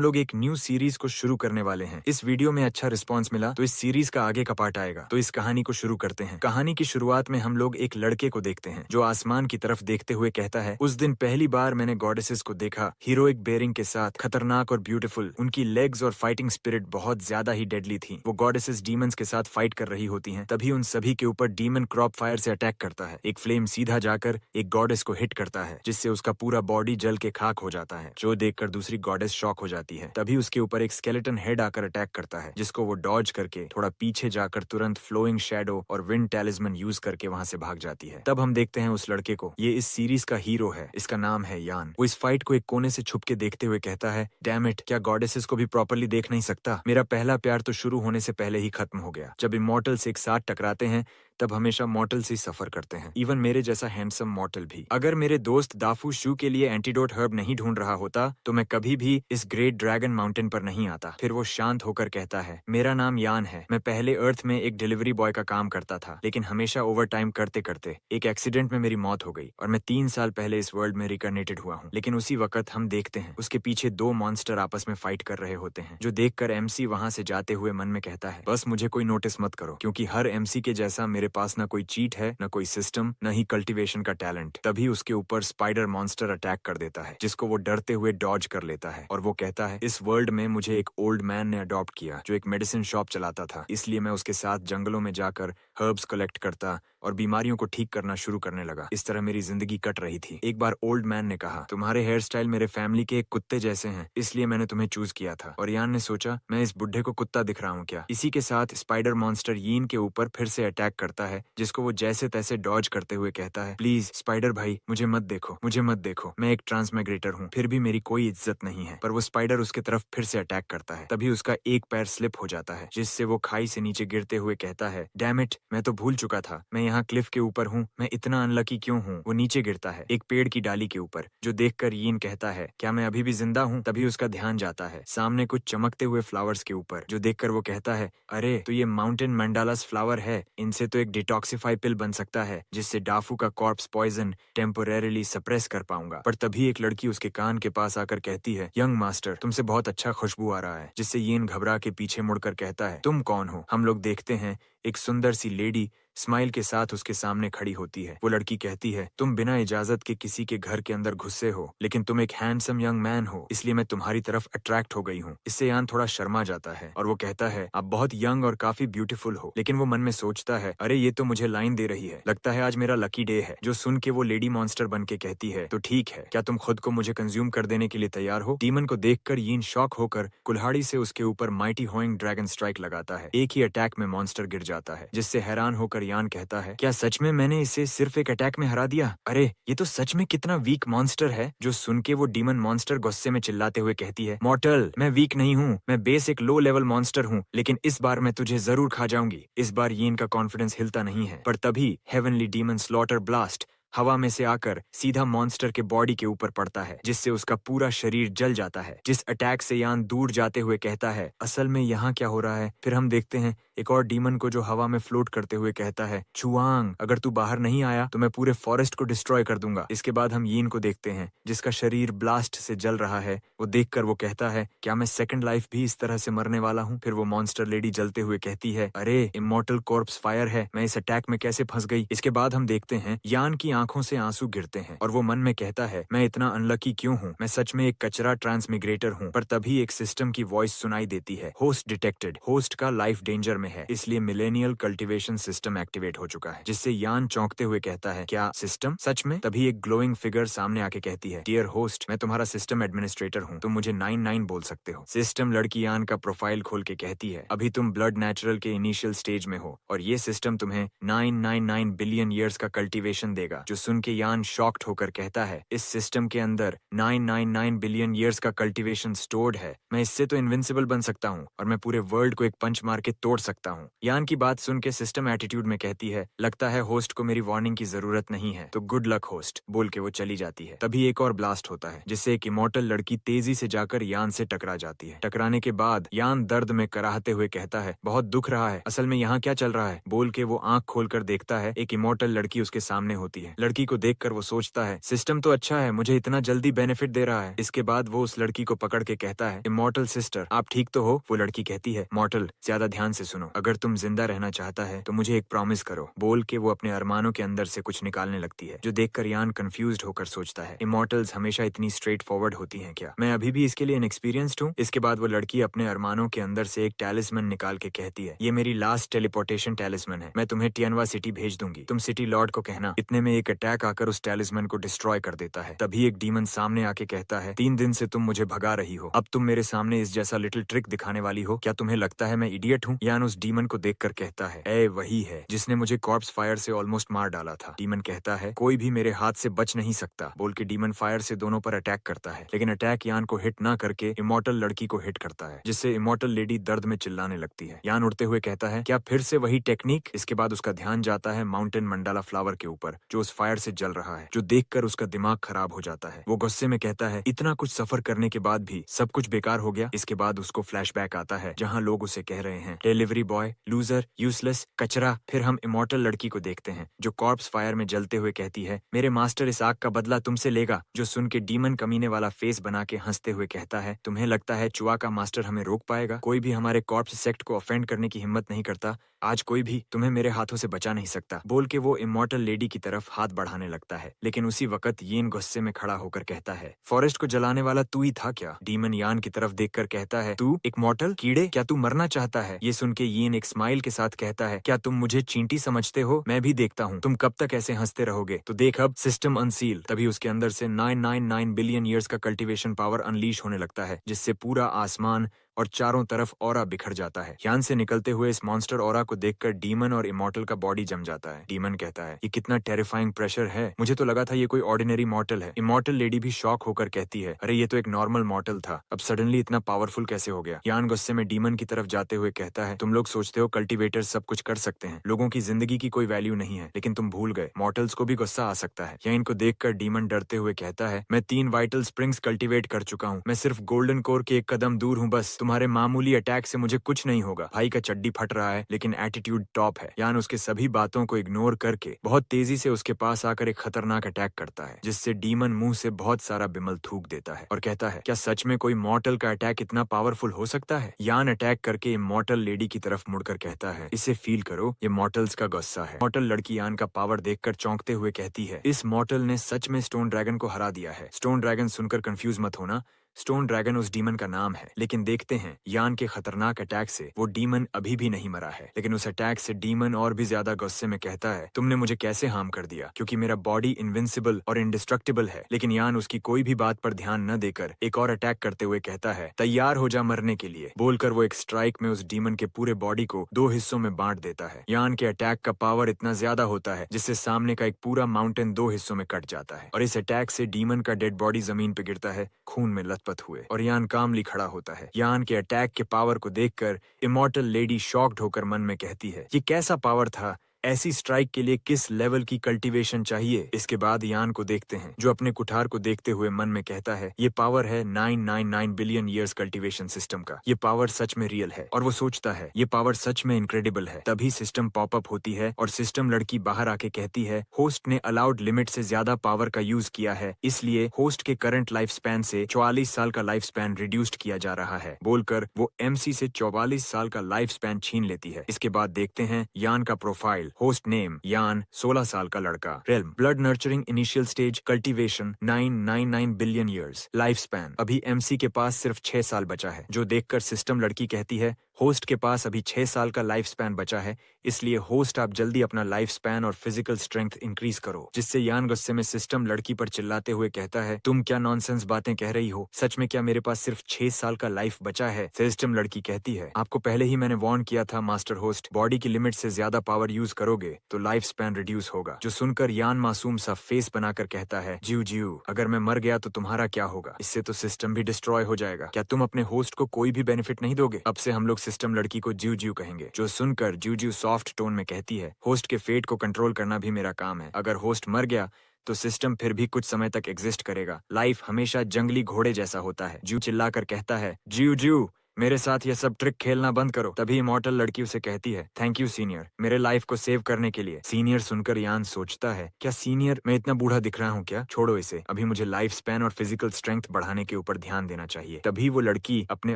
हम लोग एक न्यू सीरीज को शुरू करने वाले हैं। इस वीडियो में अच्छा रिस्पांस मिला तो इस सीरीज का आगे का पार्ट आएगा। तो इस कहानी को शुरू करते हैं। कहानी की शुरुआत में हम लोग एक लड़के को देखते हैं जो आसमान की तरफ देखते हुए कहता है, उस दिन पहली बार मैंने गॉडेसेस को देखा, हीरोइक बेयरिंग के साथ, खतरनाक और ब्यूटीफुल। उनकी लेग्स और फाइटिंग स्पिरिट बहुत ज्यादा ही डेडली थी। वो गॉडेसेस डीमंस के साथ फाइट कर रही होती हैं। तभी उन सभी के ऊपर डीमन क्रॉप फायर से अटैक करता है। एक फ्लेम सीधा जाकर एक गॉडेस को हिट करता है, जिससे उसका पूरा बॉडी जल के खाक हो जाता है, जो देखकर दूसरी गॉडेस शॉक हो जाती है। तभी उसके ऊपर एक स्केलेटन हेड आकर अटैक करता है, जिसको वो डॉज करके थोड़ा पीछे जाकर तुरंत फ्लोइंग शैडो और विंड टैलिस्मन यूज करके वहां से भाग जाती है। तब हम देखते हैं उस लड़के को। ये इस सीरीज का हीरो है। इसका नाम है यान। वो इस फाइट को एक कोने से छुप के देखते हुए कहता है, डैम इट, क्या गॉडेसेस को भी प्रॉपरली देख नहीं सकता? मेरा पहला प्यार तो शुरू होने से पहले ही खत्म हो गया। जब इमॉर्टल्स एक साथ टकराते हैं तब हमेशा मॉर्टल से सफर करते हैं, इवन मेरे जैसा हैंडसम मॉर्टल भी। अगर मेरे दोस्त दाफू शू के लिए एंटीडोट हर्ब नहीं ढूंढ रहा होता तो मैं कभी भी इस ग्रेट ड्रैगन माउंटेन पर नहीं आता। फिर वो शांत होकर कहता है, मेरा नाम यान है। मैं पहले अर्थ में एक डिलीवरी बॉय का काम करता था, लेकिन हमेशा ओवर टाइम करते करते एक एक्सीडेंट में मेरी मौत हो गई और मैं 3 साल पहले इस वर्ल्ड में रिकर्नेटेड हुआ हूँ। लेकिन उसी वक्त हम देखते हैं उसके पीछे 2 मॉन्स्टर आपस में फाइट कर रहे होते हैं, जो देखकर एमसी वहां से जाते हुए मन में कहता है, बस मुझे कोई नोटिस मत करो, क्योंकि हर एमसी के जैसा मेरे पास ना कोई चीट है, न कोई सिस्टम, न ही कल्टीवेशन का टैलेंट। तभी उसके ऊपर स्पाइडर मॉन्स्टर अटैक कर देता है, जिसको वो डरते हुए डॉज कर लेता है। और वो कहता है, इस वर्ल्ड में मुझे एक ओल्ड मैन ने अडॉप्ट किया जो एक मेडिसिन शॉप चलाता था, इसलिए मैं उसके साथ जंगलों में जाकर हर्ब्स कलेक्ट करता और बीमारियों को ठीक करना शुरू करने लगा। इस तरह मेरी जिंदगी कट रही थी। एक बार ओल्ड मैन ने कहा, तुम्हारे हेयर स्टाइल मेरे फैमिली के एक कुत्ते जैसे हैं, इसलिए मैंने तुम्हें चूज किया था। और यान ने सोचा, मैं इस बुढ़े को कुत्ता दिख रहा हूँ क्या? इसी के साथ स्पाइडर मॉन्स्टर यीन के ऊपर फिर से अटैक करता है, जिसको वो जैसे तैसे डॉज करते हुए कहता है, प्लीज स्पाइडर भाई, मुझे मत देखो, मुझे मत देखो, मैं एक ट्रांसमाइग्रेटर हूँ, फिर भी मेरी कोई इज्जत नहीं है। पर वो स्पाइडर उसके तरफ फिर से अटैक करता है। तभी उसका एक पैर स्लिप हो जाता है, जिससे वो खाई से नीचे गिरते हुए कहता है, डैम इट, मैं तो भूल चुका था, मैं यहाँ क्लिफ के ऊपर हूँ, मैं इतना अनलकी क्यों हूँ? वो नीचे गिरता है एक पेड़ की डाली के ऊपर, जो देखकर यीन कहता है, क्या मैं अभी भी जिंदा हूँ? तभी उसका ध्यान जाता है सामने कुछ चमकते हुए फ्लावर्स के ऊपर, जो देखकर वो कहता है, अरे तो ये माउंटेन मंडालास फ्लावर है, इनसे तो एक डिटॉक्सिफाई पिल बन सकता है, जिससे डाफू का कॉर्प्स पॉइजन टेम्पोरेरीली सप्रेस कर पाऊंगा। पर तभी एक लड़की उसके कान के पास आकर कहती है, यंग मास्टर, तुमसे बहुत अच्छा खुशबू आ रहा है, जिससे यीन घबरा के पीछे मुड़कर कहता है, तुम कौन हो? हम लोग देखते हैं एक सुंदर सी लेडी स्माइल के साथ उसके सामने खड़ी होती है। वो लड़की कहती है, तुम बिना इजाजत के किसी के घर के अंदर घुसे हो, लेकिन तुम एक हैंडसम यंग मैन हो, इसलिए मैं तुम्हारी तरफ अट्रैक्ट हो गई हूँ। इससे यान थोड़ा शर्मा जाता है और वो कहता है, आप बहुत यंग और काफी ब्यूटीफुल हो। लेकिन वो मन में सोचता है, अरे ये तो मुझे लाइन दे रही है, लगता है आज मेरा लकी डे है। जो सुन के वो लेडी मॉन्स्टर बन के कहती है, तो ठीक है, क्या तुम खुद को मुझे कंज्यूम कर देने के लिए तैयार हो? डीमन को देखकर यीन शॉक होकर कुल्हाड़ी से उसके ऊपर माइटी होइंग ड्रैगन स्ट्राइक लगाता है। एक ही अटैक में मॉन्स्टर गिर जाता है, जिससे हैरान होकर यान कहता है, क्या सच में मैंने इसे सिर्फ एक अटैक में हरा दिया? अरे ये तो सच में कितना वीक मॉन्स्टर है। जो सुन के वो डीमन मॉन्स्टर गुस्से में चिल्लाते हुए कहती है, मॉर्टल, मैं वीक नहीं हूँ, मैं बेसिक लो लेवल मॉन्स्टर हूँ, लेकिन इस बार मैं तुझे जरूर खा जाऊंगी। इस बार यीन का कॉन्फिडेंस हिलता नहीं है। पर तभी हेवनली डीमन स्लॉटर ब्लास्ट हवा में से आकर सीधा मॉन्स्टर के बॉडी के ऊपर पड़ता है, जिससे उसका पूरा शरीर जल जाता है। जिस अटैक से यान दूर जाते हुए कहता है, असल में यहाँ क्या हो रहा है? फिर हम देखते हैं एक और डीमन को जो हवा में फ्लोट करते हुए कहता है, चुआंग, अगर तू बाहर नहीं आया तो मैं पूरे फॉरेस्ट को डिस्ट्रॉय कर दूंगा। इसके बाद हम यीन को देखते हैं, जिसका शरीर ब्लास्ट से जल रहा है। वो देखकर वो कहता है, क्या मैं सेकंड लाइफ भी इस तरह से मरने वाला हूँ? फिर वो मॉन्स्टर लेडी जलते हुए कहती है, अरे इमॉर्टल कॉर्प्स फायर है, मैं इस अटैक में कैसे फंस गई? इसके बाद हम देखते हैं यान की आंखों से आंसू गिरते हैं और वो मन में कहता है, मैं इतना अनलकी क्यों हूँ? मैं सच में एक कचरा ट्रांसमिग्रेटर हूँ। पर तभी एक सिस्टम की वॉइस सुनाई देती है, होस्ट डिटेक्टेड, होस्ट का लाइफ डेंजर में है, इसलिए मिलेनियल कल्टीवेशन सिस्टम एक्टिवेट हो चुका है। जिससे यान चौंकते हुए कहता है, क्या सिस्टम? सच में? तभी एक ग्लोइंग फिगर सामने आके कहती है, डियर होस्ट, मैं तुम्हारा सिस्टम एडमिनिस्ट्रेटर हूँ, तुम मुझे 99 बोल सकते हो। सिस्टम लड़की यान का प्रोफाइल खोल के कहती है, अभी तुम ब्लड नेचुरल के इनिशियल स्टेज में हो और ये सिस्टम तुम्हें 999 बिलियन ईयर्स का कल्टीवेशन देगा। जो सुन के यान शॉक्ड होकर कहता है, इस सिस्टम के अंदर 999 बिलियन ईयर्स का कल्टीवेशन स्टोर्ड है, मैं इससे तो इनविंसिबल बन सकता हूँ और मैं पूरे वर्ल्ड को एक पंच मार के तोड़ सकता सकता हूँ। यान की बात सुन के सिस्टम एटीट्यूड में कहती है, लगता है होस्ट को मेरी वार्निंग की जरूरत नहीं है, तो गुड लक होस्ट, बोल के वो चली जाती है। तभी एक और ब्लास्ट होता है, जिससे एक इमॉर्टल लड़की तेजी से जाकर यान से टकरा जाती है। टकराने के बाद यान दर्द में कराहते हुए कहता है, बहुत दुख रहा है, असल में यहाँ क्या चल रहा है, बोल के वो आंख खोलकर देखता है, एक इमॉर्टल लड़की उसके सामने होती है। लड़की को देखकर वो सोचता है, सिस्टम तो अच्छा है, मुझे इतना जल्दी बेनिफिट दे रहा है। इसके बाद वो उस लड़की को पकड़ के कहता है, इमॉर्टल सिस्टर, आप ठीक तो हो? वो लड़की कहती है, मॉर्टल, ज्यादा ध्यान से सुनो, अगर तुम जिंदा रहना चाहता है तो मुझे एक प्रॉमिस करो, बोल के वो अपने अरमानों के अंदर से कुछ निकालने लगती है, जो देखकर यान कंफ्यूज्ड होकर सोचता है, इमॉर्टल्स हमेशा इतनी स्ट्रेट फॉरवर्ड होती हैं क्या? मैं अभी भी इसके लिए इनएक्सपीरियंस्ड हूँ। इसके बाद वो लड़की अपने अरमानों के अंदर से एक टैलिस्मन निकाल के कहती है, ये मेरी लास्ट टेलीपोर्टेशन टैलिस्मन है, मैं तुम्हें टियनवा सिटी भेज दूंगी, तुम सिटी लॉर्ड को कहना। इतने में एक अटैक आकर उस टैलिस्मन को डिस्ट्रॉय कर देता है। तभी एक डीमन सामने आके कहता है, 3 दिन से तुम मुझे भगा रही हो, अब तुम मेरे सामने इस जैसा लिटिल ट्रिक दिखाने वाली हो, क्या तुम्हें लगता है मैं इडियट हूँ? यान उस डीमन को देखकर कहता है, ए वही है जिसने मुझे कॉर्प्स फायर से ऑलमोस्ट मार डाला था। डीमन कहता है, कोई भी मेरे हाथ से बच नहीं सकता, बोल के डीमन फायर से दोनों पर अटैक करता है, लेकिन अटैक यान को हिट ना करके इमॉर्टल लड़की को हिट करता है, जिससे इमॉर्टल लेडी दर्द में चिल्लाने लगती है। यान उड़ते हुए कहता है, क्या फिर से वही टेक्निक? इसके बाद उसका ध्यान जाता है माउंटेन मंडाला फ्लावर के ऊपर, जो उस फायर से जल रहा है, जो देखकर उसका दिमाग खराब हो जाता है। वो गुस्से में कहता है, इतना कुछ सफर करने के बाद भी सब कुछ बेकार हो गया। इसके बाद उसको फ्लैशबैक आता है, जहाँ लोग उसे कह रहे हैं, डिलीवरी बॉय, लूजर, यूजलेस, कचरा। फिर हम इमॉर्टल लड़की को देखते हैं, जो कॉर्प्स फायर में जलते हुए कहती है, मेरे मास्टर इस आग का बदला तुमसे लेगा, जो सुन के डीमन कमीने वाला फेस बना के हंसते हुए कहता है, तुम्हें लगता है चुआ का मास्टर हमें रोक पाएगा? कोई भी हमारे कॉर्प्स सेक्ट को ऑफेंड करने की हिम्मत नहीं करता, आज कोई भी तुम्हें मेरे हाथों से बचा नहीं सकता, बोल के वो इमॉर्टल लेडी की तरफ हाथ बढ़ाने लगता है। लेकिन उसी वक्त येन गुस्से में खड़ा होकर कहता है, फॉरेस्ट को जलाने वाला तू ही था क्या? डीमन यान की तरफ देखकर कहता है, तू एक मॉर्टल कीड़े, क्या तू मरना चाहता है? ये सुन के येन एक स्माइल के साथ कहता है, क्या तुम मुझे चींटी समझते हो? मैं भी देखता हूँ तुम कब तक ऐसे हंसते रहोगे, तो देख अब सिस्टम अनसील। तभी उसके अंदर से 999 बिलियन ईयर्स का कल्टीवेशन पावर अनलीश होने लगता है, जिससे पूरा आसमान और चारों तरफ ऑरा बिखर जाता है। यान से निकलते हुए इस मॉन्स्टर ऑरा को देखकर डीमन और इमॉर्टल का बॉडी जम जाता है। डीमन कहता है, ये कितना टेरिफाइंग प्रेशर है, मुझे तो लगा था ये कोई ऑर्डिनरी मॉर्टल है। इमॉर्टल लेडी भी शॉक होकर कहती है, अरे ये तो एक नॉर्मल मॉर्टल था, अब सडनली इतना पावरफुल कैसे हो गया? यान गुस्से में डीमन की तरफ जाते हुए कहता है, तुम लोग सोचते हो कल्टीवेटर सब कुछ कर सकते हैं, लोगों की जिंदगी की कोई वैल्यू नहीं है, लेकिन तुम भूल गए मॉर्टल्स को भी गुस्सा आ सकता है। यान को देखकर डीमन डरते हुए कहता है, मैं 3 वाइटल स्प्रिंग्स कल्टीवेट कर चुका हूँ, मैं सिर्फ गोल्डन कोर के एक कदम दूर हूँ, बस तुम्हारे मामूली अटैक से मुझे कुछ नहीं होगा। भाई का चड्डी फट रहा है, लेकिन एटीट्यूड टॉप है। यान उसके सभी बातों को इग्नोर करके बहुत तेजी से उसके पास आकर एक खतरनाक अटैक करता है, जिससे डीमन मुंह से बहुत सारा बिमल थूक देता है और कहता है, क्या सच में कोई मॉर्टल का अटैक इतना पावरफुल हो सकता है? यान अटैक करके इमॉर्टल लेडी की तरफ मुड़कर कहता है, इसे फील करो, ये मॉर्टल्स का गुस्सा है। मॉर्टल लड़की यान का पावर देखकर चौंकते हुए कहती है, इस मॉर्टल ने सच में स्टोन ड्रैगन को हरा दिया है। स्टोन ड्रैगन सुनकर कंफ्यूज मत होना, स्टोन ड्रैगन उस डीमन का नाम है, लेकिन देखते हैं यान के खतरनाक अटैक से वो डीमन अभी भी नहीं मरा है। लेकिन उस अटैक से डीमन और भी ज्यादा गुस्से में कहता है, तुमने मुझे कैसे हार्म कर दिया, क्योंकि मेरा बॉडी इनविंसिबल और इंडिस्ट्रक्टिबल है। लेकिन यान उसकी कोई भी बात पर ध्यान न देकर एक और अटैक करते हुए कहता है, तैयार हो जा मरने के लिए, बोलकर वो एक स्ट्राइक में उस डीमन के पूरे बॉडी को 2 हिस्सों में बांट देता है। यान के अटैक का पावर इतना ज्यादा होता है, जिससे सामने का एक पूरा माउंटेन 2 हिस्सों में कट जाता है, और इस अटैक से डीमन का डेड बॉडी जमीन पे गिरता है, खून में लथपथ हुए, और यान कामली खड़ा होता है। यान के अटैक के पावर को देखकर इमॉर्टल लेडी शॉक्ड होकर मन में कहती है, ये कैसा पावर था, ऐसी स्ट्राइक के लिए किस लेवल की कल्टीवेशन चाहिए? इसके बाद यान को देखते हैं, जो अपने कुठार को देखते हुए मन में कहता है, ये पावर है 999 बिलियन ईयर्स कल्टीवेशन सिस्टम का, ये पावर सच में रियल है। और वो सोचता है, ये पावर सच में इनक्रेडिबल है। तभी सिस्टम पॉपअप होती है और सिस्टम लड़की बाहर आके कहती है, होस्ट ने अलाउड लिमिट से ज्यादा पावर का यूज किया है, इसलिए होस्ट के करंट लाइफ स्पैन से 44 साल का लाइफ स्पैन रिड्यूस्ड किया जा रहा है, बोलकर वो एमसी से 44 साल का लाइफ स्पैन छीन लेती है। इसके बाद देखते हैं यान का प्रोफाइल। होस्ट नेम यान, 16 साल का लड़का। Realm blood nurturing initial stage cultivation 999 billion years. Life span अभी एमसी के पास सिर्फ 6 साल बचा है, जो देखकर सिस्टम लड़की कहती है, होस्ट के पास अभी 6 साल का लाइफ स्पैन बचा है, इसलिए होस्ट आप जल्दी अपना लाइफ स्पैन और फिजिकल स्ट्रेंथ इंक्रीज करो। जिससे यान गुस्से में सिस्टम लड़की पर चिल्लाते हुए कहता है, तुम क्या नॉनसेंस बातें कह रही हो, सच में क्या मेरे पास सिर्फ 6 साल का लाइफ बचा है? सिस्टम लड़की कहती है, आपको पहले ही मैंने वार्न किया था मास्टर होस्ट, बॉडी की लिमिट से ज्यादा पावर यूज करोगे तो लाइफ स्पैन रिड्यूस होगा। जो सुनकर यान मासूम सा फेस बनाकर कहता है, जीव जीव, अगर मैं मर गया तो तुम्हारा क्या होगा? इससे तो सिस्टम भी डिस्ट्रॉय हो जाएगा। क्या तुम अपने होस्ट को कोई भी बेनिफिट नहीं दोगे? अब से हम लोग सिस्टम लड़की को ज्यू ज्यू कहेंगे। जो सुनकर ज्यू ज्यू सॉफ्ट टोन में कहती है, होस्ट के फेट को कंट्रोल करना भी मेरा काम है। अगर होस्ट मर गया तो सिस्टम फिर भी कुछ समय तक एग्जिस्ट करेगा। लाइफ हमेशा जंगली घोड़े जैसा होता है। ज्यू चिल्लाकर कहता है, ज्यू ज्यू मेरे साथ ये सब ट्रिक खेलना बंद करो। तभी इमॉर्टल लड़की उसे कहती है, थैंक यू सीनियर, मेरे लाइफ को सेव करने के लिए। सीनियर सुनकर यान सोचता है, क्या सीनियर मैं इतना बूढ़ा दिख रहा हूँ क्या? छोड़ो इसे, अभी मुझे लाइफ स्पैन और फिजिकल स्ट्रेंथ बढ़ाने के ऊपर ध्यान देना चाहिए। तभी वो लड़की अपने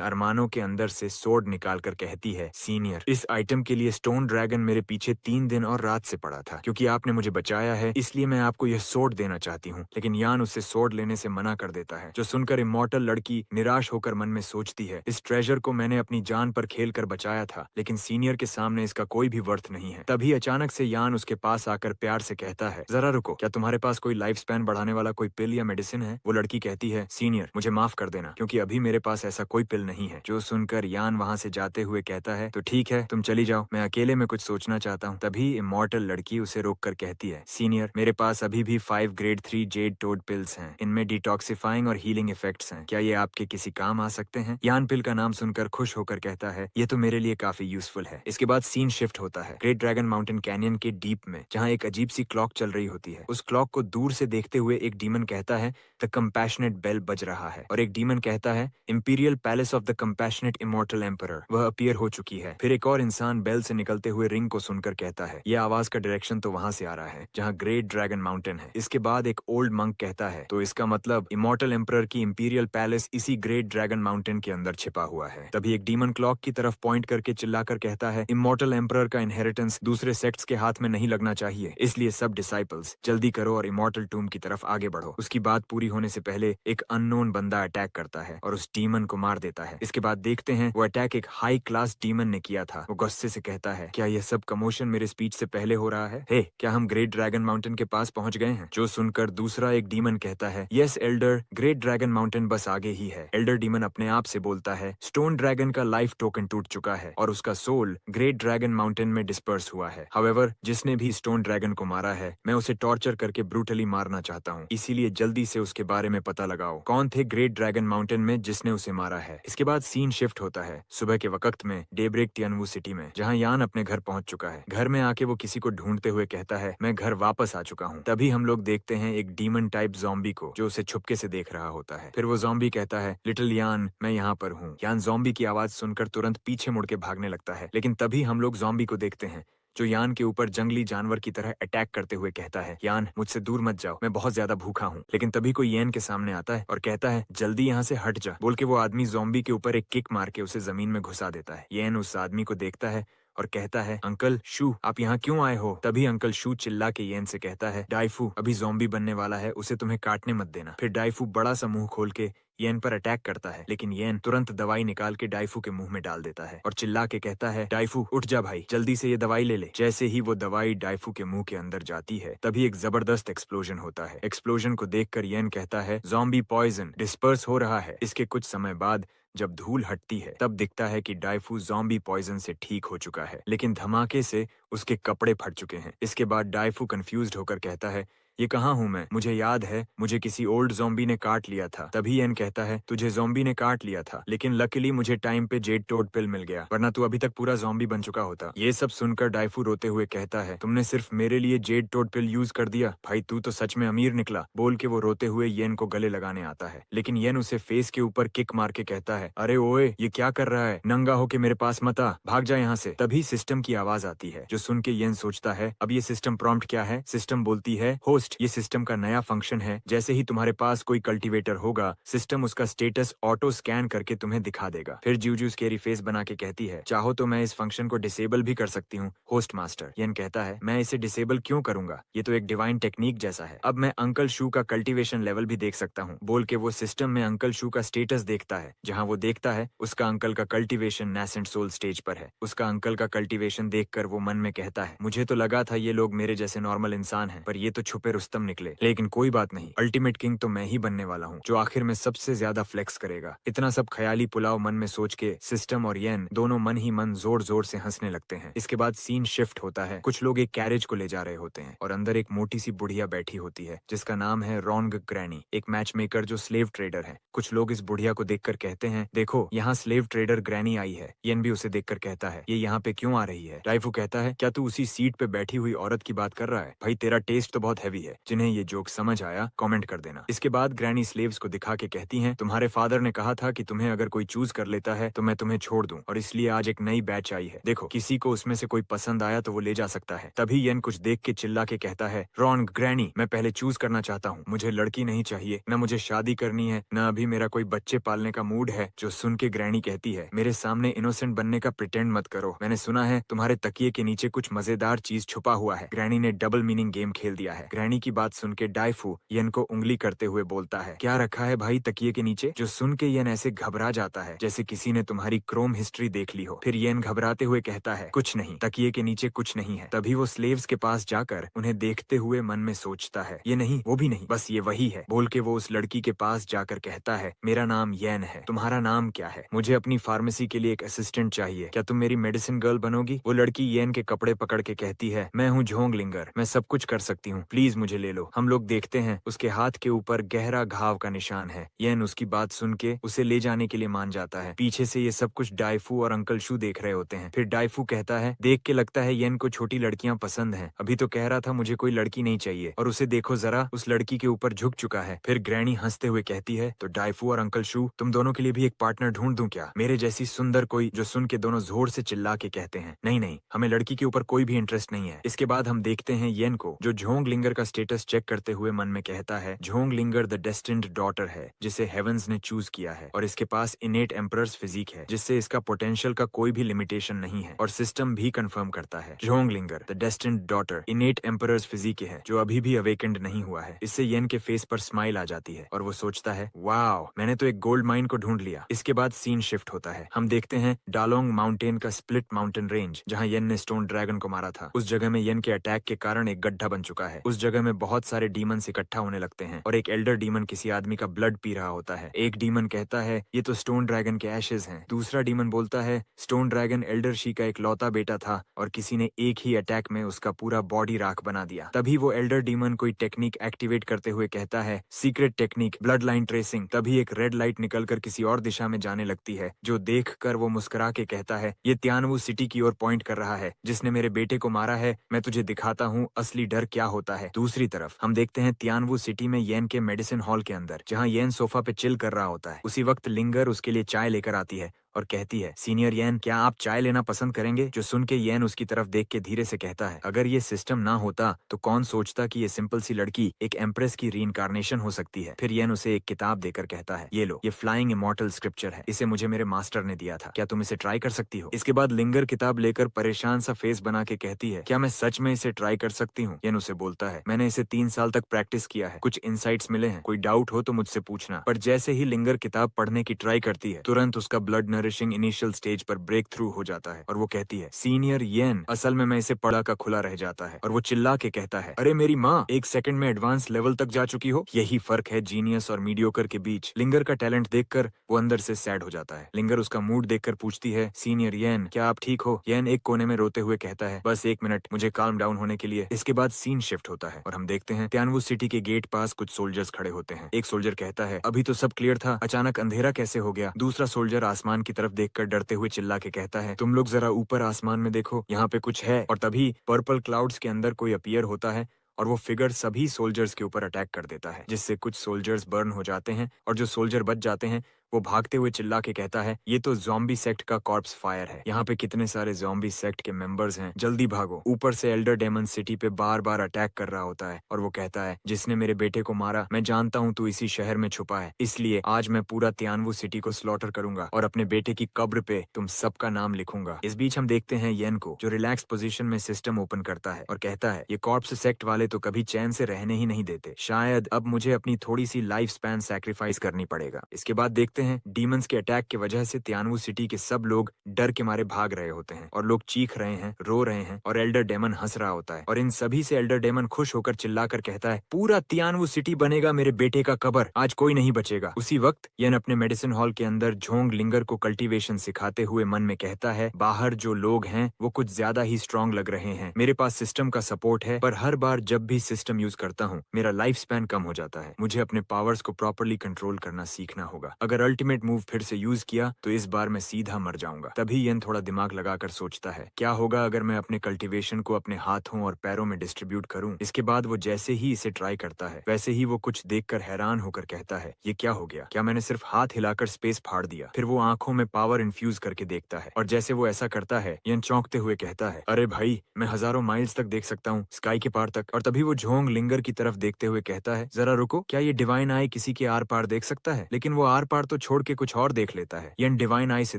अरमानों के अंदर से सोर्ड निकाल कर कहती है, सीनियर इस आइटम के लिए स्टोन ड्रैगन मेरे पीछे 3 दिन और रात से पड़ा था। क्योंकि आपने मुझे बचाया है इसलिए मैं आपको यह सोर्ड देना चाहती हूँ। लेकिन यान उसे सोर्ड लेने से मना कर देता है। जो सुनकर इमॉर्टल लड़की निराश होकर मन में सोचती है, इस ट्रेजर को मैंने अपनी जान पर खेलकर बचाया था, लेकिन सीनियर के सामने इसका कोई भी वर्थ नहीं है। तभी अचानक से यान उसके पास आकर प्यार से कहता है, जरा रुको, क्या तुम्हारे पास कोई लाइफ स्पैन बढ़ाने वाला कोई पिल या मेडिसिन है? वो लड़की कहती है, सीनियर मुझे माफ कर देना, क्योंकि अभी मेरे पास ऐसा कोई पिल नहीं है। जो सुनकर यान वहाँ से जाते हुए कहता है, तो ठीक है तुम चली जाओ, मैं अकेले में कुछ सोचना चाहता हूँ। तभी इमॉर्टल लड़की उसे रोक कर कहती है, सीनियर मेरे पास अभी भी 5 ग्रेड 3 जेड टोड पिल्स हैं। इनमें डिटॉक्सिफाइंग और हीलिंग इफेक्ट्स हैं। क्या ये आपके किसी काम आ सकते हैं? यान पिल का नाम सुनकर खुश होकर कहता है, ये तो मेरे लिए काफी यूजफुल है। इसके बाद सीन शिफ्ट होता है ग्रेट ड्रैगन माउंटेन कैनियन के डीप में, जहाँ एक अजीब सी क्लॉक चल रही होती है। उस क्लॉक को दूर से देखते हुए एक डीमन कहता है, द कंपैशनेट बेल बज रहा है। और एक डीमन कहता है, imperial palace of the compassionate immortal emperor, वह अपीयर हो चुकी है। फिर एक और इंसान बेल से निकलते हुए रिंग को सुनकर कहता है, यह आवाज का डायरेक्शन तो वहां से आ रहा है जहाँ ग्रेट ड्रैगन माउंटेन है। इसके बाद एक ओल्ड मंक कहता है, तो इसका मतलब इमॉर्टल एम्परर की इंपीरियल पैलेस इसी ग्रेट ड्रैगन माउंटेन के अंदर छिपा हुआ है। तभी एक डीमन क्लॉक की तरफ पॉइंट करके चिल्लाकर कहता है, इमॉर्टल एम्परर का इनहेरिटेंस दूसरे सेक्ट्स के हाथ में नहीं लगना चाहिए, इसलिए सब डिसाइपल्स जल्दी करो और इमॉर्टल टूम की तरफ आगे बढ़ो। उसकी बात पूरी होने से पहले एक अननोन बंदा अटैक करता है और उस डीमन को मार देता है। इसके बाद देखते हैं वो अटैक एक हाई क्लास डीमन ने किया था। वो गुस्से से कहता है, क्या यह सब कमोशन मेरे स्पीच से पहले हो रहा है? हे, क्या हम ग्रेट ड्रैगन माउंटेन के पास पहुंच गए हैं? जो सुनकर दूसरा एक डीमन कहता है, yes Elder, great dragon mountain बस आगे ही है। एल्डर डीमन अपने आप से बोलता है, स्टोन ड्रैगन का लाइफ टोकन टूट चुका है और उसका सोल ग्रेट ड्रैगन माउंटेन में डिस्पर्स हुआ है। हाउएवर, जिसने भी स्टोन ड्रैगन को मारा है, मैं उसे टॉर्चर करके ब्रूटली मारना चाहता हूँ। इसीलिए जल्दी से उसके बारे में पता लगाओ, कौन थे ग्रेट ड्रैगन माउंटेन में जिसने उसे मारा है। इसके बाद सीन शिफ्ट होता है सुबह के वक्त में डेब्रेक तियानवू सिटी में, जहाँ यान अपने घर पहुंच चुका है। घर में आके वो किसी को ढूंढते हुए कहता है, मैं घर वापस आ चुका हूँ। तभी हम लोग देखते हैं एक डीमन टाइप ज़ॉम्बी को, जो उसे छुपके से देख रहा होता है। फिर वो ज़ॉम्बी कहता है, लिटिल यान, मैं यहाँ पर हूँ। यान ज़ॉम्बी की आवाज सुनकर तुरंत पीछे मुड़ के भागने लगता है, लेकिन तभी हम लोग ज़ॉम्बी को देखते हैं जो यान के ऊपर जंगली जानवर की तरह अटैक करते हुए कहता है, यान मुझसे दूर मत जाओ, मैं बहुत ज्यादा भूखा हूँ। लेकिन तभी कोई येन के सामने आता है और कहता है, जल्दी यहाँ से हट जा। बोल के वो आदमी ज़ॉम्बी के ऊपर एक किक मार के उसे जमीन में घुसा देता है। येन उस आदमी को देखता है और कहता है, अंकल शू, आप यहाँ क्यों आए हो? तभी अंकल शू चिल्ला के येन से कहता है, डाइफू अभी ज़ॉम्बी बनने वाला है, उसे तुम्हें काटने मत देना। फिर डाइफू बड़ा सा मुंह खोल के येन पर अटैक करता है, लेकिन येन तुरंत दवाई निकाल के डाइफू के मुंह में डाल देता है और चिल्ला के कहता है, डाइफू उठ जा भाई, जल्दी से ये दवाई ले ले। जैसे ही वो दवाई डाइफू के मुंह के अंदर जाती है, तभी एक जबरदस्त एक्सप्लोजन होता है। एक्सप्लोजन को देखकर येन कहता है, ज़ॉम्बी पॉइजन डिस्पर्स हो रहा है। इसके कुछ समय बाद जब धूल हटती है, तब दिखता है कि डाइफू ज़ॉम्बी पॉइजन से ठीक हो चुका है, लेकिन धमाके से उसके कपड़े फट चुके हैं। इसके बाद डाइफू कंफ्यूज्ड होकर कहता है, ये कहाँ हूँ मैं? मुझे याद है मुझे किसी ओल्ड ज़ॉम्बी ने काट लिया था। तभी येन कहता है, तुझे ज़ॉम्बी ने काट लिया था, लेकिन लकीली मुझे टाइम पे जेड टोड पिल मिल गया, वरना तू अभी तक पूरा ज़ॉम्बी बन चुका होता। ये सब सुनकर डाइफू रोते हुए कहता है, तुमने सिर्फ मेरे लिए जेड टोड पिल यूज कर दिया, भाई तू तो सच में अमीर निकला। बोल के वो रोते हुए येन को गले लगाने आता है, लेकिन येन उसे फेस के ऊपर किक मार के कहता है, अरे ओए, ये क्या कर रहा है? नंगा होके मेरे पास मत आ, भाग जा यहाँ से। तभी सिस्टम की आवाज आती है, जो सुन के येन सोचता है, अब ये सिस्टम प्रॉम्प्ट क्या है? सिस्टम बोलती है, होस्ट, ये सिस्टम का नया फंक्शन है, जैसे ही तुम्हारे पास कोई कल्टीवेटर होगा, सिस्टम उसका स्टेटस ऑटो स्कैन करके तुम्हें दिखा देगा। फिर ज्यूजू स्केरी फेस बना के कहती है, चाहो तो मैं इस फंक्शन को डिसेबल भी कर सकती हूँ होस्ट मास्टर। येन कहता है, मैं इसे डिसेबल क्यों करूंगा, ये तो एक डिवाइन टेक्निक जैसा है। अब मैं अंकल शू का कल्टीवेशन लेवल भी देख सकता हूँ। बोल के वो सिस्टम में अंकल शू का स्टेटस देखता है, जहाँ वो देखता है उसका अंकल का कल्टीवेशन नेसेंट सोल स्टेज पर है। उसका अंकल का कल्टीवेशन देखकर वो मन में कहता है, मुझे तो लगा था ये लोग मेरे जैसे नॉर्मल इंसान हैं, पर ये तो छुपे रुस्तम निकले, लेकिन कोई बात नहीं, अल्टीमेट किंग तो मैं ही बनने वाला हूँ, जो आखिर में सबसे ज्यादा फ्लेक्स करेगा। इतना सब ख्याली पुलाव मन में सोच के सिस्टम और येन दोनों मन ही मन जोर जोर से हंसने लगते हैं। इसके बाद सीन शिफ्ट होता है। कुछ लोग एक कैरेज को ले जा रहे होते हैं और अंदर एक मोटी सी बुढ़िया बैठी होती है जिसका नाम है रॉन्ग ग्रैनी, एक मैच मेकर जो स्लेव ट्रेडर है। कुछ लोग इस बुढ़िया को देखकर कहते हैं, देखो यहाँ स्लेव ट्रेडर ग्रैनी आई है। येन भी उसे देखकर कहता है, ये यहाँ पे क्यों आ रही है? डाइफू कहता है, क्या तू उसी सीट पे बैठी हुई औरत की बात कर रहा है? भाई तेरा टेस्ट तो बहुत हैवी है। जिन्हें ये जोक समझ आया कमेंट कर देना। इसके बाद ग्रैनी स्लेव्स को दिखा के कहती हैं, तुम्हारे फादर ने कहा था कि तुम्हें अगर कोई चूज कर लेता है तो मैं तुम्हें छोड़ दूं, और इसलिए आज एक नई बैच आई है। देखो किसी को उसमें से कोई पसंद आया तो वो ले जा सकता है। तभी येन कुछ देख के चिल्ला के कहता है, रॉन ग्रैनी, मैं पहले चूज करना चाहता हूँ। मुझे लड़की नहीं चाहिए, न मुझे शादी करनी है, न अभी मेरा कोई बच्चे पालने का मूड है। जो सुन के ग्रैनी कहती है, मेरे सामने इनोसेंट बनने का प्रिटेंड मत करो। मैंने सुना है तुम्हारे तकिए के नीचे कुछ मजेदार चीज छुपा हुआ है। ग्रैनी ने डबल मीनिंग गेम खेल दिया है। ग्रैनी की बात सुन के डाइफू येन को उंगली करते हुए बोलता है, क्या रखा है भाई तकिए के नीचे? जो सुन के येन ऐसे घबरा जाता है जैसे किसी ने तुम्हारी क्रोम हिस्ट्री देख ली हो। फिर येन घबराते हुए कहता है, कुछ नहीं, तकिए के नीचे कुछ नहीं है। तभी वो स्लेव्स के पास जाकर उन्हें देखते हुए मन में सोचता है, ये नहीं, वो भी नहीं, बस ये वही है। बोल के वो उस लड़की के पास जाकर कहता है, मेरा नाम येन है, तुम्हारा नाम क्या है? मुझे अपनी फार्मेसी के लिए एक असिस्टेंट चाहिए, क्या तुम मेरी मेडिसिन गर्ल बनोगी? वो लड़की येन के कपड़े पकड़ के कहती है, मैं हूँ झोंग लिंगर, मैं सब कुछ कर सकती हूँ, प्लीज मुझे ले लो। हम लोग देखते हैं उसके हाथ के ऊपर गहरा घाव का निशान है। येन उसकी बात सुन के उसे ले जाने के लिए मान जाता है। पीछे से ये सब कुछ डाइफू और अंकल शू देख रहे होते हैं। फिर डाइफू कहता है, देख के लगता है येन को छोटी लड़कियां पसंद हैं। अभी तो कह रहा था मुझे कोई लड़की नहीं चाहिए, और उसे देखो जरा, उस लड़की के ऊपर झुक चुका है। फिर ग्रैनी हंसते हुए कहती है, तो डाइफू और अंकल शू, तुम दोनों के लिए भी एक पार्टनर ढूंढ दूं क्या? मेरे जैसी सुंदर कोई? जो सुन के दोनों जोर से चिल्ला के कहते हैं, नहीं नहीं, हमें लड़की के ऊपर कोई भी इंटरेस्ट नहीं है। इसके बाद हम देखते हैं येन को, जो झोंग लिंगर का स्टेटस चेक करते हुए मन में कहता है, Zhong Linger the destined daughter है जिसे हेवंस ने चूज किया है, और इसके पास इनेट एम्परर्स फिजिक है जिससे इसका पोटेंशियल का कोई भी लिमिटेशन नहीं है, और सिस्टम भी कंफर्म करता है Zhong Linger the destined daughter innate emperor's physique है जो अभी भी अवेकेंड नहीं हुआ है। इससे येन के फेस पर स्माइल आ जाती है और वो सोचता है, वाओ, मैंने तो एक गोल्ड माइन को ढूंढ लिया। इसके बाद सीन शिफ्ट होता है। हम देखते हैं डालोंग माउंटेन का स्प्लिट माउंटेन रेंज, जहाँ येन ने स्टोन ड्रैगन को मारा था। उस जगह में येन के अटैक के कारण एक गड्ढा बन चुका है। उस जगह में बहुत सारे डीमंस इकट्ठा होने लगते हैं और एक एल्डर डीमन किसी आदमी का ब्लड पी रहा होता है। एक डीमन कहता है, ये तो स्टोन ड्रैगन के एशेज हैं। दूसरा डीमन बोलता है, स्टोन ड्रैगन एल्डर शी का एक लौता बेटा था और किसी ने एक ही अटैक में उसका पूरा बॉडी राख बना दिया। तभी वो एल्डर डीमन कोई टेक्निक एक्टिवेट करते हुए कहता है, secret technique, blood line tracing. तभी एक रेड लाइट निकलकर किसी और दिशा में जाने लगती है, जो देखकर वो मुस्कुरा के कहता है, ये तियानवू सिटी की ओर पॉइंट कर रहा है। जिसने मेरे बेटे को मारा है, मैं तुझे दिखाता हूँ असली डर क्या होता है। दूसरी तरफ हम देखते हैं तियानवू सिटी में येन के मेडिसिन हॉल के अंदर, जहाँ येन सोफा पे चिल कर रहा होता है। उसी वक्त लिंगर उसके लिए चाय लेकर आती है और कहती है, सीनियर येन, क्या आप चाय लेना पसंद करेंगे? जो सुन के येन उसकी तरफ देख के धीरे से कहता है, अगर ये सिस्टम ना होता तो कौन सोचता कि ये सिंपल सी लड़की एक एम्प्रेस की रीइंकार्नेशन हो सकती है। फिर येन उसे एक किताब देकर कहता है, ये लो, ये फ्लाइंग इमॉर्टल स्क्रिप्चर है, इसे मुझे मेरे मास्टर ने दिया था, क्या तुम इसे ट्राई कर सकती हो? इसके बाद लिंगर किताब लेकर परेशान सा फेस बना के कहती है, क्या मैं सच में इसे ट्राई कर सकती हूँ? येन उसे बोलता है, मैंने इसे 3 साल तक प्रैक्टिस किया है, कुछ इंसाइट्स मिले हैं, कोई डाउट हो तो मुझसे पूछना। पर जैसे ही लिंगर किताब पढ़ने की ट्राई करती है, तुरंत उसका ब्लड नरिशिंग इनिशियल स्टेज पर ब्रेक थ्रू हो जाता है और वो कहती है, सीनियर येन, असल में मैं इसे पढ़ा का खुला रह जाता है। और वो चिल्ला के कहता है, अरे मेरी माँ, 1 सेकंड में एडवांस लेवल तक जा चुकी हो। यही फर्क है जीनियस और मीडियोकर के बीच। लिंगर का टैलेंट देखकर वो अंदर से सैड हो जाता है। लिंगर उसका मूड देखकर पूछती है, सीनियर येन, क्या आप ठीक हो? येन एक कोने में रोते हुए कहता है, बस 1 मिनट, मुझे काम डाउन होने के लिए। इसके बाद सीन शिफ्ट होता है और हम देखते हैं तियानवू सिटी के गेट पास कुछ सोल्जर्स खड़े होते हैं। एक सोल्जर कहता है, अभी तो सब क्लियर था, अचानक अंधेरा कैसे हो गया? दूसरा सोल्जर आसमान की तरफ देखकर डरते हुए चिल्ला के कहता है, तुम लोग जरा ऊपर आसमान में देखो, यहाँ पे कुछ है। और तभी पर्पल क्लाउड्स के अंदर कोई अपीयर होता है और वो फिगर सभी सोल्जर्स के ऊपर अटैक कर देता है, जिससे कुछ सोल्जर्स बर्न हो जाते हैं और जो सोल्जर बच जाते हैं वो भागते हुए चिल्ला के कहता है, ये तो ज़ॉम्बी सेक्ट का कॉर्प्स फायर है, यहाँ पे कितने सारे ज़ॉम्बी सेक्ट के मेंबर्स हैं, जल्दी भागो। ऊपर से एल्डर डेमन सिटी पे बार बार अटैक कर रहा होता है और वो कहता है, जिसने मेरे बेटे को मारा, मैं जानता हूँ तू इसी शहर में छुपा है, इसलिए आज मैं पूरा तियानवू सिटी को स्लॉटर करूंगा और अपने बेटे की कब्र पे तुम सबका नाम लिखूंगा। इस बीच हम देखते हैं येन को, जो रिलैक्स पोजीशन में सिस्टम ओपन करता है और कहता है, ये कॉर्प्स सेक्ट वाले तो कभी चैन से रहने ही नहीं देते, शायद अब मुझे अपनी थोड़ी सी लाइफ स्पैन सैक्रिफाइस करनी पड़ेगा। इसके बाद देखते हैं डीमंस के अटैक की वजह से तियानवू सिटी के सब लोग डर के मारे भाग रहे होते हैं और लोग चीख रहे हैं, रो रहे हैं और एल्डर डेमन हंस रहा होता है और इन सभी से एल्डर डेमन खुश होकर चिल्लाकर कहता है, पूरा तियानवू सिटी बनेगा मेरे बेटे का कब्र, आज कोई नहीं बचेगा। उसी वक्त यन अपने मेडिसिन हॉल के अंदर झोंग लिंगर को कल्टीवेशन सिखाते हुए मन में कहता है, बाहर जो लोग हैं वो कुछ ज्यादा ही स्ट्रांग लग रहे हैं, मेरे पास सिस्टम का सपोर्ट है, पर हर बार जब भी सिस्टम यूज करता हूँ मेरा लाइफ स्पैन कम हो जाता है। मुझे अपने पावर्स को प्रॉपरली कंट्रोल करना सीखना होगा। अगर अल्टीमेट मूव फिर से यूज किया तो इस बार मैं सीधा मर जाऊंगा। तभी यन थोड़ा दिमाग लगाकर सोचता है, क्या होगा अगर मैं अपने कल्टीवेशन को अपने हाथों और पैरों में डिस्ट्रीब्यूट करूं। इसके बाद वो जैसे ही इसे ट्राई करता है वैसे ही वो कुछ देखकर हैरान होकर कहता है, ये क्या हो गया, क्या मैंने सिर्फ हाथ हिलाकर स्पेस फाड़ दिया। फिर वो आंखों में पावर इन्फ्यूज करके देखता है और जैसे वो ऐसा करता है यन चौंकते हुए कहता है, अरे भाई मैं हजारों माइल्स तक देख सकता हूँ, स्काई के पार तक। और तभी वो झोंग लिंगर की तरफ देखते हुए कहता है, जरा रुको, क्या ये डिवाइन आई किसी के आर पार देख सकता है। लेकिन वो आर पार तो छोड़ के कुछ और देख लेता है। यन डिवाइन आई से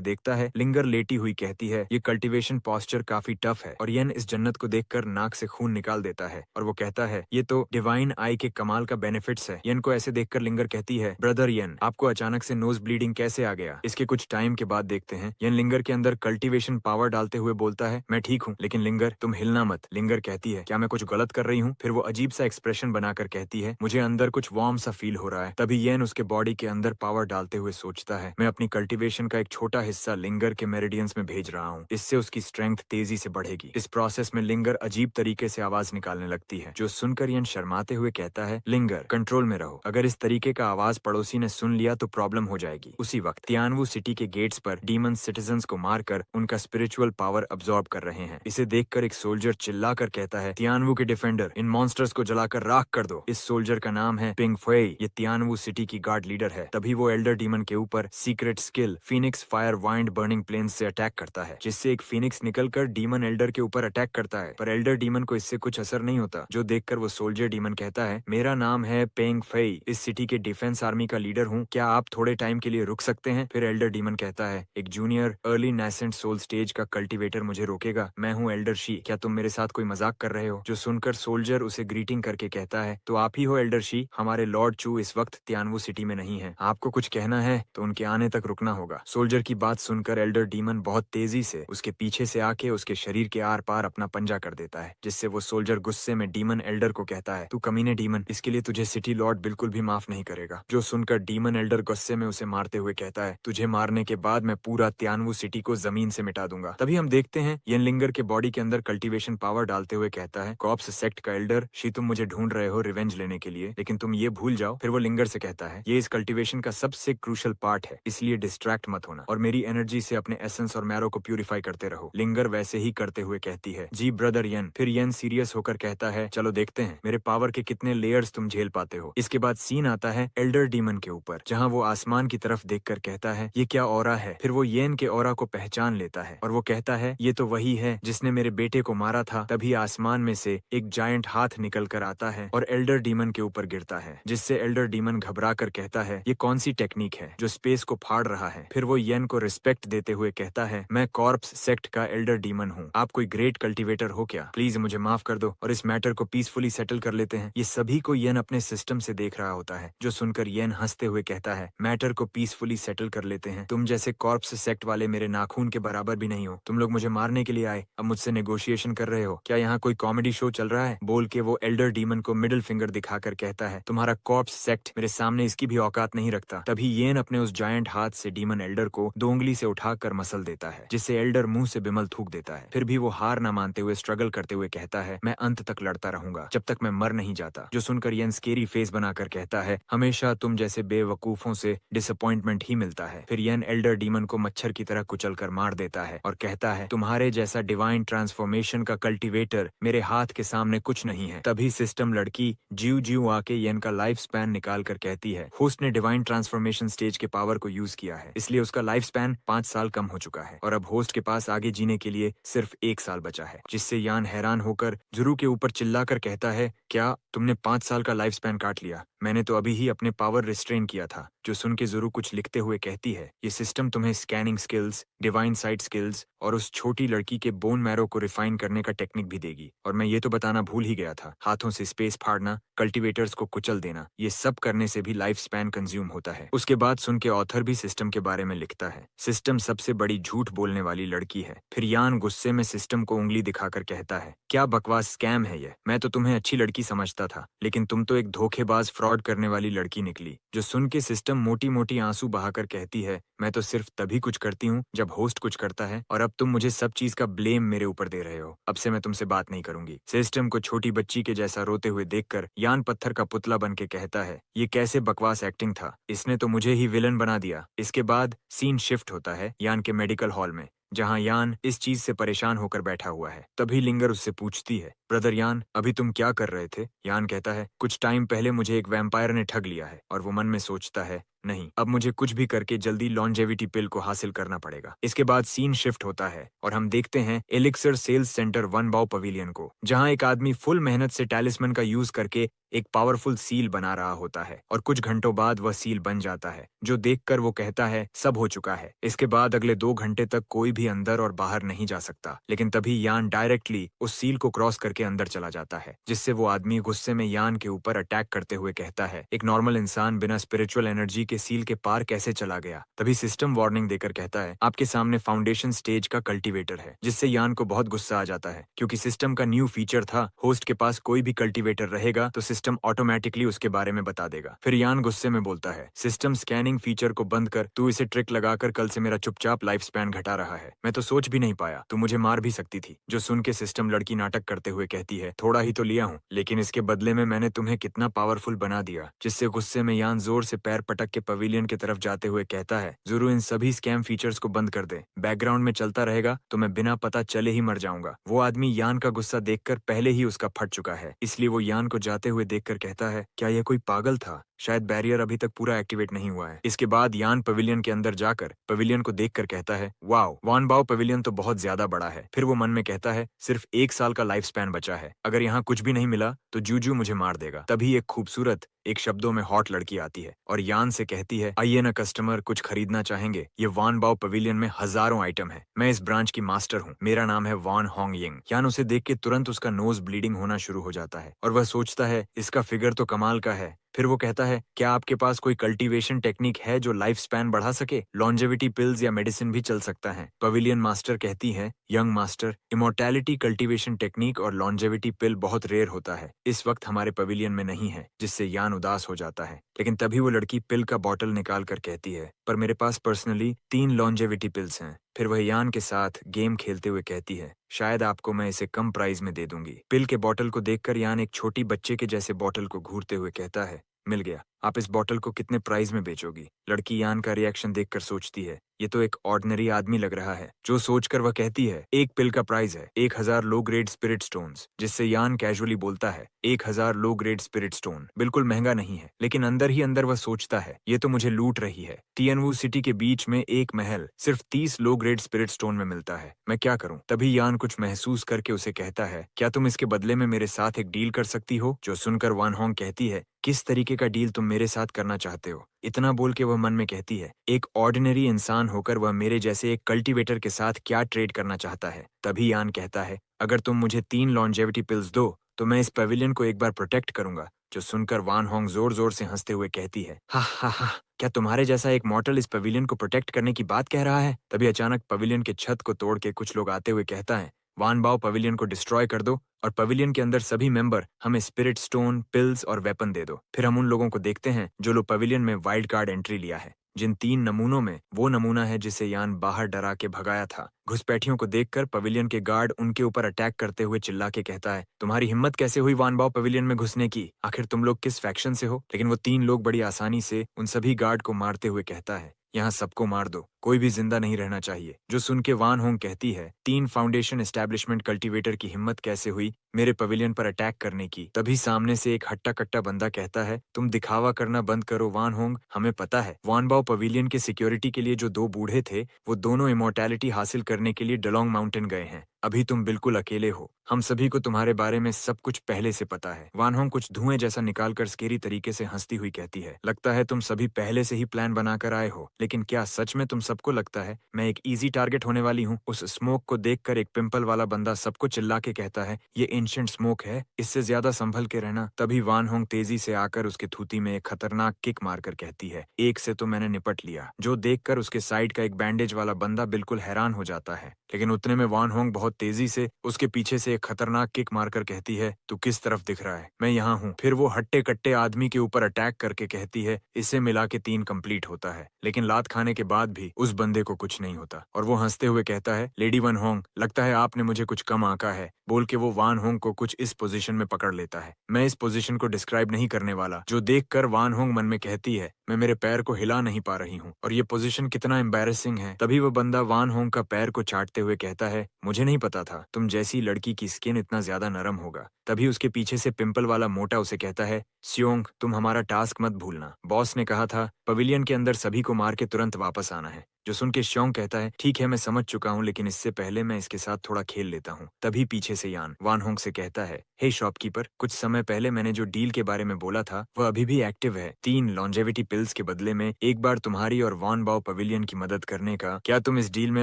देखता है, लिंगर लेटी हुई कहती है, ये कल्टीवेशन पॉस्चर काफी टफ है। और यन इस जन्नत को देखकर नाक से खून निकाल देता है और वो कहता है, ये तो डिवाइन आई के कमाल का बेनिफिट्स है। यन को ऐसे देखकर लिंगर कहती है, ब्रदर यन, आपको अचानक से नोज ब्लीडिंग कैसे आ गया। इसके कुछ टाइम के बाद देखते हैं यन लिंगर के अंदर कल्टीवेशन पावर डालते हुए बोलता है, मैं ठीक हूँ लेकिन लिंगर तुम हिलना मत। लिंगर कहती है, क्या मैं कुछ गलत कर रही हूँ। फिर वो अजीब सा एक्सप्रेशन बनाकर कहती है, मुझे अंदर कुछ वार्म सा फील हो रहा है। तभी यन उसके बॉडी के अंदर पावर डालते हुए सोचता है, मैं अपनी कल्टीवेशन का एक छोटा हिस्सा लिंगर के मेरिडियंस में भेज रहा हूँ, इससे उसकी स्ट्रेंथ तेजी से बढ़ेगी। इस प्रोसेस में लिंगर अजीब तरीके से आवाज निकालने लगती है, जो सुनकर यन शर्माते हुए कहता है, लिंगर कंट्रोल में रहो, अगर इस तरीके का आवाज पड़ोसी ने सुन लिया तो प्रॉब्लम हो जाएगी। उसी वक्त तियानवू सिटी के गेट्स पर डीमन सिटीजन्स को मारकर उनका स्पिरिचुअल पावर अब्सॉर्ब कर रहे हैं। इसे देखकर एक सोल्जर चिल्लाकर कहता है, तियानवू के डिफेंडर, इन मॉन्स्टर्स को जलाकर राख कर दो। इस सोल्जर का नाम है पिंग फेई, ये तियानवू सिटी की गार्ड लीडर है। तभी वो एल्डर डीमन के ऊपर secret skill phoenix fire wind burning plains से अटैक करता है, जिससे एक फीनिक्स निकलकर डीमन एल्डर के ऊपर अटैक करता है। पर एल्डर डीमन को इससे कुछ असर नहीं होता, जो देखकर वो सोल्जर डीमन कहता है, मेरा नाम है पेंग फेई, इस सिटी के डिफेंस आर्मी का लीडर हूँ, क्या आप थोड़े टाइम के लिए रुक सकते हैं। फिर एल्डर डीमन कहता है, एक junior early nascent soul stage का कल्टीवेटर मुझे रोकेगा, मैं हूँ एल्डर शी, क्या तुम मेरे साथ कोई मजाक कर रहे हो। जो सुनकर सोल्जर उसे ग्रीटिंग करके कहता है, तो आप ही हो एल्डर शी, हमारे लॉर्ड चू इस वक्त तियानवू सिटी में नहीं है, आपको कुछ कहना है तो उनके आने तक रुकना होगा। सोल्जर की बात सुनकर एल्डर डीमन बहुत तेजी से उसके पीछे से आके उसके शरीर के आर पार अपना पंजा कर देता है, जिससे वो सोल्जर गुस्से में डीमन एल्डर को कहता है, तू कमीने डीमन, इसके लिए तुझे सिटी लॉर्ड बिल्कुल भी माफ नहीं करेगा। जो सुनकर डीमन एल्डर गुस्से में उसे मारते हुए कहता है, तुझे मारने के बाद मैं पूरा तियानवू सिटी को जमीन से मिटा दूंगा। तभी हम देखते हैं यनलिंगर के बॉडी के अंदर कल्टीवेशन पावर डालते हुए कहता है, कॉप्स सेक्ट का एल्डर शी, तुम मुझे ढूंढ रहे हो रिवेंज लेने के लिए, लेकिन तुम ये भूल जाओ। फिर वो लिंगर से कहता है, ये इस कल्टीवेशन का सबसे क्रूशल पार्ट है, इसलिए डिस्ट्रैक्ट मत होना और मेरी एनर्जी से अपने एसेंस और मैरो को प्यूरिफाई करते रहो। लिंगर वैसे ही करते हुए कहती है, जी ब्रदर यन। फिर यन सीरियस होकर कहता है, चलो देखते हैं मेरे पावर के कितने लेयर्स तुम झेल पाते हो। इसके बाद सीन आता है एल्डर डीमन के ऊपर, जहाँ वो आसमान की तरफ देखकर कहता है, ये क्या ऑरा है। फिर वो येन के ऑरा को पहचान लेता है और वो कहता है, ये तो वही है जिसने मेरे बेटे को मारा था। तभी आसमान में से एक जायंट हाथ निकल कर आता है और एल्डर डीमन के ऊपर गिरता है, जिससे एल्डर डीमन घबरा कर कहता है, ये कौन सी टेक्निक है जो स्पेस को फाड़ रहा है। फिर वो येन को रिस्पेक्ट देते हुए कहता है, मैं कॉर्प्स सेक्ट का एल्डर डीमन हूँ, आप कोई ग्रेट कल्टीवेटर हो क्या, प्लीज मुझे माफ कर दो और इस मैटर को पीसफुली सेटल कर लेते हैं। ये सभी को येन अपने सिस्टम से देख रहा होता है, जो सुनकर येन हंसते हुए कहता है, मैटर को पीसफुली सेटल कर लेते हैं, तुम जैसे कॉर्प्स सेक्ट वाले मेरे नाखून के बराबर भी नहीं हो, तुम लोग मुझे मारने के लिए आए, अब मुझसे नेगोशिएशन कर रहे हो, क्या यहाँ कोई कॉमेडी शो चल रहा है। बोल के वो एल्डर डीमन को मिडिल फिंगर दिखाकर कहता है, तुम्हारा कॉर्प्स सेक्ट मेरे सामने इसकी भी औकात नहीं रखता। तभी येन अपने उस जायंट हाथ से डीमन एल्डर को 2 उंगली से उठाकर मसल देता है, जिससे एल्डर मुंह से बिमल थूक देता है। फिर भी वो हार न मानते हुए स्ट्रगल करते हुए कहता है, मैं अंत तक लड़ता रहूंगा जब तक मैं मर नहीं जाता। जो सुनकर येन स्केरी फेस बनाकर कहता है, हमेशा तुम जैसे बेवकूफों से डिसअपॉइंटमेंट ही मिलता है। फिर येन एल्डर डीमन को मच्छर की तरह कुचल कर मार देता है और कहता है, तुम्हारे जैसा डिवाइन ट्रांसफॉर्मेशन का कल्टीवेटर मेरे हाथ के सामने कुछ नहीं है। तभी सिस्टम लड़की जीव जीव आके येन का लाइफ स्पैन निकाल कर कहती है, होस्ट ने डिवाइन ट्रांसफॉर्मेशन स्टेज के पावर को यूज किया है, इसलिए उसका लाइफ स्पैन 5 साल कम हो चुका है और अब होस्ट के पास आगे जीने के लिए सिर्फ 1 साल बचा है। जिससे यान हैरान होकर जुरू के ऊपर चिल्लाकर कहता है, क्या तुमने 5 साल का लाइफ स्पैन काट लिया, मैंने तो अभी ही अपने पावर रिस्ट्रेन किया था। जो सुन के ज़रूर कुछ लिखते हुए कहती है, ये सिस्टम तुम्हें scanning skills, divine site skills और उस छोटी लड़की के बोन मैरो को रिफाइन करने का टेक्निक भी देगी। और मैं ये तो बताना भूल ही गया था, हाथों से स्पेस फाड़ना, कल्टीवेटर्स को कुचल देना, ये सब करने से भी लाइफ स्पैन कंज्यूम होता है। उसके बाद सुन के ऑथर भी सिस्टम के बारे में लिखता है, सिस्टम सबसे बड़ी झूठ बोलने वाली लड़की है। फिर यान गुस्से में सिस्टम को उंगली दिखाकर कहता है, क्या बकवास स्कैम है ये? मैं तो तुम्हें अच्छी लड़की समझता था, लेकिन तुम तो एक धोखेबाज फ्रॉड करने वाली लड़की निकली। जो सुन के सिस्टम मोटी मोटी आंसू बहाकर कहती है, मैं तो सिर्फ तभी कुछ करती हूँ जब होस्ट कुछ करता है, और अब तुम मुझे सब चीज का ब्लेम मेरे ऊपर दे रहे हो। अब से मैं तुमसे बात नहीं करूंगी। सिस्टम को छोटी बच्ची के जैसा रोते हुए देखकर यान पत्थर का पुतला बन के कहता है, ये कैसे बकवास एक्टिंग था, इसने तो मुझे ही विलन बना दिया। इसके बाद सीन शिफ्ट होता है यान के मेडिकल हॉल में, जहां यान इस चीज से परेशान होकर बैठा हुआ है। तभी लिंगर उससे पूछती है, ब्रदर यान, अभी तुम क्या कर रहे थे? यान कहता है, कुछ टाइम पहले मुझे एक वैम्पायर ने ठग लिया है। और वो मन में सोचता है, नहीं, अब मुझे कुछ भी करके जल्दी लॉन्जेविटी पिल को हासिल करना पड़ेगा। इसके बाद सीन शिफ्ट होता है और हम देखते हैं एलिक्सर सेल्स सेंटर वन बाओ पवेलियन को, जहां एक आदमी फुल मेहनत से टैलिस्मैन का यूज करके एक पावरफुल सील बना रहा होता है, और कुछ घंटों बाद वह सील बन जाता है, जो देखकर वो कहता है, सब हो चुका है। इसके बाद अगले 2 घंटे तक कोई भी अंदर और बाहर नहीं जा सकता। लेकिन तभी यान डायरेक्टली उस सील को क्रॉस करके अंदर चला जाता है, जिससे वो आदमी गुस्से में यान के ऊपर अटैक करते हुए कहता है, एक नॉर्मल इंसान बिना स्पिरिचुअल एनर्जी के सील के पार कैसे चला गया? तभी सिस्टम वार्निंग देकर कहता है, आपके सामने फाउंडेशन स्टेज का कल्टीवेटर है, जिससे यान को बहुत गुस्सा आ जाता है, क्योंकि सिस्टम का न्यू फीचर था, होस्ट के पास कोई भी कल्टीवेटर रहेगा तो सिस्टम ऑटोमेटिकली उसके बारे में बता देगा। फिर यान गुस्से में बोलता है, सिस्टम स्कैनिंग फीचर को बंद कर, तू इसे ट्रिक लगाकर कल से मेरा चुपचाप लाइफ स्पैन घटा रहा है। मैं तो सोच भी नहीं पाया, तू मुझे मार भी सकती थी। जो सुन के सिस्टम लड़की नाटक करते हुए कहती है, थोड़ा ही तो लिया हूँ, लेकिन इसके बदले में मैंने तुम्हें कितना पावरफुल बना दिया। जिससे गुस्से में यान जोर से पैर पटक के पवेलियन की तरफ जाते हुए कहता है, जरूर इन सभी स्कैम फीचर्स को बंद कर दे, बैकग्राउंड में चलता रहेगा तो मैं बिना पता चले ही मर जाऊंगा। वो आदमी यान का गुस्सा देखकर पहले ही उसका फट चुका है, इसलिए वो यान को जाते हुए देखकर कहता है, क्या यह कोई पागल था? शायद बैरियर अभी तक पूरा एक्टिवेट नहीं हुआ है। इसके बाद यान पवेलियन के अंदर जाकर पवेलियन को देखकर कहता है, वाओ, वान बाओ पवेलियन तो बहुत ज्यादा बड़ा है। फिर वो मन में कहता है, सिर्फ 1 साल का लाइफ स्पैन बचा है, अगर यहाँ कुछ भी नहीं मिला तो जूजू मुझे मार देगा। तभी एक खूबसूरत, एक शब्दों में हॉट लड़की आती है और यान से कहती है, आइए ना कस्टमर, कुछ खरीदना चाहेंगे? ये वान बाओ पवेलियन में हजारों आइटम है, मैं इस ब्रांच की मास्टर हूँ, मेरा नाम है वान होंग यिंग। यान उसे देख के तुरंत उसका नोज ब्लीडिंग होना शुरू हो जाता है और वह सोचता है, इसका फिगर तो कमाल का है। फिर वो कहता है, क्या आपके पास कोई कल्टीवेशन टेक्निक है जो लाइफ स्पैन बढ़ा सके? लॉन्जेविटी पिल्स या मेडिसिन भी चल सकता है। पवेलियन मास्टर कहती है, young master, immortality cultivation technique और लॉन्जेविटी पिल बहुत रेयर होता है, इस वक्त हमारे पवेलियन में नहीं है, जिससे यान उदास हो जाता है। लेकिन तभी वो लड़की पिल का बॉटल निकाल कर कहती है, पर मेरे पास पर्सनली 3 लॉन्जेविटी पिल्स हैं। फिर वह यान के साथ गेम खेलते हुए कहती है, शायद आपको मैं इसे कम प्राइस में दे दूंगी। पिल के बॉटल को देखकर यान एक छोटी बच्चे के जैसे बॉटल को घूरते हुए कहता है, मिल गया, आप इस बॉटल को कितने प्राइस में बेचोगी? लड़की यान का रिएक्शन देखकर सोचती है, ये तो एक ऑर्डिनरी आदमी लग रहा है। जो सोचकर वह कहती है, एक पिल का प्राइस है 1000 लो ग्रेड स्पिरिट स्टोन्स। जिससे यान कैजुअली बोलता है, 1000 लो ग्रेड स्पिरिट स्टोन बिल्कुल महंगा नहीं है। लेकिन अंदर ही अंदर वह सोचता है, ये तो मुझे लूट रही है। टियनवू सिटी के बीच में एक महल सिर्फ 30 लो ग्रेड स्पिरिट स्टोन में मिलता है, मैं क्या करूं? तभी यान कुछ महसूस करके उसे कहता है, क्या तुम इसके बदले में मेरे साथ एक डील कर सकती हो? जो सुनकर वान होंग कहती है, किस तरीके का डील तुम मेरे साथ करना चाहते हो? इतना बोल के वह मन में कहती है, एक ऑर्डिनरी इंसान होकर वह मेरे जैसे एक कल्टीवेटर के साथ क्या ट्रेड करना चाहता है? तभी यान कहता है, अगर तुम मुझे 3 लॉन्जेविटी पिल्स दो तो मैं इस पवेलियन को एक बार प्रोटेक्ट करूंगा। जो सुनकर वान होंग जोर जोर से हंसते हुए कहती है, हा हा हा, क्या तुम्हारे जैसा एक मॉर्टल इस पवेलियन को प्रोटेक्ट करने की बात कह रहा है? तभी अचानक पवेलियन के छत को तोड़ के कुछ लोग आते हुए कहता है, वान बाओ पवेलियन को डिस्ट्रॉय कर दो और पवेलियन के अंदर सभी मेंबर हमें स्पिरिट स्टोन, पिल्स और वेपन दे दो। फिर हम उन लोगों को देखते हैं जो लोग पवेलियन में वाइल्ड कार्ड एंट्री लिया है। जिन 3 नमूनों में वो नमूना है जिसे यान बाहर डरा के भगाया था। घुसपैठियों को देखकर पवेलियन के गार्ड उनके ऊपर अटैक करते हुए चिल्ला के कहता है, तुम्हारी हिम्मत कैसे हुई वान बाओ पवेलियन में घुसने की? आखिर तुम लोग किस फैक्शन से हो? लेकिन वो 3 लोग बड़ी आसानी से उन सभी गार्ड को मारते हुए कहता है, यहाँ सबको मार दो, कोई भी जिंदा नहीं रहना चाहिए। जो सुन के वान होंग कहती है, 3 फाउंडेशन एस्टेब्लिशमेंट कल्टीवेटर की हिम्मत कैसे हुई मेरे पवेलियन पर अटैक करने की। तभी सामने से एक हट्टा कट्टा बंदा कहता है, तुम दिखावा करना बंद करो वान होंग, हमें पता है। वान बाओ पवेलियन के सिक्योरिटी के लिए जो 2 बूढ़े थे, वो दोनों इमोर्टैलिटी हासिल करने के लिए डलोंग माउंटेन गए हैं। अभी तुम बिल्कुल अकेले हो। हम सभी को तुम्हारे बारे में सब कुछ पहले से पता है। वान होंग कुछ धुएं जैसा निकालकर स्केरी तरीके से हंसती हुई कहती है, लगता है तुम सभी पहले से ही प्लान बनाकर आए हो, लेकिन क्या सच में तुम सबको लगता है मैं एक इजी टारगेट होने वाली हूँ? उस स्मोक को देखकर एक पिंपल वाला बंदा सबको चिल्ला के कहता है, ये एंशिएंट स्मोक है, इससे ज्यादा संभल के रहना। तभी वान होंग तेजी से आकर उसके थूती में एक खतरनाक किक मारकर कहती है, एक से तो मैंने निपट लिया। जो देखकर उसके साइड का एक बैंडेज वाला बंदा बिल्कुल हैरान हो जाता है, लेकिन उतने में वान होंग बहुत तेजी से उसके पीछे से एक खतरनाक किक मारकर कहती है, तू किस तरफ दिख रहा है? मैं यहाँ हूँ। फिर वो हट्टे कट्टे आदमी के ऊपर अटैक करके कहती है, इससे मिला के 3 कंप्लीट होता है। लेकिन लात खाने के बाद भी उस बंदे को कुछ नहीं होता और वो हंसते हुए कहता है, लेडी वन होंग, लगता है आपने मुझे कुछ कम आंका है। बोल के वो वान होंग को कुछ इस पोजीशन में पकड़ लेता है। मैं इस पोजीशन को डिस्क्राइब नहीं करने वाला। जो देखकर वान होंग मन में कहती है, मैं मेरे पैर को हिला नहीं पा रही हूँ और ये पोजीशन कितना एम्बैरेसिंग है। तभी वो बंदा वान होंग का पैर को चाटते हुए कहता है, मुझे नहीं पता था तुम जैसी लड़की की स्किन इतना ज्यादा नरम होगा। तभी उसके पीछे से पिंपल वाला मोटा उसे कहता है, सियोंग तुम हमारा टास्क मत भूलना। बॉस ने कहा था पवेलियन के अंदर सभी को मार के तुरंत वापस आना है। जो सुन के श्योंग कहता है, ठीक है मैं समझ चुका हूँ, लेकिन इससे पहले मैं इसके साथ थोड़ा खेल लेता हूँ। तभी पीछे से यान वान होंग से कहता है, हे शॉपकीपर, कुछ समय पहले मैंने जो डील के बारे में बोला था वह अभी भी एक्टिव है। 3 लॉन्जेविटी पिल्स के बदले में एक बार तुम्हारी और वान बाओ पवेलियन की मदद करने का। क्या तुम इस डील में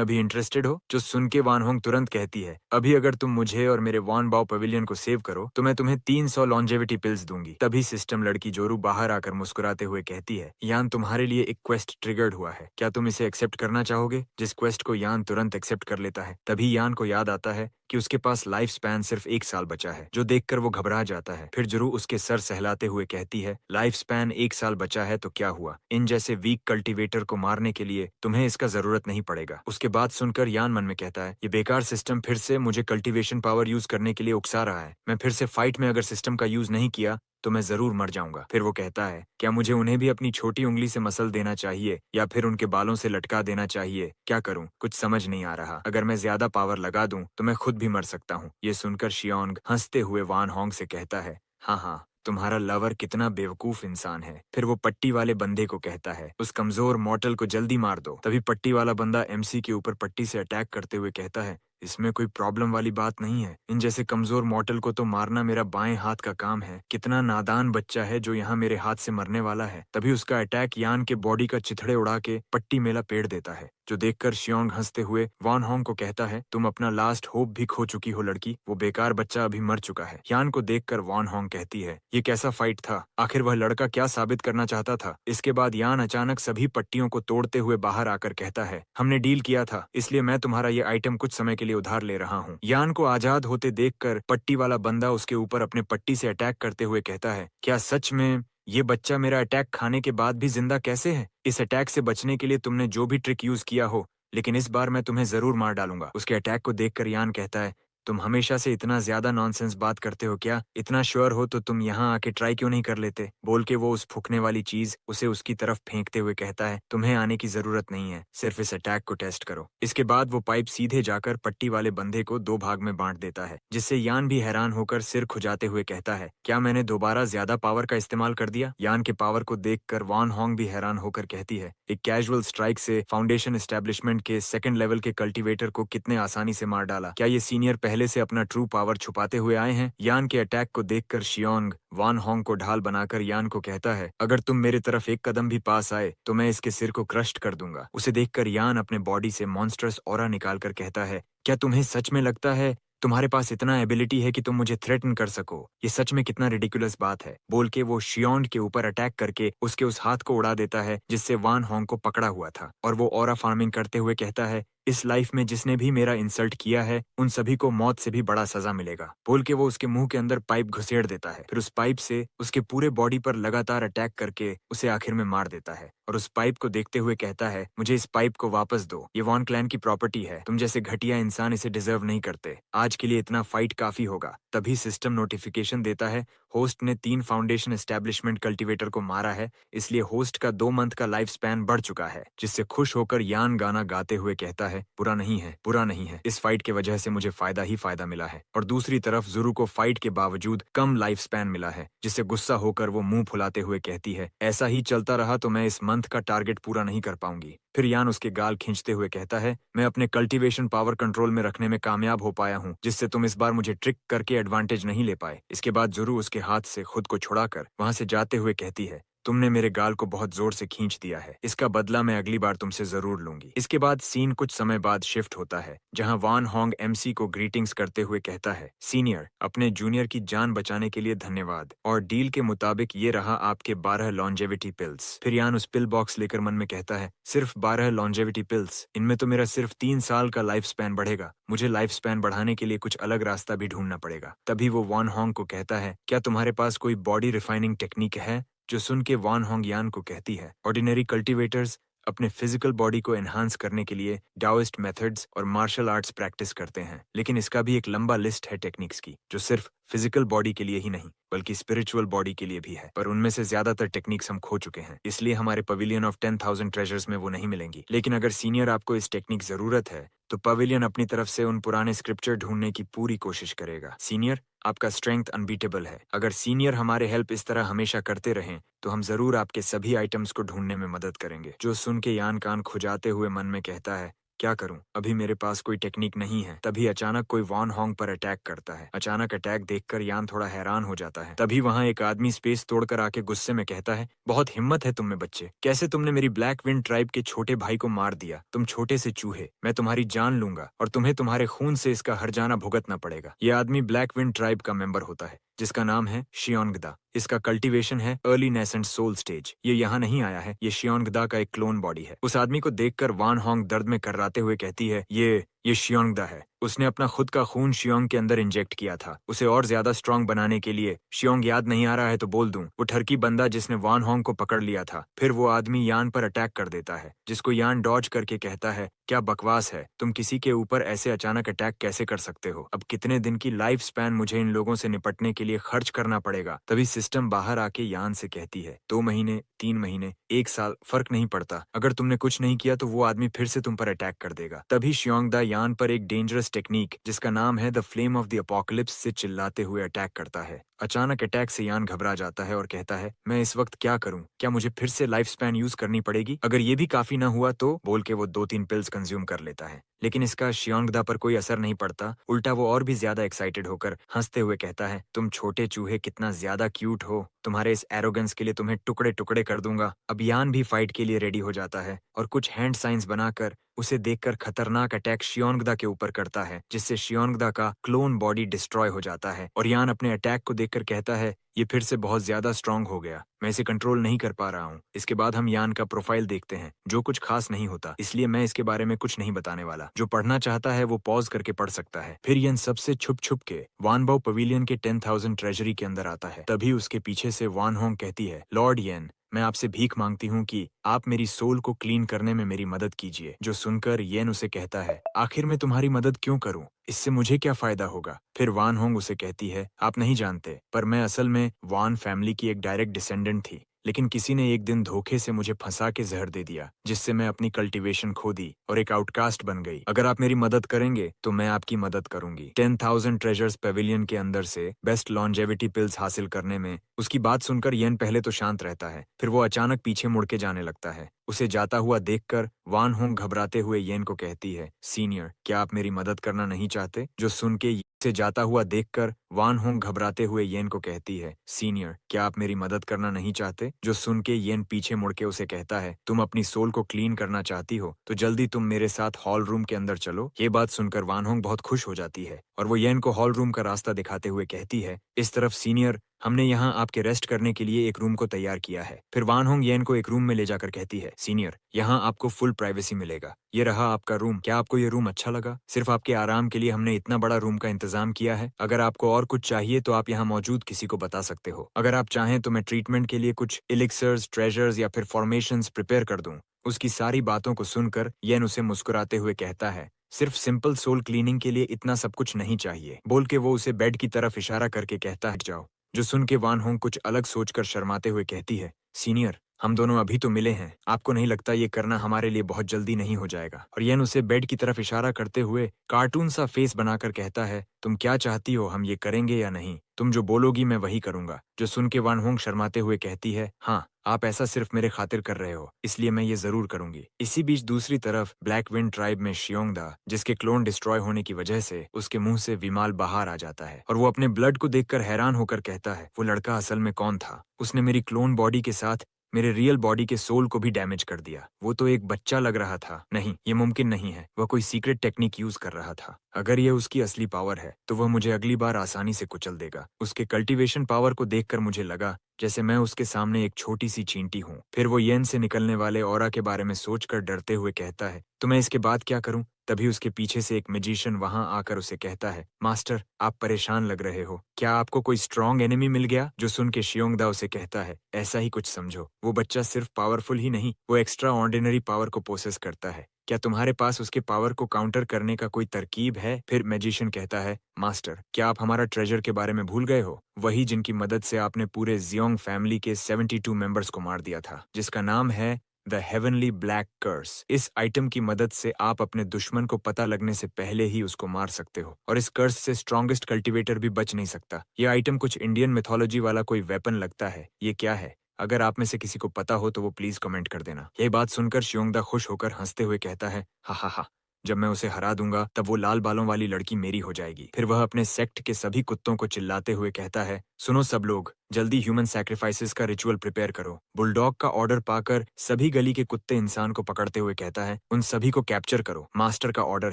अभी इंटरेस्टेड हो? जो सुन के वान होंग तुरंत कहती है, अभी अगर तुम मुझे और मेरे वान बाओ पवेलियन को सेव करो तो मैं तुम्हें 300 लॉन्जेविटी पिल्स दूंगी। तभी सिस्टम लड़की जोरू बाहर आकर मुस्कुराते हुए कहती है, यान तुम्हारे लिए एक क्वेस्ट ट्रिगर्ड हुआ है, क्या तुम इसे एक्सेप्ट करना चाहोगे? जिस क्वेस्ट को यान तुरंत एक्सेप्ट कर लेता है। तभी यान को याद आता है कि उसके पास लाइफ स्पैन सिर्फ 1 साल बचा है। जो देखकर वो घबरा जाता है। फिर जोरू उसके सर सहलाते हुए कहती है, लाइफ स्पैन 1 साल बचा है तो क्या हुआ? इन जैसे वीक कल्टीवेटर को मारने के लिए तुम्हें इसका जरूरत नहीं पड़ेगा। उसके बाद सुनकर यान मन में कहता है, ये बेकार सिस्टम फिर से मुझे कल्टीवेशन पावर यूज करने के लिए उकसा रहा है। मैं फिर से फाइट में अगर सिस्टम का यूज नहीं किया तो मैं जरूर मर जाऊंगा। फिर वो कहता है, क्या मुझे उन्हें भी अपनी छोटी उंगली से मसल देना चाहिए या फिर उनके बालों से लटका देना चाहिए? क्या करूं? कुछ समझ नहीं आ रहा। अगर मैं ज्यादा पावर लगा दूं तो मैं खुद भी मर सकता हूं। ये सुनकर शियोंग हंसते हुए वान होंग से कहता है, हाँ हाँ, तुम्हारा लवर कितना बेवकूफ इंसान है। फिर वो पट्टी वाले बंदे को कहता है, उस कमजोर मॉर्टल को जल्दी मार दो। तभी पट्टी वाला बंदा एमसी के ऊपर पट्टी से अटैक करते हुए कहता है, इसमें कोई प्रॉब्लम वाली बात नहीं है। इन जैसे कमजोर मॉर्टल को तो मारना मेरा बाएं हाथ का काम है। कितना नादान बच्चा है जो यहाँ मेरे हाथ से मरने वाला है। तभी उसका अटैक यान के बॉडी का चिथड़े उड़ा के पट्टी मेला पेड़ देता है। जो देखकर शियोंग हंसते हुए वान होंग को कहता है, तुम अपना लास्ट होप भी खो चुकी हो लड़की, वो बेकार बच्चा अभी मर चुका है। यान को देखकर वान होंग कहती है, ये कैसा फाइट था? आखिर वह लड़का क्या साबित करना चाहता था? इसके बाद यान अचानक सभी पट्टियों को तोड़ते हुए बाहर आकर कहता है, हमने डील किया था, इसलिए मैं तुम्हारा ये आइटम कुछ समय के लिए उधार ले रहा हूँ। यान को आजाद होते देखकर पट्टी वाला बंदा उसके ऊपर अपने पट्टी से अटैक करते हुए कहता है, क्या सच में ये बच्चा मेरा अटैक खाने के बाद भी जिंदा कैसे है? इस अटैक से बचने के लिए तुमने जो भी ट्रिक यूज किया हो, लेकिन इस बार मैं तुम्हें जरूर मार डालूंगा। उसके अटैक को देखकर यान कहता है, तुम हमेशा से इतना ज्यादा नॉनसेंस बात करते हो क्या? इतना श्योर हो तो तुम यहाँ आके ट्राई क्यों नहीं कर लेते? बोल के वो उस फूकने वाली चीज उसे उसकी तरफ फेंकते हुए कहता है, तुम्हें आने की जरूरत नहीं है, सिर्फ इस अटैक को टेस्ट करो। इसके बाद वो पाइप सीधे जाकर पट्टी वाले बंदे को 2 भाग में बांट देता है, जिससे यान भी हैरान होकर सिर खुजाते हुए कहता है, क्या मैंने दोबारा ज्यादा पावर का इस्तेमाल कर दिया? यान के पावर को देखकर वान होंग भी हैरान होकर कहती है, एक कैजुअल स्ट्राइक से फाउंडेशन एस्टेब्लिशमेंट के 2nd लेवल के कल्टीवेटर को कितने आसानी से मार डाला। क्या ये सीनियर पहले से अपना ट्रू पावर छुपाते हुए आए हैं? यान के अटैक को देखकर शियोंग वान होंग को ढाल बनाकर यान को कहता है, अगर तुम मेरे तरफ एक कदम भी पास आए तो मैं इसके सिर को क्रश कर दूंगा। उसे देखकर यान अपने बॉडी से मॉन्स्टर्स ऑरा निकालकर कहता है, क्या तुम्हें सच में लगता है तुम्हारे पास इतना एबिलिटी है कि तुम मुझे थ्रेटन कर सको? ये सच में कितना रिडिकुलस बात है। बोल के वो शियोंग के ऊपर अटैक करके उसके उस हाथ को उड़ा देता है जिससे वान होंग को पकड़ा हुआ था, और वो ऑरा फार्मिंग करते हुए कहता है, इस लाइफ में जिसने भी मेरा इंसल्ट किया है उन सभी को मौत से भी बड़ा सजा मिलेगा। बोल के वो उसके मुंह के अंदर पाइप घुसेड़ देता है। फिर उस पाइप से उसके पूरे बॉडी पर लगातार अटैक करके उसे आखिर में मार देता है, और उस पाइप को देखते हुए कहता है, मुझे इस पाइप को वापस दो, ये वॉन क्लैन की प्रॉपर्टी है, तुम जैसे घटिया इंसान इसे डिजर्व नहीं करते। आज के लिए इतना फाइट काफी होगा। तभी सिस्टम नोटिफिकेशन देता है, होस्ट ने 3 फाउंडेशन एस्टेब्लिशमेंट कल्टीवेटर को मारा है, इसलिए होस्ट का 2 मंथ का लाइफ स्पैन बढ़ चुका है। जिससे खुश होकर यान गाना गाते हुए कहता है, बुरा नहीं है, बुरा नहीं है, इस फाइट की वजह से मुझे फायदा ही फायदा मिला है। और दूसरी तरफ ज़ुरु को फाइट के बावजूद कम लाइफ स्पैन मिला है, जिससे गुस्सा होकर वो मुंह फुलाते हुए कहती है, ऐसा ही चलता रहा तो मैं इस मंथ का टारगेट पूरा नहीं कर पाऊंगी। फिर यान उसके गाल खींचते हुए कहता है, मैं अपने कल्टीवेशन पावर कंट्रोल में रखने में कामयाब हो पाया हूँ, जिससे तुम इस बार मुझे ट्रिक करके एडवांटेज नहीं ले पाए। इसके बाद ज़ुरु उसके हाथ से खुद को छुड़ाकर वहां से जाते हुए कहती है, तुमने मेरे गाल को बहुत जोर से खींच दिया है, इसका बदला मैं अगली बार तुमसे जरूर लूंगी। इसके बाद सीन कुछ समय बाद शिफ्ट होता है, जहां वान होंग एमसी को ग्रीटिंग्स करते हुए कहता है, सीनियर, अपने जूनियर की जान बचाने के लिए धन्यवाद, और डील के मुताबिक ये रहा आपके 12 लॉन्जेविटी पिल्स। फिर यान उस पिल बॉक्स लेकर मन में कहता है, सिर्फ 12 लॉन्जेविटी पिल्स, इनमें तो मेरा सिर्फ 3 साल का लाइफ स्पैन बढ़ेगा, मुझे लाइफ स्पैन बढ़ाने के लिए कुछ अलग रास्ता भी ढूंढना पड़ेगा। तभी वो वान होंग को कहता है, क्या तुम्हारे पास कोई बॉडी रिफाइनिंग टेक्निक है? जो सुन के वान होंग यान को कहती है, ऑर्डिनरी कल्टीवेटर्स अपने फिजिकल बॉडी को एनहांस करने के लिए डाओइस्ट मेथड्स और मार्शल आर्ट्स प्रैक्टिस करते हैं, लेकिन इसका भी एक लंबा लिस्ट है टेक्निक्स की, जो सिर्फ फिजिकल बॉडी के लिए ही नहीं बल्कि स्पिरिचुअल बॉडी के लिए भी है। पर उनमें से ज्यादातर टेक्निक्स हम खो चुके हैं, इसलिए हमारे पवेलियन ऑफ 10,000 ट्रेजर्स में वो नहीं मिलेंगी। लेकिन अगर सीनियर आपको इस टेक्निक जरूरत है तो पवेलियन अपनी तरफ से उन पुराने स्क्रिप्चर ढूंढने की पूरी कोशिश करेगा। सीनियर, आपका स्ट्रेंथ अनबीटेबल है। अगर सीनियर हमारे हेल्प इस तरह हमेशा करते रहें तो हम जरूर आपके सभी आइटम्स को ढूंढने में मदद करेंगे। जो सुन के यान कान खुजाते हुए मन में कहता है, क्या करूं, अभी मेरे पास कोई टेक्निक नहीं है। तभी अचानक कोई वान होंग पर अटैक करता है। अचानक अटैक देखकर यान थोड़ा हैरान हो जाता है। तभी वहां एक आदमी स्पेस तोड़कर आके गुस्से में कहता है, बहुत हिम्मत है तुम में बच्चे, कैसे तुमने मेरी ब्लैक विंड ट्राइब के छोटे भाई को मार दिया, तुम छोटे से चूहे, मैं तुम्हारी जान लूंगा और तुम्हें तुम्हारे खून से इसका हर्जाना भुगतना पड़ेगा। ये आदमी ब्लैक विंड ट्राइब का मेंबर होता है, जिसका नाम है शियोनगदा। इसका कल्टीवेशन है अर्ली नेसेंट सोल स्टेज। ये यहाँ नहीं आया है, ये शियोनगदा का एक क्लोन बॉडी है। उस आदमी को देखकर वान होंग दर्द में कर्राते हुए कहती है, ये शियोंगदा है। उसने अपना खुद का खून शियोंग के अंदर इंजेक्ट किया था, उसे और ज्यादा स्ट्रांग बनाने के लिए। शियोंग याद नहीं आ रहा है तो बोल दूं, वो ठरकी बंदा जिसने वान होंग को पकड़ लिया था। फिर वो आदमी यान पर अटैक कर देता है, जिसको यान डॉज करके कहता है, क्या बकवास है, तुम किसी के ऊपर ऐसे अचानक अटैक कैसे कर सकते हो? अब कितने दिन की लाइफ स्पैन मुझे इन लोगों से निपटने के लिए खर्च करना पड़ेगा? तभी सिस्टम बाहर आके यान से कहती है, 2 महीने, 3 महीने, 1 साल, फर्क नहीं पड़ता, अगर तुमने कुछ नहीं किया तो वो आदमी फिर से तुम पर अटैक कर देगा। तभी शियोंगदा यान पर एक डेंजरस टेक्निक जिसका नाम है the flame of the apocalypse से चिल्लाते हुए अटैक करता है। अचानक अटैक से यान घबरा जाता है और कहता है, मैं इस वक्त क्या करूं? क्या मुझे फिर से लाइफ स्पैन यूज करनी पड़ेगी? अगर ये भी काफी ना हुआ तो, बोल के वो 2-3 पिल्स कंज्यूम कर लेता है। लेकिन इसका शियोंगदा पर कोई असर नहीं पड़ता, उल्टा वो और भी ज्यादा एक्साइटेड होकर हंसते हुए कहता है, तुम छोटे चूहे कितना ज्यादा क्यूट हो, तुम्हारे इस एरोगेंस के लिए तुम्हें टुकड़े टुकड़े कर दूंगा। अब यान भी फाइट के लिए रेडी हो जाता है और कुछ हैंड साइंस बनाकर उसे देखकर खतरनाक अटैक शियोंगदा के ऊपर करता है, जिससे शियोंगदा का क्लोन बॉडी डिस्ट्रॉय हो जाता है। और यान अपने अटैक को देखकर कहता है, ये फिर से बहुत ज्यादा स्ट्रांग हो गया, मैं इसे कंट्रोल नहीं कर पा रहा हूँ। इसके बाद हम यान का प्रोफाइल देखते हैं, जो कुछ खास नहीं होता, इसलिए मैं इसके बारे में कुछ नहीं बताने वाला। जो पढ़ना चाहता है वो पॉज करके पढ़ सकता है। फिर यन सबसे छुप छुप के वानबाओ पवेलियन के 10,000 ट्रेजरी के अंदर आता है। तभी उसके पीछे से वान होंग कहती है, लॉर्ड येन, मैं आपसे भीख मांगती हूँ कि आप मेरी सोल को क्लीन करने में मेरी मदद कीजिए। जो सुनकर येन उसे कहता है, आखिर मैं तुम्हारी मदद क्यों करूं? इससे मुझे क्या फायदा होगा? फिर वान होंग उसे कहती है, आप नहीं जानते, पर मैं असल में वान फैमिली की एक डायरेक्ट डिसेंडेंट थी, लेकिन किसी ने एक दिन धोखे से मुझे फंसा के जहर दे दिया, जिससे मैं अपनी कल्टीवेशन खो दी और एक आउटकास्ट बन गई। अगर आप मेरी मदद करेंगे तो मैं आपकी मदद करूंगी। 10,000 ट्रेजर्स पेविलियन के अंदर से बेस्ट लॉन्जेविटी पिल्स हासिल करने में। उसकी बात सुनकर येन पहले तो शांत रहता है, फिर वो अचानक पीछे मुड़ के जाने लगता है। उसे जाता हुआ देखकर वान होंग घबराते हुए येन को कहती है, सीनियर, क्या आप मेरी मदद करना नहीं चाहते? जो सुन के उसे जाता हुआ देखकर वान होंग घबराते हुए येन को कहती है, सीनियर, क्या आप मेरी मदद करना नहीं चाहते? जो सुन के येन पीछे मुड़ के उसे कहता है, तुम अपनी सोल को क्लीन करना चाहती हो तो जल्दी तुम मेरे साथ हॉल रूम के अंदर चलो। ये बात सुनकर वान होंग बहुत खुश हो जाती है और वो येन को हॉल रूम का रास्ता दिखाते हुए कहती है, इस तरफ सीनियर, हमने यहाँ आपके रेस्ट करने के लिए एक रूम को तैयार किया है। फिर वान होंग येन को एक रूम में ले जाकर कहती है, सीनियर, यहाँ आपको फुल प्राइवेसी मिलेगा, ये रहा आपका रूम। क्या आपको ये रूम अच्छा लगा? सिर्फ आपके आराम के लिए हमने इतना बड़ा रूम का इंतजाम किया है। अगर आपको और कुछ चाहिए तो आप यहाँ मौजूद किसी को बता सकते हो। अगर आप चाहें तो मैं ट्रीटमेंट के लिए कुछ एलिक्सर्स, ट्रेजर्स या फिर फॉर्मेशंस प्रिपेयर कर दूं। उसकी सारी बातों को सुनकर येन उसे मुस्कुराते हुए कहता है, सिर्फ सिंपल सोल क्लीनिंग के लिए इतना सब कुछ नहीं चाहिए, बोल के वो उसे बेड की तरफ इशारा करके कहता है, हट जाओ। जो सुन के वान होंग कुछ अलग सोचकर शर्माते हुए कहती है, सीनियर, हम दोनों अभी तो मिले हैं, आपको नहीं लगता ये करना हमारे लिए बहुत जल्दी नहीं हो जाएगा? और येन उसे बेड की तरफ इशारा करते हुए कार्टून सा फेस बनाकर कहता है, तुम क्या चाहती हो, हम ये करेंगे या नहीं? तुम जो बोलोगी मैं वही करूंगा। जो सुन के वान होंग शर्माते हुए कहती है, हाँ, आप ऐसा सिर्फ मेरे खातिर कर रहे हो, इसलिए मैं ये जरूर करूंगी। इसी बीच दूसरी तरफ ब्लैक विंड ट्राइब में शियोंगदा, जिसके क्लोन डिस्ट्रॉय होने की वजह से उसके मुंह से विमाल बाहर आ जाता है और वो अपने ब्लड को देखकर हैरान होकर कहता है, वो लड़का असल में कौन था? उसने मेरी क्लोन बॉडी के साथ मेरे रियल बॉडी के सोल को भी डैमेज कर दिया। वो तो एक बच्चा लग रहा था। नहीं, ये मुमकिन नहीं है। वह कोई सीक्रेट टेक्निक यूज कर रहा था। अगर ये उसकी असली पावर है तो वह मुझे अगली बार आसानी से कुचल देगा। उसके कल्टीवेशन पावर को देखकर मुझे लगा जैसे मैं उसके सामने एक छोटी सी चींटी हूँ। फिर वो येन से निकलने वाले ऑरा के बारे में सोचकर डरते हुए कहता है, तो मैं इसके बाद क्या करूँ? तभी उसके पीछे से एक मैजिशियन वहां आकर उसे कहता है, मास्टर, आप परेशान लग रहे हो। क्या आपको कोई स्ट्रॉन्ग एनिमी मिल गया? जो सुन के शियोंगदा उसे कहता है, ऐसा ही कुछ समझो। वो बच्चा सिर्फ पावरफुल ही नहीं, वो एक्स्ट्रा ऑर्डिनरी पावर को पोसेस करता है। क्या तुम्हारे पास उसके पावर को काउंटर करने का कोई तरकीब है? फिर मैजिशियन कहता है, मास्टर, क्या आप हमारा ट्रेजर के बारे में भूल गए हो? वही जिनकी मदद से आपने पूरे जियोंग फैमिली के 72 मेंबर्स को मार दिया था, जिसका नाम है द हेवनली ब्लैक कर्स। इस आइटम की मदद से आप अपने दुश्मन को पता लगने से पहले ही उसको मार सकते हो और इस कर्स से स्ट्रॉन्गेस्ट कल्टीवेटर भी बच नहीं सकता। यह आइटम कुछ इंडियन मिथोलॉजी वाला कोई वेपन लगता है। ये क्या है? अगर आप में से किसी को पता हो तो वो प्लीज कमेंट कर देना। यह बात सुनकर शियोंगदा खुश होकर हंसते हुए कहता है, हा हा हा, जब मैं उसे हरा दूंगा तब वो लाल बालों वाली लड़की मेरी हो जाएगी। फिर वह अपने सेक्ट के सभी कुत्तों को चिल्लाते हुए कहता है, सुनो सब लोग, जल्दी ह्यूमन सैक्रिफाइसेस का रिचुअल प्रिपेयर करो। बुलडॉग का ऑर्डर पाकर सभी गली के कुत्ते इंसान को पकड़ते हुए कहता है, उन सभी को कैप्चर करो। मास्टर का ऑर्डर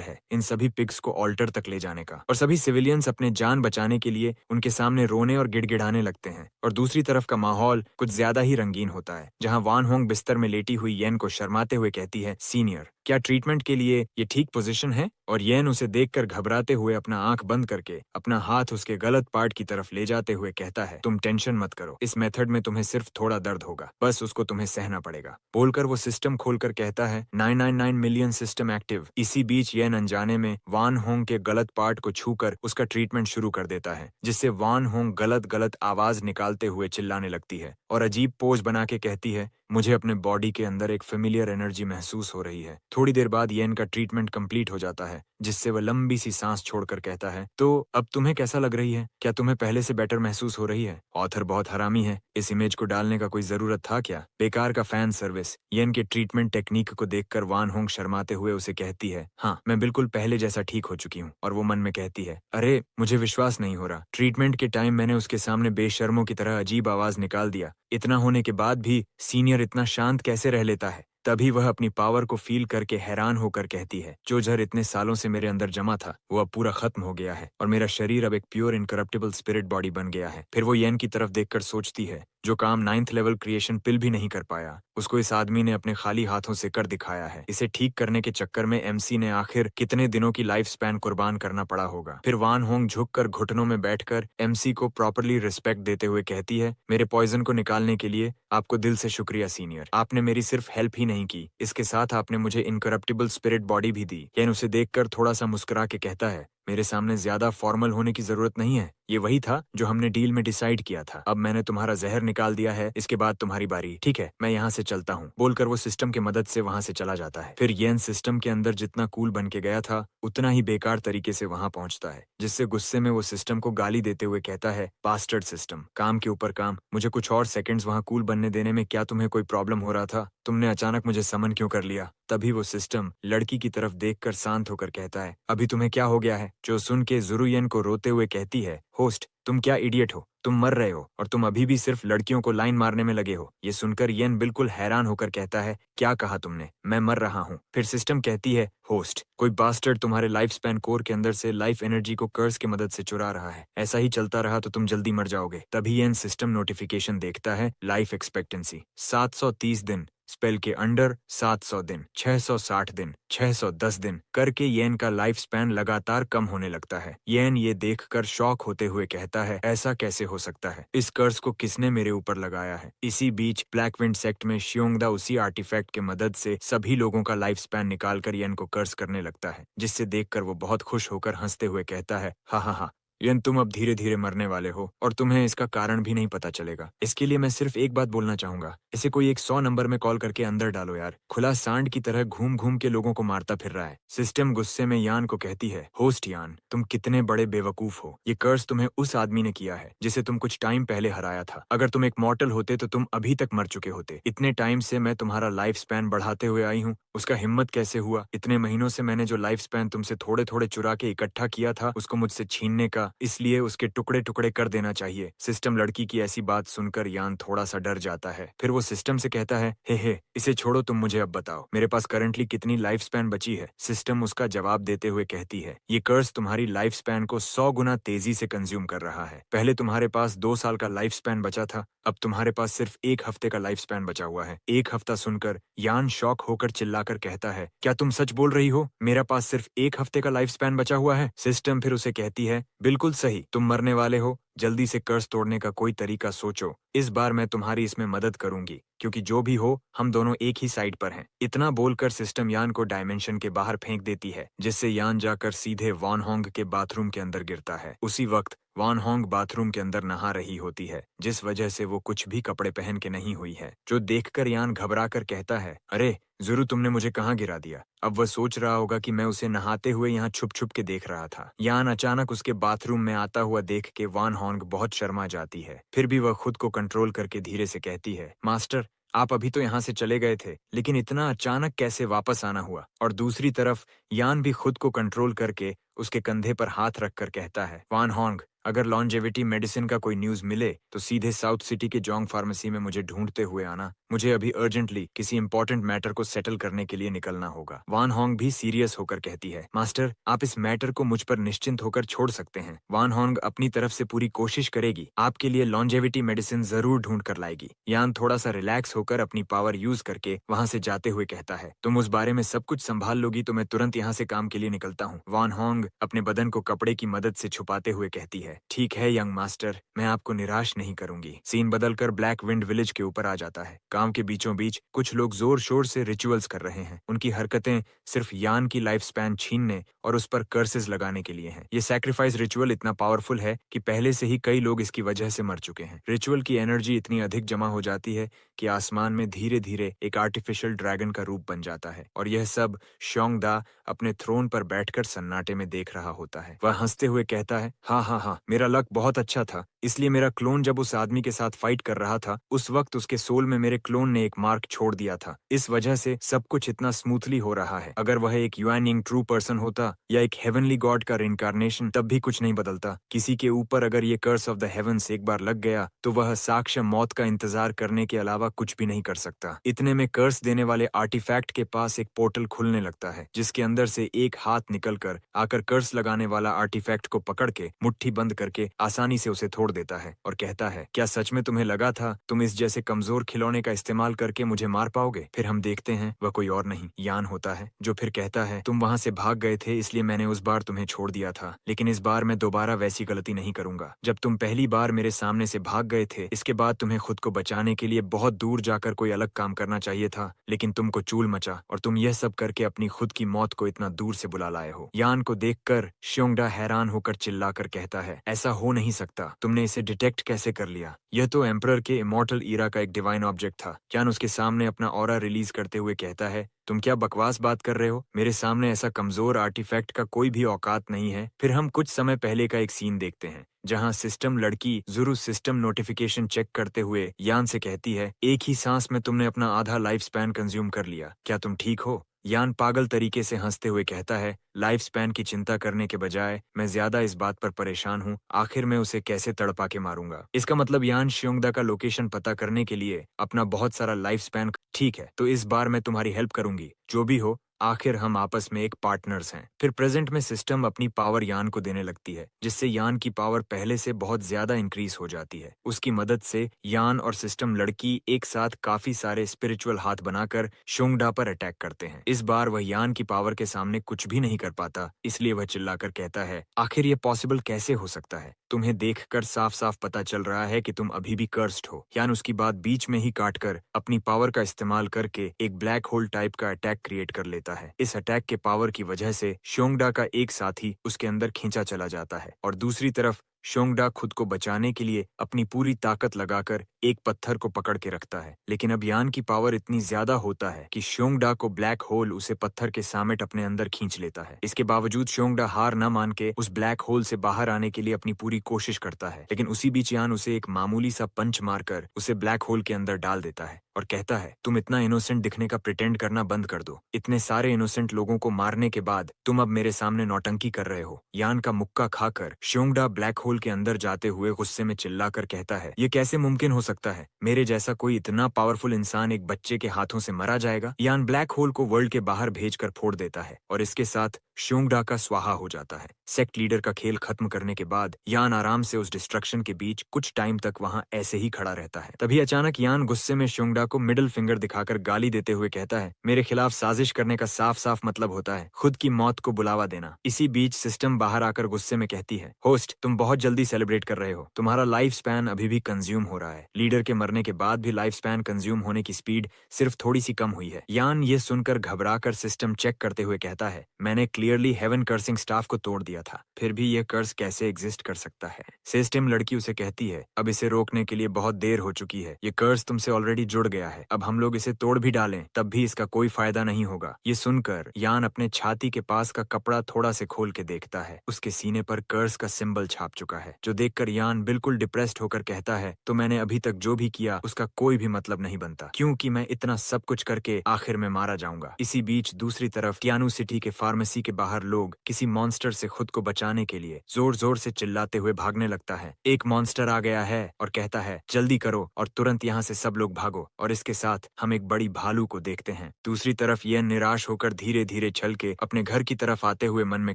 है इन सभी पिग्स को ऑल्टर तक ले जाने का। और सभी सिविलियंस अपने जान बचाने के लिए उनके सामने रोने और गिड़गिड़ाने लगते हैं। और दूसरी तरफ का माहौल कुछ ज्यादा ही रंगीन होता है, जहाँ वान होंग बिस्तर में लेटी हुई येन को शर्माते हुए कहती है, सीनियर, क्या ट्रीटमेंट के लिए ये ठीक पोजीशन है? और येन उसे देखकर घबराते हुए अपना आंख बंद करके अपना हाथ उसके गलत पार्ट की तरफ ले जाते हुए कहता है, तुम टेंशन मत करो, इस मेथड में तुम्हें सिर्फ थोड़ा दर्द होगा, बस उसको तुम्हें सहना पड़ेगा। बोलकर वो सिस्टम खोलकर कहता है, 999 मिलियन सिस्टम एक्टिव। इसी बीच येन अनजाने में वान होंग के गलत पार्ट को छूकर उसका ट्रीटमेंट शुरू कर देता है, जिससे वान होंग गलत गलत आवाज निकालते हुए चिल्लाने लगती है और अजीब पोज बना के कहती है, मुझे अपने बॉडी के अंदर एक फेमिलियर एनर्जी महसूस हो रही है। थोड़ी देर बाद येन का ट्रीटमेंट कंप्लीट हो जाता है, जिससे वह लंबी सी सांस छोड़कर कहता है, तो अब तुम्हें कैसा लग रही है? क्या तुम्हें पहले से बेटर महसूस हो रही है? ऑथर बहुत हरामी है, इस इमेज को डालने का कोई जरूरत था क्या? बेकार का फैन सर्विस। येन के ट्रीटमेंट टेक्निक को देखकर वान होंग शर्माते हुए उसे कहती है, हाँ, मैं बिल्कुल पहले जैसा ठीक हो चुकी हूँ। और वो मन में कहती है, अरे मुझे विश्वास नहीं हो रहा, ट्रीटमेंट के टाइम मैंने उसके सामने बेशर्मों की तरह अजीब आवाज निकाल दिया। इतना होने के बाद भी सीनियर इतना शांत कैसे रह लेता है? तभी वह अपनी पावर को फील करके हैरान होकर कहती है, जो जहर इतने सालों से मेरे अंदर जमा था वो अब पूरा खत्म हो गया है और मेरा शरीर अब एक प्योर इनकरप्टिबल स्पिरिट बॉडी बन गया है। फिर वो येन की तरफ देखकर सोचती है, जो काम 9th लेवल क्रिएशन पिल भी नहीं कर पाया, उसको इस आदमी ने अपने खाली हाथों से कर दिखाया है। इसे ठीक करने के चक्कर में एमसी ने आखिर कितने दिनों की लाइफ स्पैन कुर्बान करना पड़ा होगा। फिर वान होंग झुककर घुटनों में बैठकर एमसी को प्रॉपरली रिस्पेक्ट देते हुए कहती है, मेरे पॉइजन को निकालने के लिए आपको दिल से शुक्रिया सीनियर। आपने मेरी सिर्फ हेल्प ही नहीं की, इसके साथ आपने मुझे इनकरप्टिबल स्पिरिट बॉडी भी दी। येन उसे देखकर थोड़ा सा मुस्कुरा के कहता है, मेरे सामने ज्यादा फॉर्मल होने की जरूरत नहीं है, ये वही था जो हमने डील में डिसाइड किया था। अब मैंने तुम्हारा जहर निकाल दिया है, इसके बाद तुम्हारी बारी, ठीक है? मैं यहाँ से चलता हूँ। बोलकर वो सिस्टम की मदद से वहाँ से चला जाता है। फिर येन सिस्टम के अंदर जितना कूल बन के गया था उतना ही बेकार तरीके से वहाँ पहुँचता है, जिससे गुस्से में वो सिस्टम को गाली देते हुए कहता है, बास्टर्ड सिस्टम, काम के ऊपर काम, मुझे कुछ और सेकंड्स वहाँ कूल बनने देने में क्या तुम्हें कोई प्रॉब्लम हो रहा था? तुमने अचानक मुझे समन क्यों कर लिया? तभी वो सिस्टम लड़की की तरफ देखकर शांत होकर कहता है, अभी तुम्हें क्या हो गया है? जो सुन के जुरुयन को रोते हुए कहती है, होस्ट, तुम क्या इडियट हो? तुम मर रहे हो और तुम अभी भी सिर्फ लड़कियों को लाइन मारने में लगे हो। ये सुनकर येन बिल्कुल हैरान होकर कहता है, क्या कहा तुमने? मैं मर रहा हूँ। फिर सिस्टम कहती है, होस्ट, कोई बास्टर्ड तुम्हारे लाइफ स्पैन कोर के अंदर से लाइफ एनर्जी को कर्स की मदद से चुरा रहा है। ऐसा ही चलता रहा तो तुम जल्दी मर जाओगे। तभी येन सिस्टम नोटिफिकेशन देखता है, लाइफ एक्सपेक्टेंसी 730 दिन। स्पेल के अंडर 700 दिन, 660 दिन, 610 दिन करके येन का लाइफ स्पैन लगातार कम होने लगता है। येन ये देखकर शॉक होते हुए कहता है, ऐसा कैसे हो सकता है? इस कर्ज को किसने मेरे ऊपर लगाया है? इसी बीच ब्लैक विंड सेक्ट में शियोंगदा उसी आर्टिफैक्ट के मदद से सभी लोगों का लाइफ स्पैन निकालकर येन को कर्ज करने लगता है, जिससे देखकर वो बहुत खुश होकर हंसते हुए कहता है, हा हा हा, यन तुम अब धीरे धीरे मरने वाले हो और तुम्हें इसका कारण भी नहीं पता चलेगा। इसके लिए मैं सिर्फ एक बात बोलना चाहूंगा, इसे कोई एक 100 नंबर में कॉल करके अंदर डालो यार, खुला सांड की तरह घूम घूम के लोगों को मारता फिर रहा है। सिस्टम गुस्से में यान को कहती है, होस्ट यान, तुम कितने बड़े बेवकूफ हो। ये कर्ज तुम्हें उस आदमी ने किया है जिसे तुम कुछ टाइम पहले हराया था। अगर तुम एक मॉर्टल होते तो तुम अभी तक मर चुके होते। इतने टाइम से मैं तुम्हारा लाइफ स्पैन बढ़ाते हुए आई हूँ, उसका हिम्मत कैसे हुआ? इतने महीनों से मैंने जो लाइफ स्पैन तुमसे थोड़े थोड़े चुरा के इकट्ठा किया था उसको मुझसे छीनने का, इसलिए उसके टुकड़े टुकड़े कर देना चाहिए। सिस्टम लड़की की ऐसी बात सुनकर यान थोड़ा सा डर जाता है। फिर वो सिस्टम से कहता है, हे इसे छोड़ो, तुम मुझे अब बताओ मेरे पास करंटली कितनी लाइफ स्पैन बची है? सिस्टम उसका जवाब देते हुए कहती है, ये कर्ज तुम्हारी लाइफ स्पैन को 100 गुना तेजी से कंज्यूम कर रहा है। पहले तुम्हारे पास 2 साल का लाइफ स्पैन बचा था, अब तुम्हारे पास सिर्फ 1 हफ्ते का लाइफ स्पैन बचा हुआ है। 1 हफ्ता सुनकर यान शॉक होकर चिल्लाकर कहता है, क्या तुम सच बोल रही हो? मेरा पास सिर्फ 1 हफ्ते का लाइफ स्पैन बचा हुआ है? सिस्टम फिर उसे कहती है, बिल्कुल सही, तुम मरने वाले हो, जल्दी से कर्ज तोड़ने का कोई तरीका सोचो। इस बार मैं तुम्हारी इसमें मदद करूंगी, क्योंकि जो भी हो हम दोनों एक ही साइड पर हैं। इतना बोलकर सिस्टम यान को डायमेंशन के बाहर फेंक देती है, जिससे यान जाकर सीधे वान होंग के बाथरूम के अंदर गिरता है। उसी वक्त वान होंग बाथरूम के अंदर नहा रही होती है, जिस वजह से वो कुछ भी कपड़े पहन के नहीं हुई है, जो देखकर यान घबरा कर कहता है, अरे ज़रूर तुमने मुझे कहाँ गिरा दिया? अब वह सोच रहा होगा कि मैं उसे नहाते हुए यहाँ छुप छुप के देख रहा था। यान अचानक उसके बाथरूम में आता हुआ देख के वान होंग बहुत शर्मा जाती है। फिर भी वह खुद को कंट्रोल करके धीरे से कहती है, मास्टर, आप अभी तो यहाँ से चले गए थे, लेकिन इतना अचानक कैसे वापस आना हुआ? और दूसरी तरफ यान भी खुद को कंट्रोल करके उसके कंधे पर हाथ रखकर कहता है, वान होंग, अगर लॉन्जेविटी मेडिसिन का कोई न्यूज़ मिले तो सीधे साउथ सिटी के जोंग फार्मेसी में मुझे ढूंढते हुए आना। मुझे अभी अर्जेंटली किसी इंपॉर्टेंट मैटर को सेटल करने के लिए निकलना होगा। वान होंग भी सीरियस होकर कहती है, मास्टर, आप इस मैटर को मुझ पर निश्चिंत होकर छोड़ सकते हैं। वान होंग अपनी तरफ से पूरी कोशिश करेगी, आपके लिए लॉन्जेविटी मेडिसिन जरूर ढूंढ कर लाएगी। यान थोड़ा सा रिलैक्स होकर अपनी पावर यूज करके वहाँ से जाते हुए कहता है, तुम उस बारे में सब कुछ संभाल लोगी तो मैं तुरंत यहाँ से काम के लिए निकलता हूँ। वान होंग अपने बदन को कपड़े की मदद से छुपाते हुए कहती है, ठीक है यंग मास्टर, मैं आपको निराश नहीं करूंगी। सीन बदलकर ब्लैक विंड विलेज के ऊपर आ जाता है। गांव के बीचों बीच कुछ लोग जोर शोर से रिचुअल्स कर रहे हैं। उनकी हरकतें सिर्फ यान की लाइफ स्पैन छीनने और उस पर कर्सेस लगाने के लिए हैं। ये सैक्रिफाइस रिचुअल इतना पावरफुल है कि पहले से ही कई लोग इसकी वजह से मर चुके हैं। रिचुअल की एनर्जी इतनी अधिक जमा हो जाती है कि आसमान में धीरे धीरे एक आर्टिफिशियल ड्रैगन का रूप बन जाता है, और यह सब शियोंगदा अपने थ्रोन पर बैठकर सन्नाटे में देख रहा होता है। वह हंसते हुए कहता है, हाँ, मेरा लक बहुत अच्छा था, इसलिए मेरा क्लोन जब उस आदमी के साथ फाइट कर रहा था उस वक्त उसके सोल में मेरे क्लोन ने एक मार्क छोड़ दिया था। इस वजह से सब कुछ इतना स्मूथली हो रहा है। अगर वह एक युआनिंग ट्रू पर्सन होता या एक हेवनली गॉड का रिइंकार्नेशन, तब भी कुछ नहीं बदलता। किसी के ऊपर अगर ये कर्स ऑफ द हेवंस एक बार लग गया तो वह साक्ष्य मौत का इंतजार करने के अलावा कुछ भी नहीं कर सकता। इतने में कर्स देने वाले आर्टिफैक्ट के पास एक पोर्टल खुलने लगता है, जिसके अंदर से एक हाथ निकलकर आकर कर्स लगाने वाला आर्टिफैक्ट को पकड़ के मुट्ठी बंद करके आसानी से उसे तोड़ देता है और कहता है, क्या सच में तुम्हें लगा था तुम इस जैसे कमजोर खिलौने का इस्तेमाल करके मुझे मार पाओगे? फिर हम देखते हैं वह कोई और नहीं यान होता है, जो फिर कहता है, तुम वहां से भाग गए थे इसलिए मैंने उस बार तुम्हें छोड़ दिया था, लेकिन इस बार मैं दोबारा वैसी गलती नहीं करूंगा। जब तुम पहली बार मेरे सामने से भाग गए थे, इसके बाद तुम्हें खुद को बचाने के लिए बहुत दूर जाकर कोई अलग काम करना चाहिए था, लेकिन तुमको चूल मचा और तुम यह सब करके अपनी खुद की मौत को इतना दूर से बुला लाए हो। यान को देखकर शियोंगडा हैरान होकर चिल्लाकर कहता है, ऐसा हो नहीं सकता, तुमने इसे डिटेक्ट कैसे कर लिया? यह तो एम्परर के इमॉर्टल ईरा का एक डिवाइन ऑब्जेक्ट था। यान उसके सामने अपना ऑरा रिलीज करते हुए कहता है, तुम क्या बकवास बात कर रहे हो? मेरे सामने ऐसा कमजोर आर्टिफैक्ट का कोई भी औकात नहीं है। फिर हम कुछ समय पहले का एक सीन देखते हैं जहां सिस्टम लड़की जुरू सिस्टम नोटिफिकेशन चेक करते हुए यान से कहती है, एक ही सांस में तुमने अपना आधा लाइफ स्पैन कंज्यूम कर लिया, क्या तुम ठीक हो? यान पागल तरीके से हंसते हुए कहता है, लाइफ स्पैन की चिंता करने के बजाय मैं ज्यादा इस बात पर परेशान हूँ, आखिर मैं उसे कैसे तड़पा के मारूंगा। इसका मतलब यान शियोंगदा का लोकेशन पता करने के लिए अपना बहुत सारा लाइफ स्पैन। ठीक है, तो इस बार मैं तुम्हारी हेल्प करूंगी। जो भी हो, आखिर हम आपस में एक पार्टनर्स हैं। फिर प्रेजेंट में सिस्टम अपनी पावर यान को देने लगती है, जिससे यान की पावर पहले से बहुत ज्यादा इंक्रीज हो जाती है। उसकी मदद से यान और सिस्टम लड़की एक साथ काफी सारे स्पिरिचुअल हाथ बनाकर शोंगडा पर अटैक करते हैं। इस बार वह यान की पावर के सामने कुछ भी नहीं कर पाता, इसलिए वह चिल्लाकर कहता है, आखिर ये पॉसिबल कैसे हो सकता है? तुम्हें देखकर साफ साफ पता चल रहा है कि तुम अभी भी कर्स्ड हो। यान उसकी बात बीच में ही काटकर अपनी पावर का इस्तेमाल करके एक ब्लैक होल टाइप का अटैक क्रिएट कर लेता है। इस अटैक के पावर की वजह से शोंगडा का एक साथी उसके अंदर खींचा चला जाता है और दूसरी तरफ शोंगडा खुद को बचाने के लिए अपनी पूरी ताकत लगाकर एक पत्थर को पकड़ के रखता है। लेकिन अब यान की पावर इतनी ज्यादा होता है कि शोंगडा को ब्लैक होल उसे पत्थर के सामेट अपने अंदर खींच लेता है। इसके बावजूद शोंगडा हार न मान के उस ब्लैक होल से बाहर आने के लिए अपनी पूरी कोशिश करता है, लेकिन उसी बीच यान उसे एक मामूली सा पंच मारकर उसे ब्लैक होल के अंदर डाल देता है और कहता है, तुम इतना इनोसेंट दिखने का प्रिटेंड करना बंद कर दो। इतने सारे इनोसेंट लोगों को मारने के बाद तुम अब मेरे सामने नौटंकी कर रहे हो। यान का मुक्का खाकर शोंगडा ब्लैक होल के अंदर जाते हुए गुस्से में चिल्लाकर कहता है, ये कैसे मुमकिन हो सकता है? मेरे जैसा कोई इतना पावरफुल इंसान एक बच्चे के हाथों से मरा जाएगा? यान ब्लैक होल को वर्ल्ड के बाहर भेजकर फोड़ देता है और इसके साथ शोंगडा का स्वाहा हो जाता है। सेक्ट लीडर का खेल खत्म करने के बाद यान आराम से उस डिस्ट्रक्शन के बीच कुछ टाइम तक वहां ऐसे ही खड़ा रहता है। तभी अचानक यान गुस्से में शोंगडा को मिडिल फिंगर दिखाकर गाली देते हुए कहता है, मेरे खिलाफ साजिश करने का साफ साफ मतलब होता है खुद की मौत को बुलावा देना। इसी बीच सिस्टम बाहर आकर गुस्से में कहती है, होस्ट तुम बहुत जल्दी सेलिब्रेट कर रहे हो, तुम्हारा लाइफ स्पैन अभी भी कंज्यूम हो रहा है। लीडर के मरने के बाद भी लाइफ स्पैन कंज्यूम होने की स्पीड सिर्फ थोड़ी सी कम हुई है। यान ये सुनकर घबराकर सिस्टम चेक करते हुए कहता है, मैंने क्लियरली हेवन कर्सिंग स्टाफ को तोड़ दिया था, फिर भी यह कर्स कैसे एग्जिस्ट कर सकता है? सिस्टम लड़की उसे कहती है, अब इसे रोकने के लिए बहुत देर हो चुकी है, ये कर्स तुमसे ऑलरेडी जुड़ गया है, अब हम लोग इसे तोड़ भी डालें तब भी इसका कोई फायदा नहीं होगा। ये सुनकर यान अपने छाती के पास का कपड़ा थोड़ा से खोल के देखता है, उसके सीने पर कर्स का सिंबल छाप चुका है, जो देखकर यान बिल्कुल डिप्रेस्ड होकर कहता है, तो मैंने अभी तक जो भी किया उसका कोई भी मतलब नहीं बनता, क्योंकि मैं इतना सब कुछ करके आखिर में मारा जाऊंगा। इसी बीच दूसरी तरफ टियानू सिटी के फार्मेसी के बाहर लोग किसी मॉन्स्टर से खुद को बचाने के लिए जोर जोर से चिल्लाते हुए भागने लगता है। एक मॉन्स्टर आ गया है और कहता है, जल्दी करो और तुरंत यहाँ से सब लोग भागो, और इसके साथ हम एक बड़ी भालू को देखते हैं। दूसरी तरफ यह निराश होकर धीरे धीरे चल के अपने घर की तरफ आते हुए मन में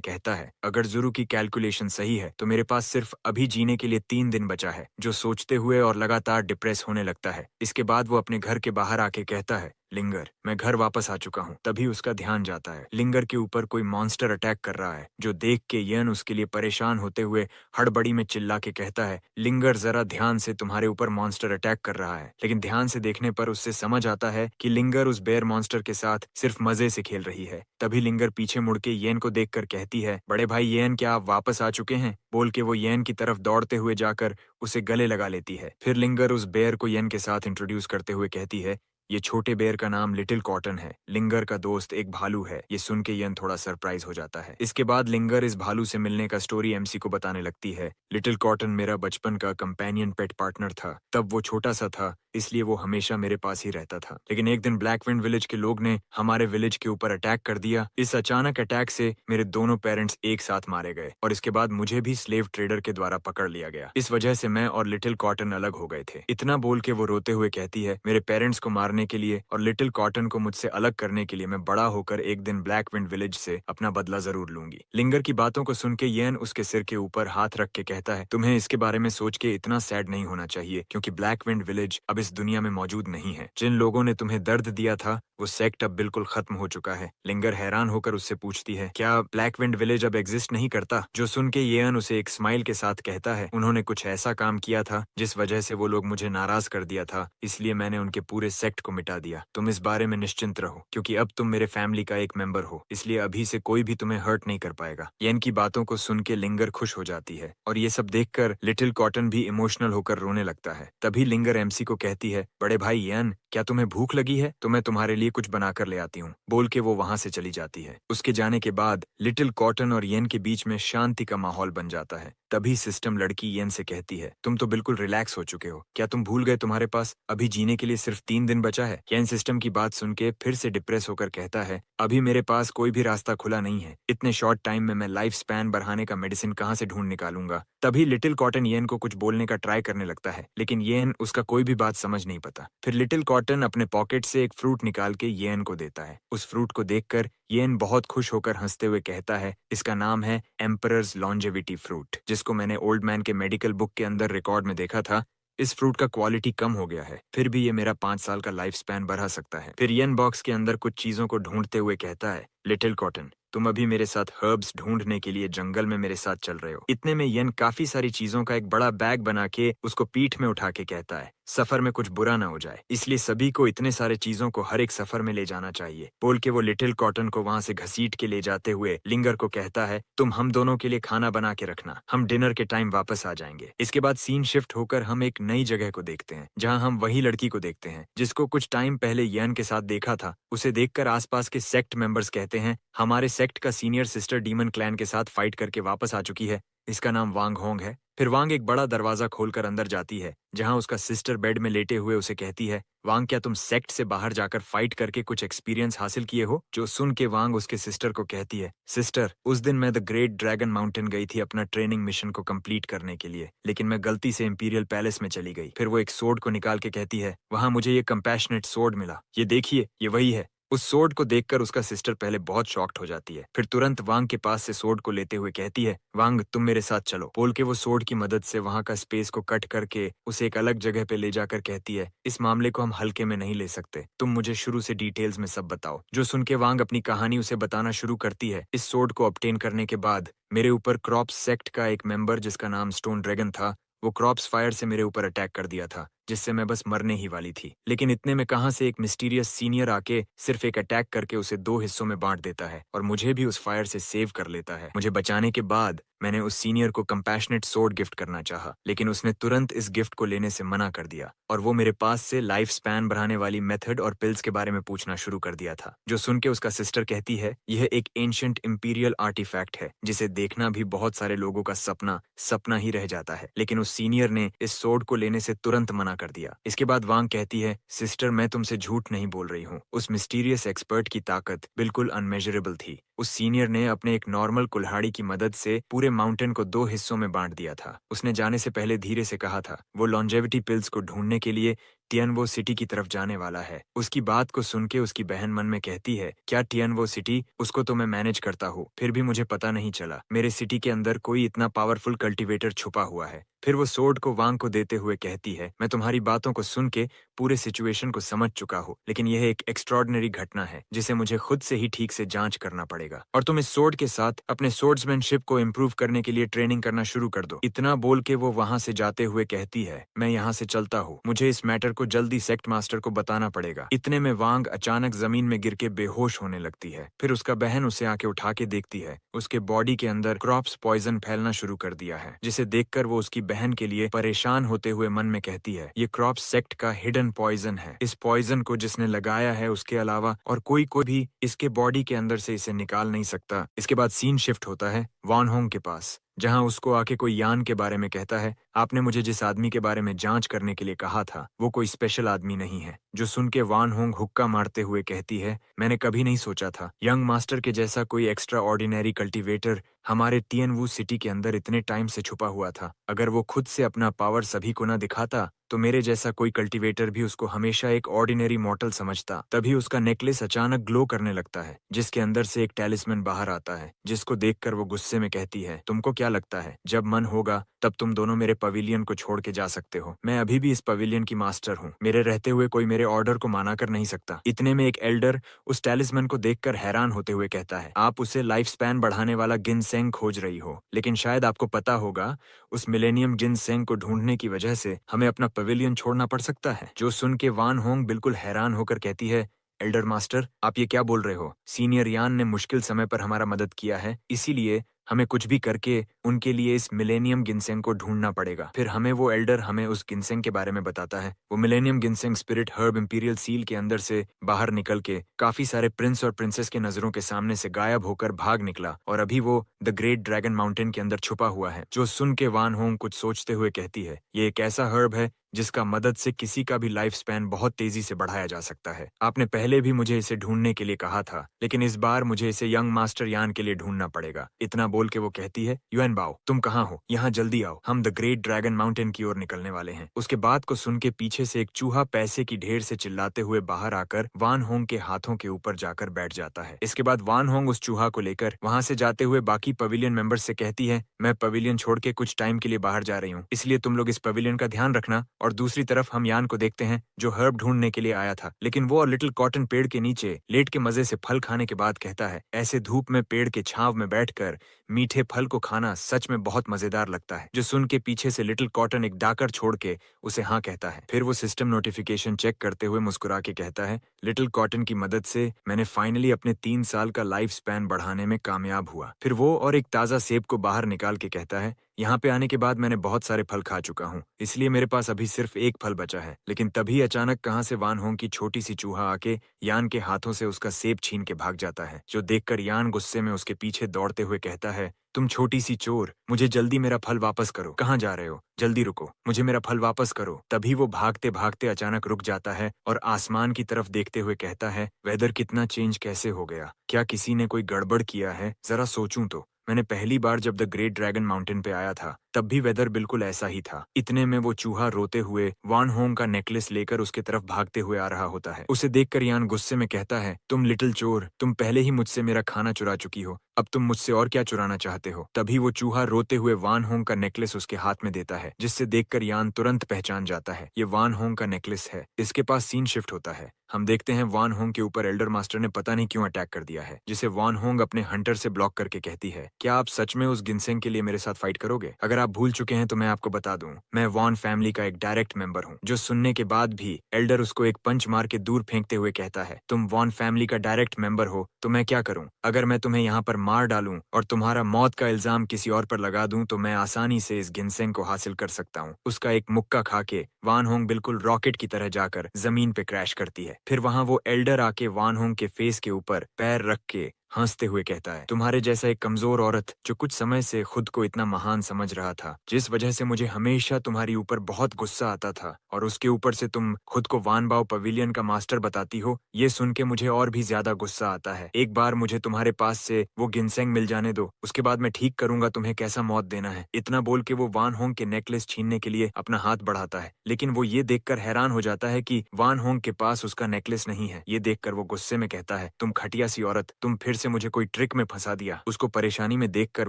कहता है, अगर जुरू की कैलकुलेशन सही है तो मेरे पास सिर्फ अभी जीने के लिए 3 दिन बचा है, जो सोचते हुए और लगातार डिप्रेस होने लगता है। इसके बाद वो अपने घर के बाहर आके कहता है, लिंगर, मैं घर वापस आ चुका हूँ। तभी उसका ध्यान जाता है लिंगर के ऊपर कोई मॉन्स्टर अटैक कर रहा है, जो देख के यन उसके लिए परेशान होते हुए हड़बड़ी में चिल्ला के कहता है, लिंगर जरा ध्यान से, तुम्हारे ऊपर मॉन्स्टर अटैक कर रहा है। लेकिन ध्यान से देखने पर उससे समझ आता है कि लिंगर उस बेयर मॉन्स्टर के साथ सिर्फ मजे से खेल रही है। तभी लिंगर पीछे मुड़ के येन को देखकर कहती है, बड़े भाई येन, क्या आप वापस आ चुके हैं? बोल के वो येन की तरफ दौड़ते हुए जाकर उसे गले लगा लेती है। फिर लिंगर उस बेयर को येन के साथ इंट्रोड्यूस करते हुए कहती है, ये छोटे बेर का नाम लिटिल कॉटन है, लिंगर का दोस्त एक भालू है। ये सुन के यन थोड़ा सरप्राइज हो जाता है। इसके बाद लिंगर इस भालू से मिलने का स्टोरी एमसी को बताने लगती है। लिटिल कॉटन मेरा बचपन का कंपेनियन पेट पार्टनर था, तब वो छोटा सा था, इसलिए वो हमेशा मेरे पास ही रहता था। लेकिन एक दिन ब्लैकविंड विलेज के लोग ने हमारे विलेज के ऊपर अटैक कर दिया। इस अचानक अटैक से मेरे दोनों पेरेंट्स एक साथ मारे गए और इसके बाद मुझे भी स्लेव ट्रेडर के द्वारा पकड़ लिया गया। इस वजह से मैं और लिटिल कॉटन अलग हो गए थे। इतना बोल के वो रोते हुए कहती है, मेरे पेरेंट्स को मारने के लिए और लिटिल कॉटन को मुझसे अलग करने के लिए मैं बड़ा होकर एक दिन ब्लैकविंड विलेज से अपना बदला जरूर लूंगी। लिंगर की बातों को सुन के येन उसके सिर के ऊपर हाथ रख के कहता है, तुम्हें इसके बारे में सोच के इतना सैड नहीं होना चाहिए, क्योंकि ब्लैकविंड विलेज अब इस दुनिया में मौजूद नहीं है। जिन लोगों ने तुम्हें दर्द दिया था वो सेक्ट अब बिल्कुल खत्म हो चुका है। लिंगर हैरान होकर उससे पूछती है, क्या ब्लैकविंड विलेज अब एग्जिस्ट नहीं करता? जो सुन के येन उसे एक स्माइल के साथ कहता है, उन्होंने कुछ ऐसा काम किया था जिस वजह से वो लोग मुझे नाराज कर दिया था, इसलिए मैंने उनके पूरे सेक्ट को मिटा दिया। तुम इस बारे में निश्चिंत रहो, क्योंकि अब तुम मेरे फैमिली का एक मेंबर हो, इसलिए अभी से कोई भी तुम्हें हर्ट नहीं कर पाएगा। येन की बातों को सुन के लिंगर खुश हो जाती है और ये सब देखकर लिटिल कॉटन भी इमोशनल होकर रोने लगता है। तभी लिंगर एमसी को कहती है, बड़े भाई येन, क्या तुम्हें भूख लगी है? तो मैं तुम्हारे लिए कुछ बना कर ले आती हूँ। बोल के वो वहां से चली जाती है। उसके जाने के बाद लिटिल कॉटन और येन के बीच में शांति का माहौल बन जाता है। तभी सिस्टम लड़की येन से कहती है, तुम तो बिल्कुल रिलैक्स हो चुके हो, क्या तुम भूल गए तुम्हारे पास अभी जीने के लिए सिर्फ 3 दिन बचे बचा है। येन सिस्टम की बात सुन के फिर से डिप्रेस होकर कहता है, अभी मेरे पास कोई भी रास्ता खुला नहीं है। इतने शॉर्ट टाइम में मैं लाइफ स्पैन बढ़ाने का मेडिसिन कहाँ से ढूंढ निकालूंगा। तभी लिटिल कॉटन येन को कुछ बोलने का ट्राई करने लगता है, लेकिन येन उसका कोई भी बात समझ नहीं पाता। फिर लिटिल कॉटन अपने पॉकेट से एक फ्रूट निकाल के येन को देता है। उस फ्रूट को देखकर येन बहुत खुश होकर हंसते हुए कहता है, इसका नाम है एम्परर्स लॉन्जेविटी फ्रूट, जिसको मैंने ओल्ड मैन के मेडिकल बुक के अंदर रिकॉर्ड में देखा था। इस फ्रूट का क्वालिटी कम हो गया है, फिर भी ये मेरा 5 साल का लाइफ स्पैन बढ़ा सकता है। फिर येन बॉक्स के अंदर कुछ चीजों को ढूंढते हुए कहता है, लिटिल कॉटन, तुम अभी मेरे साथ हर्ब्स ढूंढने के लिए जंगल में मेरे साथ चल रहे हो। इतने में येन काफी सारी चीजों का एक बड़ा बैग बना के उसको पीठ में उठा के कहता है, सफर में कुछ बुरा ना हो जाए, इसलिए सभी को इतने सारे चीजों को हर एक सफर में ले जाना चाहिए। बोल के वो लिटिल कॉटन को वहां से घसीट के ले जाते हुए लिंगर को कहता है, तुम हम दोनों के लिए खाना बना के रखना, हम डिनर के टाइम वापस आ जाएंगे। इसके बाद सीन शिफ्ट होकर हम एक नई जगह को देखते हैं, जहाँ हम वही लड़की को देखते हैं जिसको कुछ टाइम पहले येन के साथ देखा था। उसे देखकर आसपास के सेक्ट मेंबर्स कहते हैं, हमारे सेक्ट का सीनियर सिस्टर डीमन क्लैन के साथ फाइट करके वापस आ चुकी है, इसका नाम वांग होंग है। फिर वांग एक बड़ा दरवाजा खोलकर अंदर जाती है, जहां उसका सिस्टर बेड में लेटे हुए उसे कहती है, वांग क्या तुम सेक्ट से बाहर जाकर फाइट करके कुछ एक्सपीरियंस हासिल किए हो? जो सुन के वांग उसके सिस्टर को कहती है, सिस्टर, उस दिन मैं द ग्रेट ड्रैगन माउंटेन गई थी अपना ट्रेनिंग मिशन को कंप्लीट करने के लिए, लेकिन मैं गलती से इंपीरियल पैलेस में चली गई। फिर वो एक सोर्ड को निकाल के कहती है, वहां मुझे ये कंपैशनेट सोर्ड मिला, ये देखिए, ये वही है। उस सोर्ड को देखकर उसका सिस्टर पहले बहुत शॉक्ड हो जाती है, फिर तुरंत वांग के पास से सोर्ड को लेते हुए कहती है, वांग तुम मेरे साथ चलो। बोल के वो सोर्ड की मदद से वहां का स्पेस को कट करके उसे एक अलग जगह पे ले जाकर कहती है, इस मामले को हम हल्के में नहीं ले सकते, तुम मुझे शुरू से डिटेल्स में सब बताओ। जो सुन के वांग अपनी कहानी उसे बताना शुरू करती है। इस सोर्ड को ऑब्टेन करने के बाद मेरे ऊपर क्रॉप्स सेक्ट का एक मेंबर जिसका नाम स्टोन ड्रैगन था, वो क्रॉप्स फायर से मेरे ऊपर अटैक कर दिया था, जिससे मैं बस मरने ही वाली थी। लेकिन इतने में कहां से एक मिस्टीरियस सीनियर आके सिर्फ एक अटैक करके उसे 2 हिस्सों में बांट देता है और मुझे भी उस फायर से सेव कर लेता है। मुझे बचाने के बाद मैंने उस सीनियर को कंपैशनेट सोर्ड गिफ्ट करना चाहा, लेकिन उसने तुरंत इस गिफ्ट को लेने से मना कर दिया और वो मेरे पास से लाइफ स्पैन बढ़ाने वाली मेथड और पिल्स के बारे में पूछना शुरू कर दिया था। जो सुन के उसका सिस्टर कहती है, यह एक एंशिएंट इंपीरियल आर्टिफैक्ट है, जिसे देखना भी बहुत सारे लोगों का सपना ही रह जाता है, लेकिन उस सीनियर ने इस सोर्ड को लेने से तुरंत मना कर दिया। इसके बाद वांग कहती है, सिस्टर मैं तुमसे झूठ नहीं बोल रही हूँ, उस मिस्टीरियस एक्सपर्ट की ताकत बिल्कुल अनमेजरेबल थी। उस सीनियर ने अपने एक नॉर्मल कुल्हाड़ी की मदद से पूरे माउंटेन को 2 हिस्सों में बांट दिया था। उसने जाने से पहले धीरे से कहा था, वो लॉन्जेविटी पिल्स को ढूंढने के लिए टियनवो सिटी की तरफ जाने वाला है। उसकी बात को सुन के उसकी बहन मन में कहती है, क्या टियनवो सिटी? उसको तो मैं मैनेज करता हूँ, फिर भी मुझे पता नहीं चला मेरे सिटी के अंदर कोई इतना पावरफुल कल्टीवेटर छुपा हुआ है। फिर वो सोर्ड को वांग को देते हुए कहती है, मैं तुम्हारी बातों को सुन के पूरे सिचुएशन को समझ चुका हूँ, लेकिन यह एक एक्स्ट्रॉर्डिनरी घटना है जिसे मुझे खुद से ही ठीक से जांच करना पड़ेगा, और तुम इस सोर्ड के साथ अपने सोर्ड्समैनशिप को इम्प्रूव करने के लिए ट्रेनिंग करना शुरू कर दो। इतना बोल के वो वहां से जाते हुए कहती है, मैं यहाँ से चलता हूँ, मुझे इस मैटर को जल्दी सेक्ट मास्टर को बताना पड़ेगा। इतने में वांग अचानक जमीन में गिर के बेहोश होने लगती है। फिर उसका बहन उसे आके उठा के देखती है, उसके बॉडी के अंदर क्रॉप्स पॉइजन फैलना शुरू कर दिया है, जिसे देखकर वो उसकी बहन के लिए परेशान होते हुए मन में कहती है, ये क्रॉप सेक्ट का हिडन पॉइजन है। इस पॉइजन को जिसने लगाया है उसके अलावा और कोई भी इसके बॉडी के अंदर से इसे निकाल नहीं सकता। इसके बाद सीन शिफ्ट होता है वान होंग के पास, जहां उसको आके कोई यान के बारे में कहता है, आपने मुझे जिस आदमी के बारे में जांच करने के लिए कहा था वो कोई स्पेशल आदमी नहीं है। जो सुन के वान होंग हुक्का मारते हुए कहती है, मैंने कभी नहीं सोचा था यंग मास्टर के जैसा कोई एक्स्ट्रा ऑर्डिनरी कल्टीवेटर हमारे टियनवू सिटी के अंदर इतने टाइम से छुपा हुआ था। अगर वो खुद से अपना पावर सभी को न दिखाता तो मेरे जैसा कोई कल्टीवेटर भी उसको हमेशा एक ऑर्डिनरी मॉर्टल समझता। तभी उसका नेकलेस अचानक ग्लो करने लगता है, जिसके अंदर से एक टैलिस्मैन बाहर आता है, जिसको देखकर वो गुस्से में कहती है, तुमको क्या लगता है जब मन होगा तब तुम दोनों मेरे पवेलियन को छोड़ के जा सकते हो? मैं अभी भी इस पवेलियन की मास्टर हूँ, मेरे रहते हुए कोई मेरे ऑर्डर को माना कर नहीं सकता। इतने में एक एल्डर उस टैलिस्मैन को देखकर हैरान होते हुए कहता है, आप उसे लाइफ स्पैन बढ़ाने वाला गिनसेंग खोज रही हो, लेकिन शायद आपको पता होगा उस मिलेनियम गिनसेंग को ढूंढने की वजह से हमें अपना पवेलियन छोड़ना पड़ सकता है। जो सुन के वान होंग बिल्कुल हैरान होकर कहती है, एल्डर मास्टर आप ये क्या बोल रहे हो? सीनियर यान ने मुश्किल समय पर हमारा मदद किया है, इसीलिए हमें कुछ भी करके उनके लिए इस मिलेनियम गिनसेंग को ढूंढना पड़ेगा। फिर वो एल्डर हमें उस गिनसेंग के बारे में बताता है। वो millennium ginseng spirit herb imperial seal के अंदर से बाहर निकल के काफी सारे प्रिंस और प्रिंसेस के नजरों के सामने से गायब होकर भाग निकला और अभी वो द ग्रेट ड्रैगन माउंटेन के अंदर छुपा हुआ है। जो सुन के वान होंग कुछ सोचते हुए कहती है, ये एक ऐसा हर्ब है जिसका मदद से किसी का भी लाइफ स्पैन बहुत तेजी से बढ़ाया जा सकता है। आपने पहले भी मुझे इसे ढूंढने के लिए कहा था, लेकिन इस बार मुझे इसे यंग मास्टर यान के लिए ढूंढना पड़ेगा। इतना बोल के वो कहती है, युएन बाओ, तुम कहाँ हो? यहाँ जल्दी आओ, हम द ग्रेट ड्रैगन माउंटेन की ओर निकलने वाले हैं। उसके बात को सुन के पीछे से एक चूहा पैसे की ढेर से चिल्लाते हुए बाहर आकर वान होंग के हाथों के ऊपर जाकर बैठ जाता है। इसके बाद वान होंग उस चूहा को लेकर वहां से जाते हुए बाकी पवेलियन मेंबर्स से कहती है, मैं पवेलियन छोड़ के कुछ टाइम के लिए बाहर जा रही हूँ, इसलिए तुम लोग इस पवेलियन का ध्यान रखना। और दूसरी तरफ हम यान को देखते हैं जो हर्ब ढूंढने के लिए आया था, लेकिन वो और लिटिल कॉटन पेड़ के नीचे लेट के मजे से फल खाने के बाद कहता है, ऐसे धूप में पेड़ के छांव में बैठकर मीठे फल को खाना सच में बहुत मजेदार लगता है। जो सुन के पीछे से लिटिल कॉटन एक डाकर छोड़ के उसे हाँ कहता है। फिर वो सिस्टम नोटिफिकेशन चेक करते हुए मुस्कुरा के कहता है, लिटिल कॉटन की मदद से मैंने फाइनली अपने 3 साल का लाइफ स्पैन बढ़ाने में कामयाब हुआ। फिर वो और एक ताज़ा सेब को बाहर निकाल के कहता है, यहाँ पे आने के बाद मैंने बहुत सारे फल खा चुका हूँ, इसलिए मेरे पास अभी सिर्फ एक फल बचा है। लेकिन तभी अचानक कहाँ से वान होंग की छोटी सी चूहा आके यान के हाथों से उसका सेब छीन के भाग जाता है, जो देखकर यान गुस्से में उसके पीछे दौड़ते हुए कहता है, तुम छोटी सी चोर, मुझे जल्दी मेरा फल वापस करो। कहाँ जा रहे हो? जल्दी रुको, मुझे मेरा फल वापस करो। तभी वो भागते भागते अचानक रुक जाता है और आसमान की तरफ देखते हुए कहता है, वेदर कितना चेंज कैसे हो गया? क्या किसी ने कोई गड़बड़ किया है? जरा सोचूं तो। मैंने पहली बार जब द ग्रेट ड्रैगन माउंटेन पे आया था, तब भी वेदर बिल्कुल ऐसा ही था। इतने में वो चूहा रोते हुए वान होंग का नेकलेस लेकर उसके तरफ भागते हुए आ रहा होता है। उसे देखकर यान गुस्से में कहता है, तुम लिटिल चोर, तुम पहले ही मुझसे मेरा खाना चुरा चुकी हो, अब तुम मुझसे और क्या चुराना चाहते हो? तभी वो चूहा रोते हुए वान होंग का नेकलेस उसके हाथ में देता है, जिससे देखकर यान तुरंत पहचान जाता है, ये वान होंग का नेकलेस है। इसके पास सीन शिफ्ट होता है। हम देखते हैं वान होंग के ऊपर एल्डर मास्टर ने पता नहीं क्यों अटैक कर दिया है, जिसे वान होंग अपने हंटर से ब्लॉक करके कहती है, क्या आप सच में उस गिनसेंग के लिए मेरे साथ फाइट करोगे? अगर आप भूल चुके हैं तो मैं आपको बता दूं, मैं वॉन फैमिली का एक डायरेक्ट मेंबर हूं। जो सुनने के बाद भी एल्डर उसको एक पंच मार के दूर फेंकते हुए कहता है, तुम वॉन फैमिली का डायरेक्ट मेंबर हो तो मैं क्या करूं? अगर मैं तुम्हें यहाँ पर मार डालूं और तुम्हारा मौत का इल्जाम किसी और पर लगा दूं तो मैं आसानी से इस गिनसेंग को हासिल कर सकता हूँ। उसका एक मुक्का खा के वान होंग बिल्कुल रॉकेट की तरह जाकर जमीन पे क्रैश करती है। फिर वहां वो एल्डर आके वान होंग के फेस के ऊपर पैर रख के हंसते हुए कहता है, तुम्हारे जैसा एक कमजोर औरत जो कुछ समय से खुद को इतना महान समझ रहा था, जिस वजह से मुझे हमेशा तुम्हारी ऊपर बहुत गुस्सा आता था, और उसके ऊपर से तुम खुद को वान बाओ पवेलियन का मास्टर बताती हो, ये सुन के मुझे और भी ज्यादा गुस्सा आता है। एक बार मुझे तुम्हारे पास से वो गिनसेंग मिल जाने दो, उसके बाद मैं ठीक करूंगा तुम्हें कैसा मौत देना है। इतना बोल के वो वान होंग के नेकलेस छीनने के लिए अपना हाथ बढ़ाता है, लेकिन वो ये देखकर हैरान हो जाता है कि वान होंग के पास उसका नेकलेस नहीं है। ये देखकर वो गुस्से में कहता है, तुम खटिया सी औरत, तुम फिर से मुझे कोई ट्रिक में फंसा दिया। उसको परेशानी में देखकर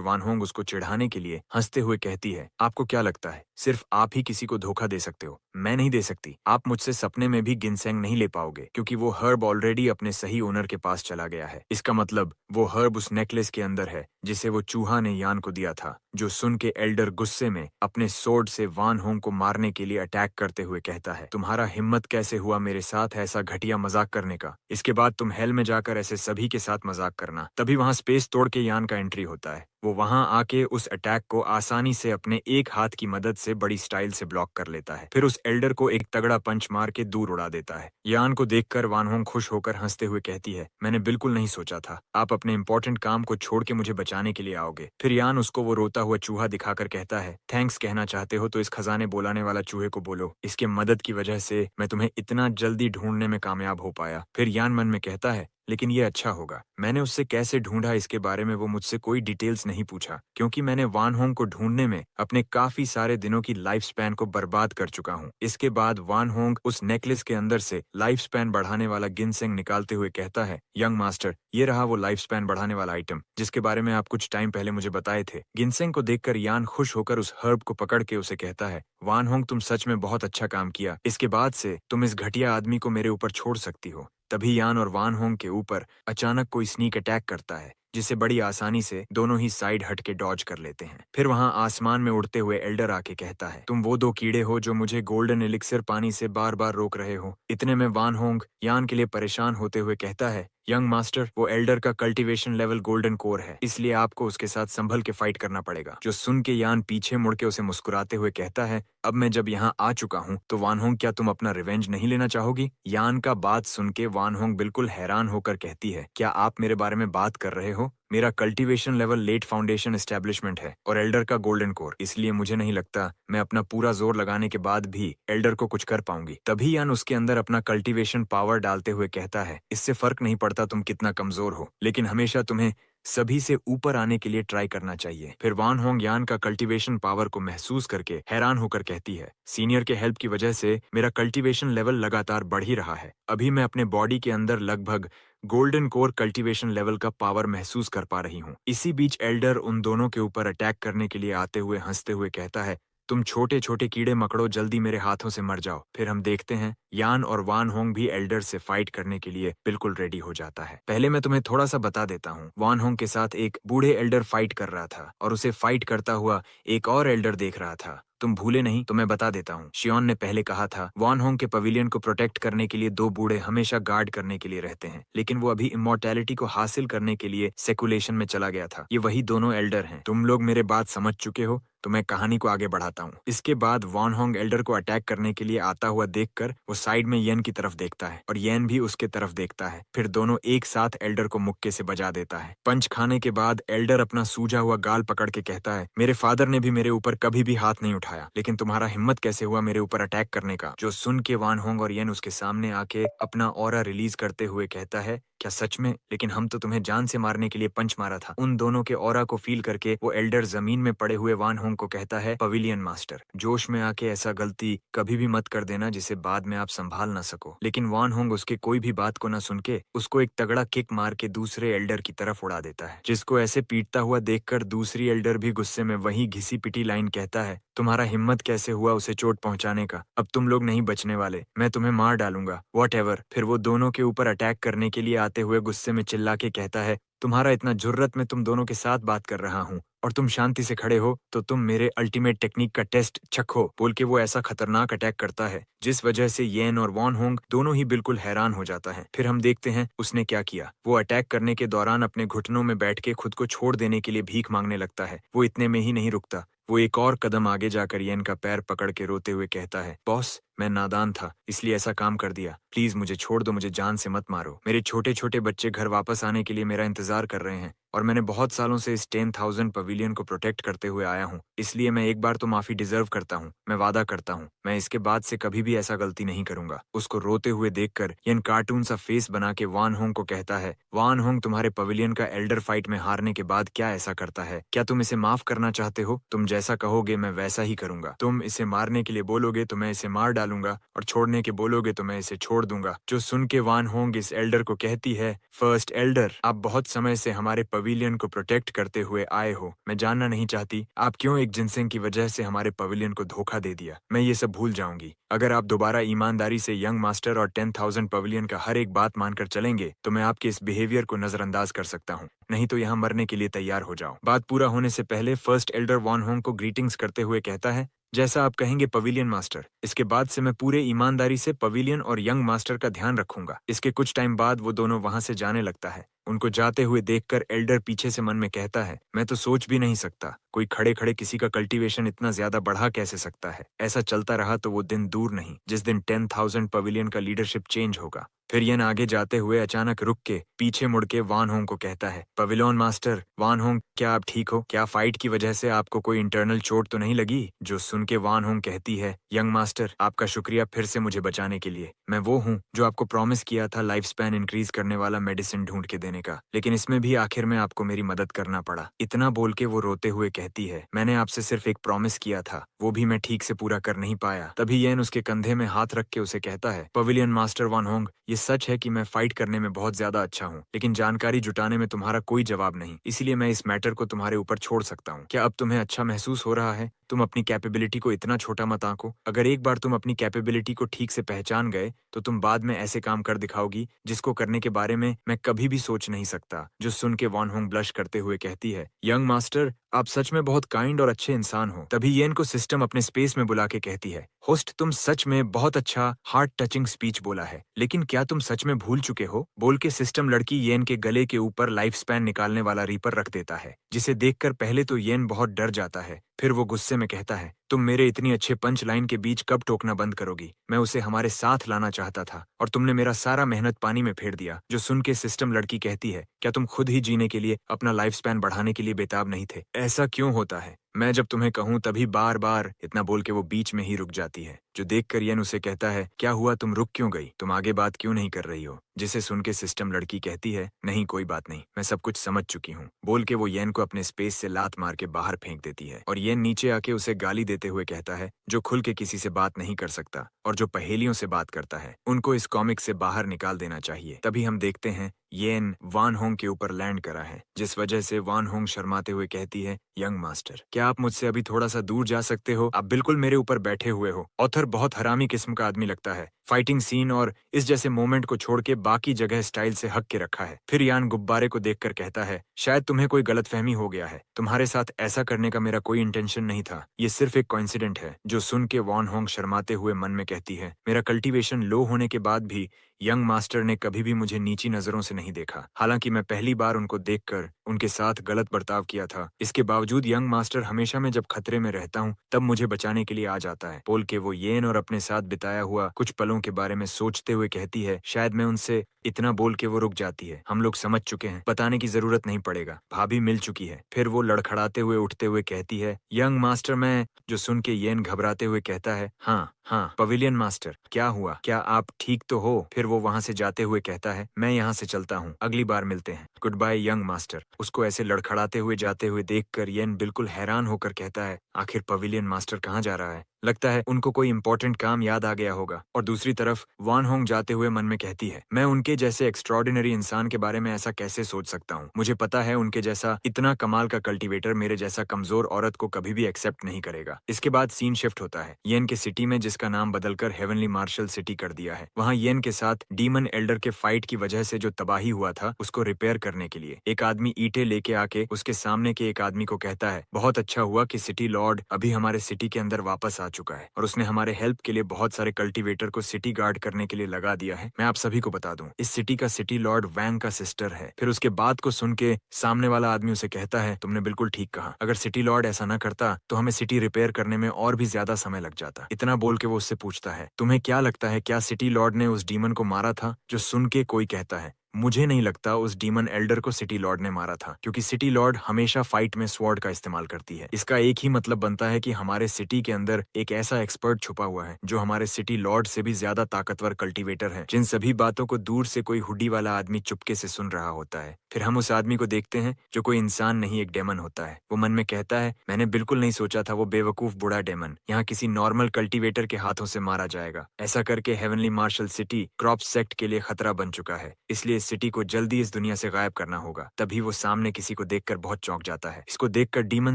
वान होंग उसको चिढ़ाने के लिए हंसते हुए कहती है, आपको क्या लगता है सिर्फ आप ही किसी को धोखा दे सकते हो, मैं नहीं दे सकती। आप मुझसे सपने में भी गिनसेंग नहीं ले पाओगे, क्योंकि वो हर्ब ऑलरेडी अपने सही ओनर के पास चला गया है। इसका मतलब वो हर्ब उस नेकलेस के अंदर है जिसे वो चूहा ने यान को दिया था। जो सुन के एल्डर गुस्से में अपने सोर्ड से वान होंग को मारने के लिए अटैक करते हुए कहता है, तुम्हारा हिम्मत कैसे हुआ मेरे साथ ऐसा घटिया मजाक करने का? इसके बाद तुम हेल में जाकर ऐसे सभी के साथ मजाक करना। तभी वहां स्पेस तोड़ के यान का एंट्री होता है। वो वहां आके उस अटैक को आसानी से अपने एक हाथ की मदद से बड़ी स्टाइल से ब्लॉक कर लेता है। फिर उस एल्डर को एक तगड़ा पंच मार के दूर उड़ा देता है। यान को देखकर वान होंग खुश होकर हंसते हुए कहती है, मैंने बिल्कुल नहीं सोचा था आप अपने इंपॉर्टेंट काम को छोड़ के मुझे बचाने के लिए आओगे। फिर यान उसको वो रोता हुआ चूहा दिखाकर कहता है, थैंक्स कहना चाहते हो तो इस खजाने बोलाने वाला चूहे को बोलो, इसके मदद की वजह से मैं तुम्हें इतना जल्दी ढूंढने में कामयाब हो पाया। फिर यान मन में कहता है, लेकिन ये अच्छा होगा, मैंने उससे कैसे ढूंढा इसके बारे में वो मुझसे कोई डिटेल्स नहीं पूछा, क्योंकि मैंने वान होंग को ढूंढने में अपने काफी सारे दिनों की लाइफ स्पैन को बर्बाद कर चुका हूँ। इसके बाद वान होंग उस नेकलेस के अंदर से लाइफ स्पैन बढ़ाने वाला गिनसेंग निकालते हुए कहता है, यंग मास्टर, ये रहा वो लाइफ स्पैन बढ़ाने वाला आइटम जिसके बारे में आप कुछ टाइम पहले मुझे बताए थे। गिनसेंग को देखकर यान खुश होकर उस हर्ब को पकड़ के उसे कहता है, वान होंग, तुम सच में बहुत अच्छा काम किया, इसके बाद से तुम इस घटिया आदमी को मेरे ऊपर छोड़ सकती हो। तभी यान और वान होंग के ऊपर अचानक कोई स्नीक अटैक करता है, जिसे बड़ी आसानी से दोनों ही साइड हट के डॉज कर लेते हैं। फिर वहां आसमान में उड़ते हुए एल्डर आके कहता है, तुम वो दो कीड़े हो जो मुझे गोल्डन एलिक्सिर पानी से बार बार रोक रहे हो। इतने में वान होंग यान के लिए परेशान होते हुए कहता है, यंग मास्टर, वो एल्डर का कल्टीवेशन लेवल गोल्डन कोर है, इसलिए आपको उसके साथ संभल के फाइट करना पड़ेगा। जो सुन के यान पीछे मुड़ के उसे मुस्कुराते हुए कहता है, अब मैं जब यहाँ आ चुका हूँ तो वान होंग, क्या तुम अपना रिवेंज नहीं लेना चाहोगी? यान का बात सुन के वान होंग बिल्कुल हैरान होकर कहती है, क्या आप मेरे बारे में बात कर रहे हो? मेरा cultivation level late foundation establishment है और एल्डर का गोल्डन कोर, इसलिए मुझे नहीं लगता मैं अपना पूरा जोर लगाने के बाद भी एल्डर को कुछ कर पाऊंगी। तभी यान उसके अंदर अपना कल्टीवेशन पावर डालते हुए कहता है, इससे फर्क नहीं पड़ता तुम कितना कमजोर हो, लेकिन हमेशा तुम्हें सभी से ऊपर आने के लिए ट्राई करना चाहिए। फिर वान होंग यान का कल्टीवेशन पावर को महसूस करके हैरान होकर कहती है, सीनियर के हेल्प की वजह से मेरा कल्टीवेशन लेवल लगातार बढ़ ही रहा है। अभी मैं अपने बॉडी के अंदर लगभग गोल्डन कोर कल्टीवेशन लेवल का पावर महसूस कर पा रही हूँ। इसी बीच एल्डर उन दोनों के ऊपर अटैक करने के लिए आते हुए हंसते हुए कहता है, तुम छोटे छोटे कीड़े मकड़ो जल्दी मेरे हाथों से मर जाओ। फिर हम देखते हैं यान और वान होंग भी एल्डर से फाइट करने के लिए बिल्कुल रेडी हो जाता है। पहले मैं तुम्हें थोड़ा सा बता देता हूँ, वान होंग के साथ एक बूढ़े एल्डर फाइट कर रहा था और उसे फाइट करता हुआ एक और एल्डर देख रहा था। तुम भूले नहीं तो मैं बता देता हूँ। शियोन ने पहले कहा था वान होंग के पवेलियन को प्रोटेक्ट करने के लिए दो बूढ़े हमेशा गार्ड करने के लिए रहते हैं, लेकिन वो अभी इमोर्टैलिटी को हासिल करने के लिए सेकुलेशन में चला गया था। ये वही दोनों एल्डर हैं। तुम लोग मेरे बात समझ चुके हो तो मैं कहानी को आगे बढ़ाता हूँ। इसके बाद वान होंग एल्डर को अटैक करने के लिए आता हुआ देखकर वो साइड में येन की तरफ देखता है और येन भी उसके तरफ देखता है। फिर दोनों एक साथ एल्डर को मुक्के से बजा देता है। पंच खाने के बाद एल्डर अपना सूजा हुआ गाल पकड़ के कहता है, मेरे फादर ने भी मेरे ऊपर कभी भी हाथ नहीं उठाया, लेकिन तुम्हारा हिम्मत कैसे हुआ मेरे ऊपर अटैक करने का। जो सुन के वान होंग और येन उसके सामने आके अपना ऑरा रिलीज करते हुए कहता है, क्या सच में? लेकिन हम तो तुम्हें जान से मारने के लिए पंच मारा था। उन दोनों के ऑरा को फील करके वो एल्डर जमीन में पड़े हुए वान होंग को कहता है, पवेलियन मास्टर, जोश में आके ऐसा गलती कभी भी मत कर देना जिसे बाद में आप संभाल ना सको। लेकिन वान होंग उसके कोई भी बात को न सुन के उसको एक तगड़ा किक मार के दूसरे एल्डर की तरफ उड़ा देता है, जिसको ऐसे पीटता हुआ देखकर दूसरी एल्डर भी गुस्से में वही घिसी पिटी लाइन कहता है, तुम्हारा हिम्मत कैसे हुआ उसे चोट पहुंचाने का? अब तुम लोग नहीं बचने वाले, मैं तुम्हें मार डालूंगा। वॉटएवर। फिर वो दोनों के ऊपर अटैक करने के लिए आते हुए गुस्से में चिल्ला के कहता है, तुम्हारा इतना जुर्रत मैं तुम दोनों के साथ बात कर रहा हूँ और तुम शांति से खड़े हो तो तुम मेरे अल्टीमेट टेक्निक का टेस्ट चखो। बोल के वो ऐसा खतरनाक अटैक करता है जिस वजह से येन और वॉन होंग दोनों ही बिल्कुल हैरान हो जाता है। फिर हम देखते हैं उसने क्या किया। वो अटैक करने के दौरान अपने घुटनों में बैठ के खुद को छोड़ देने के लिए भीख मांगने लगता है। वो इतने में ही नहीं रुकता, वो एक और कदम आगे जाकर येन का पैर पकड़ के रोते हुए कहता है, बॉस, मैं नादान था इसलिए ऐसा काम कर दिया, प्लीज मुझे छोड़ दो, मुझे जान से मत मारो। मेरे छोटे छोटे बच्चे घर वापस आने के लिए मेरा इंतजार कर रहे हैं और मैंने बहुत सालों से इस 10,000 पवेलियन को प्रोटेक्ट करते हुए आया हूँ, इसलिए मैं एक बार तो माफी डिजर्व करता हूँ। मैं वादा करता हूँ मैं इसके बाद से कभी भी ऐसा गलती नहीं करूंगा। उसको रोते हुए देखकर येन कार्टून सा फेस बना के वान होंग को कहता है, वान होंग, तुम्हारे पवेलियन का एल्डर फाइट में हारने के बाद क्या ऐसा करता है? क्या तुम इसे माफ करना चाहते हो? तुम जैसा कहोगे मैं वैसा ही करूंगा। तुम इसे मारने के लिए बोलोगे तो मैं इसे मार डालूंगा और छोड़ने के बोलोगे तो मैं इसे छोड़ दूंगा। जो सुन के वान होंग इस एल्डर को कहती है, फर्स्ट एल्डर, आप बहुत समय से हमारे पवेलियन को प्रोटेक्ट करते हुए आए हो। मैं जानना नहीं चाहती आप क्यों एक जिनसेंग की वजह से हमारे पवेलियन को धोखा दे दिया। मैं ये सब भूल जाऊंगी। अगर आप दोबारा ईमानदारी से यंग मास्टर और 10,000 पवेलियन का हर एक बात मानकर चलेंगे तो मैं आपके इस बिहेवियर को नजरअंदाज कर सकता हूँ, नहीं तो यहाँ मरने के लिए तैयार हो जाओ। बात पूरा होने से पहले फर्स्ट एल्डर वॉन होंग को ग्रीटिंग्स करते हुए कहता है, जैसा आप कहेंगे पवेलियन मास्टर। इसके बाद से मैं पूरे ईमानदारी से पवेलियन और यंग मास्टर का ध्यान रखूंगा। इसके कुछ टाइम बाद वो दोनों वहां से जाने लगता है। उनको जाते हुए देखकर एल्डर पीछे से मन में कहता है, मैं तो सोच भी नहीं सकता कोई खड़े खड़े किसी का कल्टीवेशन इतना ज्यादा बढ़ा कैसे सकता है। ऐसा चलता रहा तो वो दिन दूर नहीं जिस दिन 10,000 पवेलियन का लीडरशिप चेंज होगा। फिर येन आगे जाते हुए अचानक रुक के पीछे मुड़ के वान होंग को कहता है, पवेलियन मास्टर, वान होंग, क्या आप ठीक हो? क्या फाइट की वजह से आपको कोई इंटरनल चोट तो नहीं लगी? जो सुन के वान होंग कहती है, यंग मास्टर, आपका शुक्रिया फिर से मुझे बचाने के लिए। मैं वो हूँ जो आपको प्रॉमिस किया था लाइफ स्पैन इंक्रीज करने वाला मेडिसिन ढूंढ के देने का, लेकिन इसमें भी आखिर में आपको मेरी मदद करना पड़ा। इतना बोल के वो रोते हुए कहती है, मैंने आपसे सिर्फ एक प्रॉमिस किया था, वो भी मैं ठीक से पूरा कर नहीं पाया। तभी येन उसके कंधे में हाथ रख के उसे कहता है, पवेलियन मास्टर वान होंग, ये सच है कि मैं फाइट करने में बहुत ज्यादा अच्छा हूँ, लेकिन जानकारी जुटाने में तुम्हारा कोई जवाब नहीं, इसलिए मैं इस मैटर को तुम्हारे ऊपर छोड़ सकता हूँ। क्या अब तुम्हें अच्छा महसूस हो रहा है? तुम अपनी कैपेबिलिटी को इतना छोटा मत आंको। अगर एक बार तुम अपनी कैपेबिलिटी को ठीक से पहचान गए तो तुम बाद में ऐसे काम कर दिखाओगी जिसको करने के बारे में मैं कभी भी सोच नहीं सकता। जो सुन के वॉन होंग ब्लश करते हुए कहती है, यंग मास्टर, आप सच में बहुत काइंड और अच्छे इंसान हो। तभी येन को सिस्टम अपने स्पेस में बुला के कहती है, होस्ट, तुम सच में बहुत अच्छा हार्ट टचिंग स्पीच बोला है, लेकिन क्या तुम सच में भूल चुके हो? बोल के सिस्टम लड़की येन के गले के ऊपर लाइफ स्पैन निकालने वाला रीपर रख देता है, जिसे देखकर पहले तो येन बहुत डर जाता है, फिर वो गुस्से में कहता है, तुम मेरे इतनी अच्छे पंच लाइन के बीच कब टोकना बंद करोगी? मैं उसे हमारे साथ लाना चाहता था और तुमने मेरा सारा मेहनत पानी में फेर दिया। जो सुन के सिस्टम लड़की कहती है, क्या तुम खुद ही जीने के लिए, अपना लाइफ स्पैन बढ़ाने के लिए बेताब नहीं थे? ऐसा क्यों होता है? मैं जब तुम्हें कहूं तभी बार बार इतना बोल के वो बीच में ही रुक जाती है। जो देखकर येन उसे कहता है, क्या हुआ, तुम रुक क्यों गई? तुम आगे बात क्यों नहीं कर रही हो? जिसे सुन के सिस्टम लड़की कहती है, नहीं कोई बात नहीं, मैं सब कुछ समझ चुकी हूँ। बोल के वो येन को अपने स्पेस से लात मार के बाहर फेंक देती है और येन नीचे आके उसे गाली देते हुए कहता है, जो खुल के किसी से बात नहीं कर सकता और जो पहेलियों से बात करता है, उनको इस कॉमिक से बाहर निकाल देना चाहिए। तभी हम देखते हैं येन वान होंग के ऊपर लैंड करा है, जिस वजह से वान होंग शर्माते हुए कहती है, यंग मास्टर, क्या आप मुझसे अभी थोड़ा सा दूर जा सकते हो? आप बिल्कुल मेरे ऊपर बैठे हुए हो। ऑथर बहुत हरामी किस्म का आदमी लगता है। फाइटिंग सीन और इस जैसे मोमेंट को छोड़ के बाकी जगह स्टाइल से हक के रखा है। फिर यान गुब्बारे को देखकर कहता है, शायद तुम्हें कोई गलतफहमी हो गया है। तुम्हारे साथ ऐसा करने का मेरा कोई इंटेंशन नहीं था। ये सिर्फ एक कोइंसिडेंट है। जो सुन के वॉन होंग शर्माते हुए मन में कहती है, मेरा कल्टीवेशन लो होने के बाद भी यंग मास्टर ने कभी भी मुझे नीची नजरों से नहीं देखा। हालांकि मैं पहली बार उनको देखकर उनके साथ गलत बर्ताव किया था। इसके बावजूद यंग मास्टर हमेशा मैं जब खतरे में रहता हूँ तब मुझे बचाने के लिए आ जाता है। बोल के वो येन और अपने साथ बिताया हुआ कुछ पलों के बारे में सोचते हुए कहती है, शायद मैं उनसे, इतना बोल के वो रुक जाती है। हम लोग समझ चुके हैं, बताने की जरूरत नहीं पड़ेगा, भाभी मिल चुकी है। फिर वो लड़खड़ाते हुए उठते हुए कहती है, यंग मास्टर मैं। जो सुन के येन घबराते हुए कहता है, हाँ हाँ पवेलियन मास्टर, क्या हुआ, क्या आप ठीक तो हो? फिर वो वहां से जाते हुए कहता है, मैं यहाँ से चलता हूँ, अगली बार मिलते हैं, गुड बाय यंग मास्टर। उसको ऐसे लड़खड़ाते हुए जाते हुए देखकर येन बिल्कुल हैरान होकर कहता है, आखिर पवेलियन मास्टर कहाँ जा रहा है? लगता है उनको कोई इंपॉर्टेंट काम याद आ गया होगा। और दूसरी तरफ वान होंग जाते हुए मन में कहती है, मैं उनके जैसे एक्स्ट्रॉर्डिनरी इंसान के बारे में ऐसा कैसे सोच सकता हूँ? मुझे पता है उनके जैसा इतना कमाल का कल्टीवेटर मेरे जैसा कमजोर औरत को कभी भी एक्सेप्ट नहीं करेगा। इसके बाद सीन शिफ्ट होता है येन के सिटी में, जिसका नाम बदलकर हेवनली मार्शल सिटी कर दिया है। वहाँ येन के साथ डीमन एल्डर के फाइट की वजह से जो तबाही हुआ था उसको रिपेयर करने के लिए एक आदमी ईंटें लेके आके उसके सामने के एक आदमी को कहता है, बहुत अच्छा हुआ कि सिटी लॉर्ड अभी हमारे सिटी के अंदर वापस आ चुका है और उसने हमारे हेल्प के लिए बहुत सारे कल्टीवेटर को सिटी गार्ड करने के लिए लगा दिया है। मैं आप सभी को बता दूं, इस सिटी का सिटी लॉर्ड वैंग का सिस्टर है। फिर उसके बात को सुन के सामने वाला आदमी उसे कहता है, तुमने बिल्कुल ठीक कहा, अगर सिटी लॉर्ड ऐसा न करता तो हमें सिटी रिपेयर करने में और भी ज्यादा समय लग जाता। इतना बोल के वो उससे पूछता है, तुम्हें क्या लगता है, क्या सिटी लॉर्ड ने उस डीमन को मारा था? जो सुन के कोई कहता है, मुझे नहीं लगता उस डीमन एल्डर को सिटी लॉर्ड ने मारा था, क्योंकि सिटी लॉर्ड हमेशा फाइट में स्वॉर्ड का इस्तेमाल करती है। इसका एक ही मतलब बनता है कि हमारे सिटी के अंदर एक ऐसा एक्सपर्ट छुपा हुआ है जो हमारे सिटी लॉर्ड से भी ज्यादा ताकतवर कल्टीवेटर है, जिन सभी बातों को दूर से कोई हुडी वाला आदमी चुपके से सुन रहा होता है। फिर हम उस आदमी को देखते हैं जो कोई इंसान नहीं, एक डेमन होता है। वो मन में कहता है, मैंने बिल्कुल नहीं सोचा था वो बेवकूफ बूढ़ा डेमन यहाँ किसी नॉर्मल कल्टीवेटर के हाथों से मारा जाएगा। ऐसा करके heavenly martial city crop sect के लिए खतरा बन चुका है, इसलिए इस सिटी को जल्दी इस दुनिया से गायब करना होगा। तभी वो सामने किसी को देखकर बहुत चौंक जाता है। इसको देखकर डीमन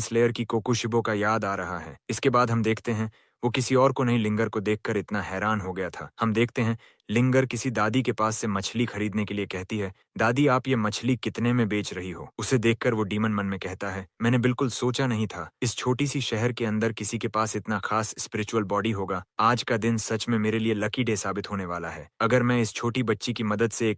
स्लेयर की कोकुशिबो का याद आ रहा है। इसके बाद हम देखते हैं वो किसी और को नहीं, लिंगर को देखकर इतना हैरान हो गया था। हम देखते हैं लिंगर किसी दादी के पास से मछली खरीदने के लिए कहती है, दादी आप ये मछली कितने में बेच रही हो? उसे देखकर वो डीमन मन में कहता है, मैंने बिल्कुल सोचा नहीं था इस छोटी सी शहर के अंदर किसी के पास इतना खास स्पिरिचुअल बॉडी होगा। आज का दिन सच में मेरे लिए लकी डे साबित होने वाला है। अगर मैं इस छोटी बच्ची की मदद से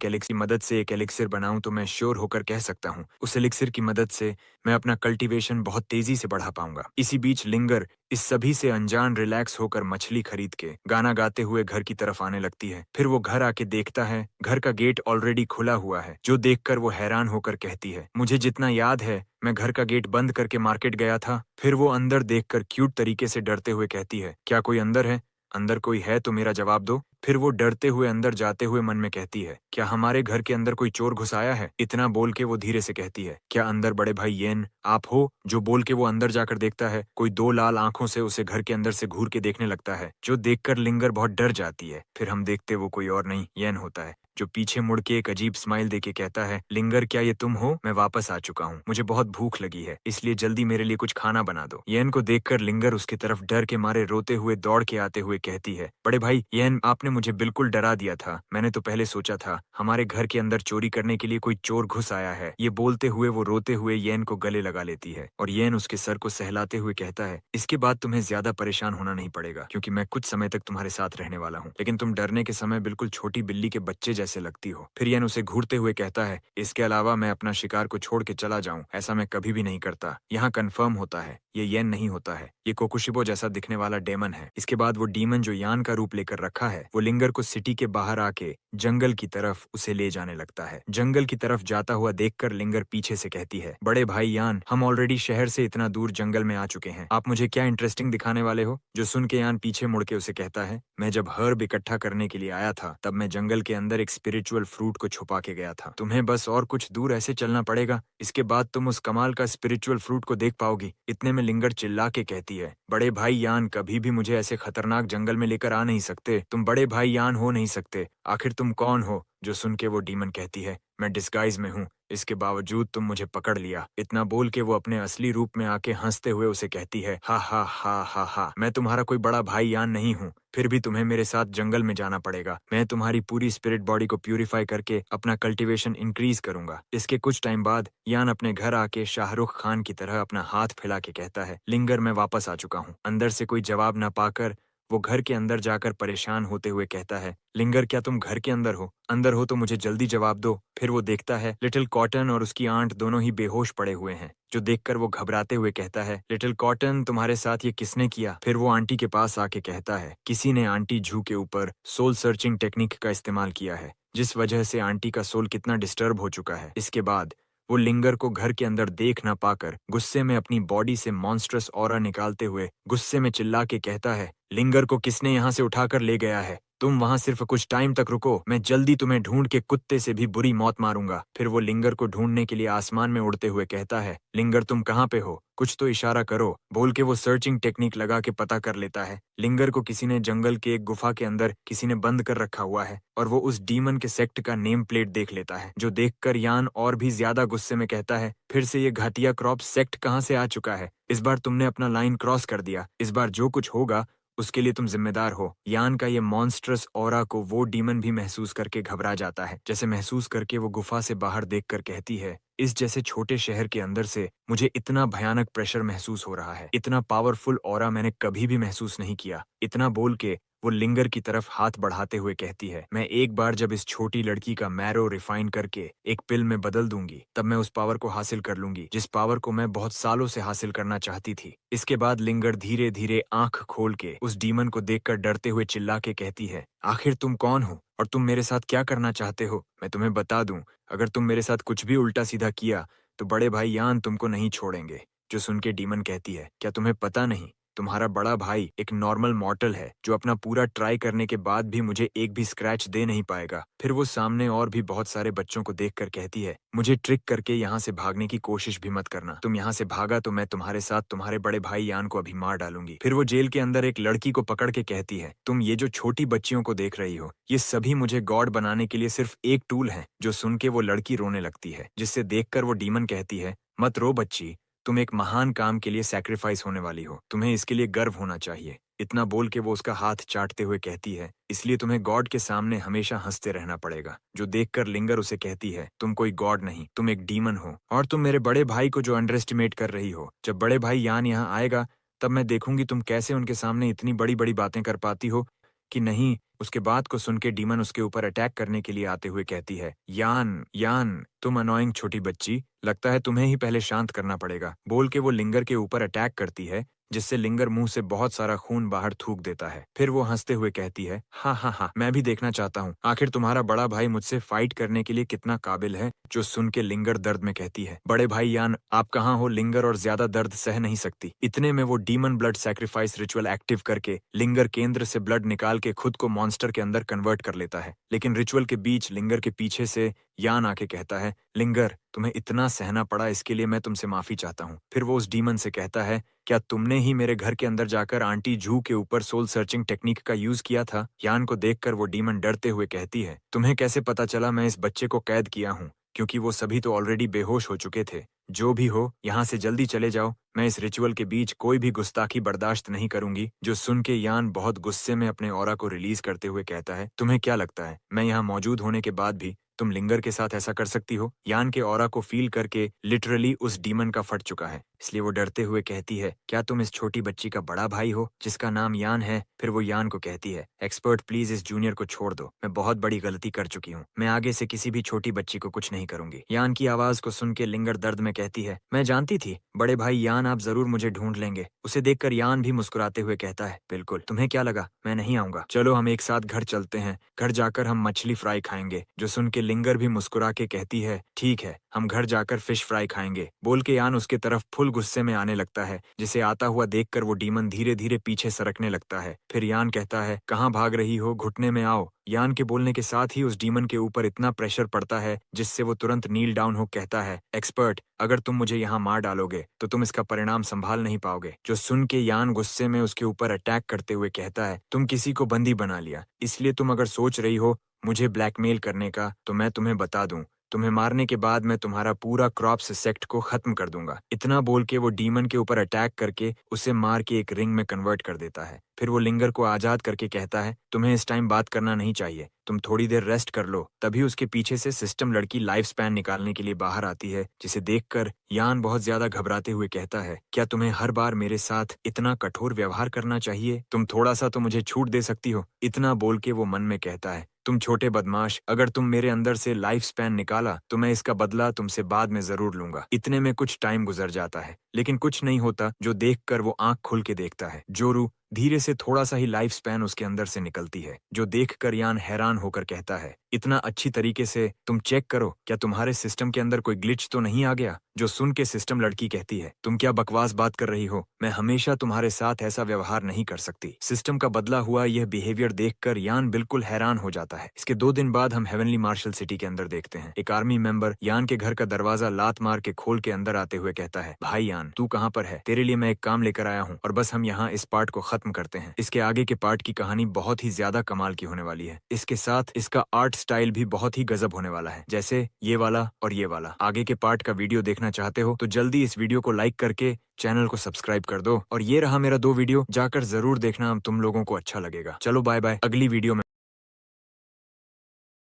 एक एलिक्सिर बनाऊं तो मैं श्योर होकर कह सकता हूँ उस एलिक्सिर की मदद से मैं अपना कल्टीवेशन बहुत तेजी से बढ़ा पाऊंगा। इसी बीच लिंगर इस सभी से अनजान रिलैक्स होकर मछली खरीद के गाना गाते हुए घर की तरफ आने लगती है। फिर वो घर आके देखता है घर का गेट ऑलरेडी खुला हुआ है, जो देखकर वो हैरान होकर कहती है, मुझे जितना याद है मैं घर का गेट बंद करके मार्केट गया था। फिर वो अंदर देखकर क्यूट तरीके से डरते हुए कहती है, क्या कोई अंदर है? अंदर कोई है तो मेरा जवाब दो। फिर वो डरते हुए अंदर जाते हुए मन में कहती है, क्या हमारे घर के अंदर कोई चोर घुस आया है? इतना बोल के वो धीरे से कहती है, क्या अंदर बड़े भाई येन आप हो? जो बोल के वो अंदर जाकर देखता है कोई दो लाल आंखों से उसे घर के अंदर से घूर के देखने लगता है, जो देखकर लिंगर बहुत डर जाती है। फिर हम देखते वो कोई और नहीं येन होता है, जो पीछे मुड़ के एक अजीब स्माइल देके कहता है, लिंगर क्या ये तुम हो? मैं वापस आ चुका हूँ, मुझे बहुत भूख लगी है, इसलिए जल्दी मेरे लिए कुछ खाना बना दो। येन को देखकर लिंगर उसकी तरफ डर के मारे रोते हुए दौड़ के आते हुए कहती है, बड़े भाई येन आपने मुझे बिल्कुल डरा दिया था। मैंने तो पहले सोचा था हमारे घर के अंदर चोरी करने के लिए कोई चोर घुस आया है। ये बोलते हुए वो रोते हुए येन को गले लगा लेती है और येन उसके सर को सहलाते हुए कहता है, इसके बाद तुम्हें ज्यादा परेशान होना नहीं पड़ेगा, क्योंकि मैं कुछ समय तक तुम्हारे साथ रहने वाला हूँ। लेकिन तुम डरने के समय बिल्कुल छोटी बिल्ली के बच्चे जैसे लगती हो। फिर यान उसे घूरते हुए कहता है, इसके अलावा मैं अपना शिकार को छोड़ के चला जाऊं, ऐसा मैं कभी भी नहीं करता। यहाँ कंफर्म होता है ये येन नहीं होता है, ये कोकुशिबो जैसा दिखने वाला डेमन है। इसके बाद वो डीमन जो यान का रूप लेकर रखा है, वो लिंगर को सिटी के बाहर आके जंगल की तरफ उसे ले जाने लगता है। जंगल की तरफ जाता हुआ देखकर लिंगर पीछे से कहती है, बड़े भाई यान, हम ऑलरेडी शहर से इतना दूर जंगल में आ चुके हैं, आप मुझे क्या इंटरेस्टिंग दिखाने वाले हो? जो सुन के यान पीछे मुड़ के उसे कहता है, मैं जब हर्ब इकट्ठा करने के लिए आया था तब मैं जंगल के अंदर एक स्पिरिचुअल फ्रूट को छुपा के गया था। तुम्हें बस और कुछ दूर ऐसे चलना पड़ेगा, इसके बाद तुम उस कमाल का स्पिरिचुअल फ्रूट को देख पाओगी। इतने में लिंगर चिल्ला के कहती है, बड़े भाई यान, कभी भी मुझे ऐसे खतरनाक जंगल में लेकर आ नहीं सकते, तुम बड़े भाई यान हो नहीं सकते, आखिर तुम कौन हो? जो सुन के वो डीमन कहती है, मैं डिस्गाइज में हूँ, इसके बावजूद तुम मुझे पकड़ लिया। इतना बोल के वो अपने असली रूप में आके हंसते हुए उसे कहती है, हा हा हा हा हा, मैं तुम्हारा कोई बड़ा भाई यान नहीं हूँ, फिर भी तुम्हें मेरे साथ जंगल में जाना पड़ेगा। मैं तुम्हारी पूरी स्पिरिट बॉडी को प्यूरिफाई करके अपना कल्टीवेशन इंक्रीज करूंगा। इसके कुछ टाइम बाद यान अपने घर आके शाहरुख खान की तरह अपना हाथ फैला के कहता है, लिंगर, मैं वापस आ चुका हूँ। अंदर से कोई जवाब न पाकर वो घर के अंदर जाकर परेशान होते हुए कहता है, लिंगर, क्या तुम घर के अंदर हो? अंदर हो तो मुझे जल्दी जवाब दो। फिर वो देखता है लिटिल कॉटन और उसकी आंट दोनों ही बेहोश पड़े हुए हैं, जो देखकर वो घबराते हुए कहता है, लिटिल कॉटन, तुम्हारे साथ ये किसने किया? फिर वो आंटी के पास आके कहता है, किसी ने आंटी जू के ऊपर सोल सर्चिंग टेक्निक का इस्तेमाल किया है, जिस वजह से आंटी का सोल कितना डिस्टर्ब हो चुका है। इसके बाद वो लिंगर को घर के अंदर देख ना पाकर गुस्से में अपनी बॉडी से मॉन्स्ट्रस ऑरा निकालते हुए गुस्से में चिल्ला के कहता है, लिंगर को किसने यहाँ से उठाकर ले गया है? तुम वहां सिर्फ कुछ टाइम तक रुको, मैं जल्दी तुम्हें ढूंढ के कुत्ते से भी बुरी मौत मारूंगा। फिर वो लिंगर को ढूंढने के लिए आसमान में उड़ते हुए कहता है, लिंगर, तुम कहाँ पे हो? कुछ तो इशारा करो, बोल के वो सर्चिंग टेक्निक लगा के पता कर लेता है। लिंगर को किसी ने जंगल के एक गुफा के अंदर किसी ने बंद कर रखा हुआ है और वो उस डीमन के सेक्ट का नेम प्लेट देख लेता है, जो देखकर यान और भी ज्यादा गुस्से में कहता है, फिर से ये घाटिया क्रॉप सेक्ट कहाँ से आ चुका है? इस बार तुमने अपना लाइन क्रॉस कर दिया, इस बार जो कुछ होगा उसके लिए तुम जिम्मेदार हो। यान का ये मॉन्स्ट्रस ऑरा को वो डीमन भी महसूस करके घबरा जाता है, जैसे महसूस करके वो गुफा से बाहर देखकर कहती है, इस जैसे छोटे शहर के अंदर से मुझे इतना भयानक प्रेशर महसूस हो रहा है, इतना पावरफुल ऑरा मैंने कभी भी महसूस नहीं किया। इतना बोल के वो लिंगर की तरफ हाथ बढ़ाते हुए कहती है, मैं एक बार जब इस छोटी लड़की का मैरो रिफाइन करके एक पिल में बदल दूंगी, तब मैं उस पावर को हासिल कर लूंगी, जिस पावर को मैं बहुत सालों से हासिल करना चाहती थी। इसके बाद लिंगर धीरे धीरे आंख खोल के उस डीमन को देखकर डरते हुए चिल्ला के कहती है, आखिर तुम कौन हो और तुम मेरे साथ क्या करना चाहते हो? मैं तुम्हें बता दूं, अगर तुम मेरे साथ कुछ भी उल्टा सीधा किया तो बड़े भाई यान तुमको नहीं छोड़ेंगे। जो सुन के डीमन कहती है, क्या तुम्हें पता नहीं, तुम्हारा बड़ा भाई एक नॉर्मल मॉर्टल है जो अपना पूरा ट्राई करने के बाद भी मुझे एक भी स्क्रैच दे नहीं पाएगा। फिर वो सामने और भी बहुत सारे बच्चों को देखकर कहती है, मुझे ट्रिक करके यहाँ से भागने की कोशिश भी मत करना, तुम यहाँ से भागा तो मैं तुम्हारे साथ तुम्हारे बड़े भाई यान को अभी मार डालूंगी। फिर वो जेल के अंदर एक लड़की को पकड़ के कहती है, तुम ये जो छोटी बच्चियों को देख रही हो, ये सभी मुझे गॉड बनाने के लिए सिर्फ एक टूल है। जो सुन के वो लड़की रोने लगती है, जिससे देखकर वो डीमन कहती है, मत रो बच्ची, तुम एक महान काम के लिए सैक्रिफाइस होने वाली हो, तुम्हें इसके लिए गर्व होना चाहिए। इतना बोल के वो उसका हाथ चाटते हुए कहती है, इसलिए तुम्हें गॉड के सामने हमेशा हंसते रहना पड़ेगा। जो देखकर लिंगर उसे कहती है, तुम कोई गॉड नहीं, तुम एक डीमन हो और तुम मेरे बड़े भाई को जो अंडर एस्टिमेट कर रही हो। जब बड़े भाई यान यहाँ आएगा तब मैं देखूंगी तुम कैसे उनके सामने इतनी बड़ी बड़ी बातें कर पाती हो कि नहीं। उसके बात को सुन के डीमन उसके ऊपर अटैक करने के लिए आते हुए कहती है, यान यान, तुम अनोइंग छोटी बच्ची, लगता है तुम्हें ही पहले शांत करना पड़ेगा। बोल के वो लिंगर के ऊपर अटैक करती है, जिससे लिंगर मुंह से बहुत सारा खून बाहर थूक देता है। फिर वो हंसते हुए कहती है, हाँ हाँ हाँ, मैं भी देखना चाहता हूँ आखिर तुम्हारा बड़ा भाई मुझसे फाइट करने के लिए कितना काबिल है। जो सुन के लिंगर दर्द में कहती है, बड़े भाई यान, आप कहाँ हो? लिंगर और ज्यादा दर्द सह नहीं सकती। इतने में वो demon blood sacrifice ritual active करके लिंगर केंद्र से ब्लड निकाल के खुद को मॉन्स्टर के अंदर कन्वर्ट कर लेता है। लेकिन रिचुअल के बीच लिंगर के पीछे से यान आके कहता है, लिंगर, तुम्हें इतना सहना पड़ा, इसके लिए मैं तुमसे माफी चाहता हूँ। फिर वो उस डीमन से कहता है, क्या तुमने ही मेरे घर के अंदर जाकर आंटी जू के ऊपर सोल सर्चिंग टेक्निक का यूज किया था? यान को देखकर वो डीमन डरते हुए कहती है, तुम्हें कैसे पता चला मैं इस बच्चे को कैद किया हूँ? क्योंकि वो सभी तो ऑलरेडी बेहोश हो चुके थे। जो भी हो, यहाँ से जल्दी चले जाओ, मैं इस रिचुअल के बीच कोई भी गुस्ताखी बर्दाश्त नहीं करूंगी। जो सुन के यान बहुत गुस्से में अपने ऑरा को रिलीज करते हुए कहता है, तुम्हें क्या लगता है मैं यहाँ मौजूद होने के बाद भी तुम लिंगर के साथ ऐसा कर सकती हो? यान के ऑरा को फील करके लिटरली उस डीमन का फट चुका है, इसलिए वो डरते हुए कहती है, क्या तुम इस छोटी बच्ची का बड़ा भाई हो जिसका नाम यान है? फिर वो यान को कहती है, एक्सपर्ट प्लीज इस जूनियर को छोड़ दो, मैं बहुत बड़ी गलती कर चुकी हूँ, मैं आगे से किसी भी छोटी बच्ची को कुछ नहीं करूंगी। यान की आवाज को सुन के लिंगर दर्द में कहती है, मैं जानती थी बड़े भाई यान आप जरूर मुझे ढूंढ लेंगे। उसे देखकर यान भी मुस्कुराते हुए कहता है, बिल्कुल, तुम्हें क्या लगा मैं नहीं आऊंगा? चलो हम एक साथ घर चलते हैं, घर जाकर हम मछली फ्राई खाएंगे। जो सुन के लिंगर भी मुस्कुरा के कहती है, ठीक है, हम घर जाकर फिश फ्राई खाएंगे। बोल के यान उसके तरफ फुल गुस्से में आने लगता है, जिसे आता हुआ देखकर वो डीमन धीरे धीरे पीछे सरकने लगता है। फिर यान कहता है, कहाँ भाग रही हो, घुटने में आओ। यान के बोलने के साथ ही उस डीमन के ऊपर इतना प्रेशर पड़ता है जिससे वो तुरंत नील डाउन हो कहता है, एक्सपर्ट, अगर तुम मुझे यहाँ मार डालोगे तो तुम इसका परिणाम संभाल नहीं पाओगे। जो सुन के यान गुस्से में उसके ऊपर अटैक करते हुए कहता है, तुम किसी को बंदी बना लिया, इसलिए तुम अगर सोच रही हो मुझे ब्लैकमेल करने का तो मैं तुम्हें बता दूं, तुम्हें मारने के बाद मैं तुम्हारा पूरा क्रॉप्स सेक्ट को खत्म कर दूंगा। इतना बोल के वो डीमन के ऊपर अटैक करके उसे मार के एक रिंग में कन्वर्ट कर देता है। फिर वो लिंगर को आजाद करके कहता है, तुम्हें इस टाइम बात करना नहीं चाहिए, तुम थोड़ी देर रेस्ट कर लो। तभी उसके पीछे से सिस्टम लड़की लाइफ स्पैन निकालने के लिए बाहर आती है, जिसे देखकर यान बहुत ज्यादा घबराते हुए कहता है, क्या तुम्हें हर बार मेरे साथ इतना कठोर व्यवहार करना चाहिए? तुम थोड़ा सा तो मुझे छूट दे सकती हो। इतना बोल के वो मन में कहता है, तुम छोटे बदमाश, अगर तुम मेरे अंदर से लाइफ स्पैन निकाला तो मैं इसका बदला तुमसे बाद में जरूर लूंगा। इतने में कुछ टाइम गुजर जाता है, लेकिन कुछ नहीं होता। जो देखकर वो आंख खुल के देखता है, जोरू धीरे से थोड़ा सा ही लाइफ स्पैन उसके अंदर से निकलती है। जो देखकर यान हैरान होकर कहता है, इतना अच्छी तरीके से तुम चेक करो, क्या तुम्हारे सिस्टम के अंदर कोई ग्लिच तो नहीं आ गया? जो सुन के सिस्टम लड़की कहती है, तुम क्या बकवास बात कर रही हो, मैं हमेशा तुम्हारे साथ ऐसा व्यवहार नहीं कर सकती। सिस्टम का बदला हुआ यह बिहेवियर देखकर यान बिल्कुल हैरान हो जाता है। इसके 2 दिन बाद हम हेवनली मार्शल सिटी के अंदर देखते हैं। एक आर्मी मेंबर यान के घर का दरवाजा लात मार के खोल के अंदर आते हुए कहता है, भाई यान, तू कहाँ पर है? तेरे लिए मैं एक काम लेकर आया हूँ और बस हम यहाँ इस पार्ट को खत्म करते हैं। इसके आगे के पार्ट की कहानी बहुत ही ज्यादा कमाल की होने वाली है। इसके साथ इसका आर्ट स्टाइल भी बहुत ही गजब होने वाला है, जैसे ये वाला और ये वाला। आगे के पार्ट का वीडियो देखना चाहते हो तो जल्दी इस वीडियो को लाइक करके चैनल को सब्सक्राइब कर दो। और ये रहा मेरा 2 वीडियो, जाकर जरूर देखना, तुम लोगों को अच्छा लगेगा। चलो बाय बाय, अगली वीडियो में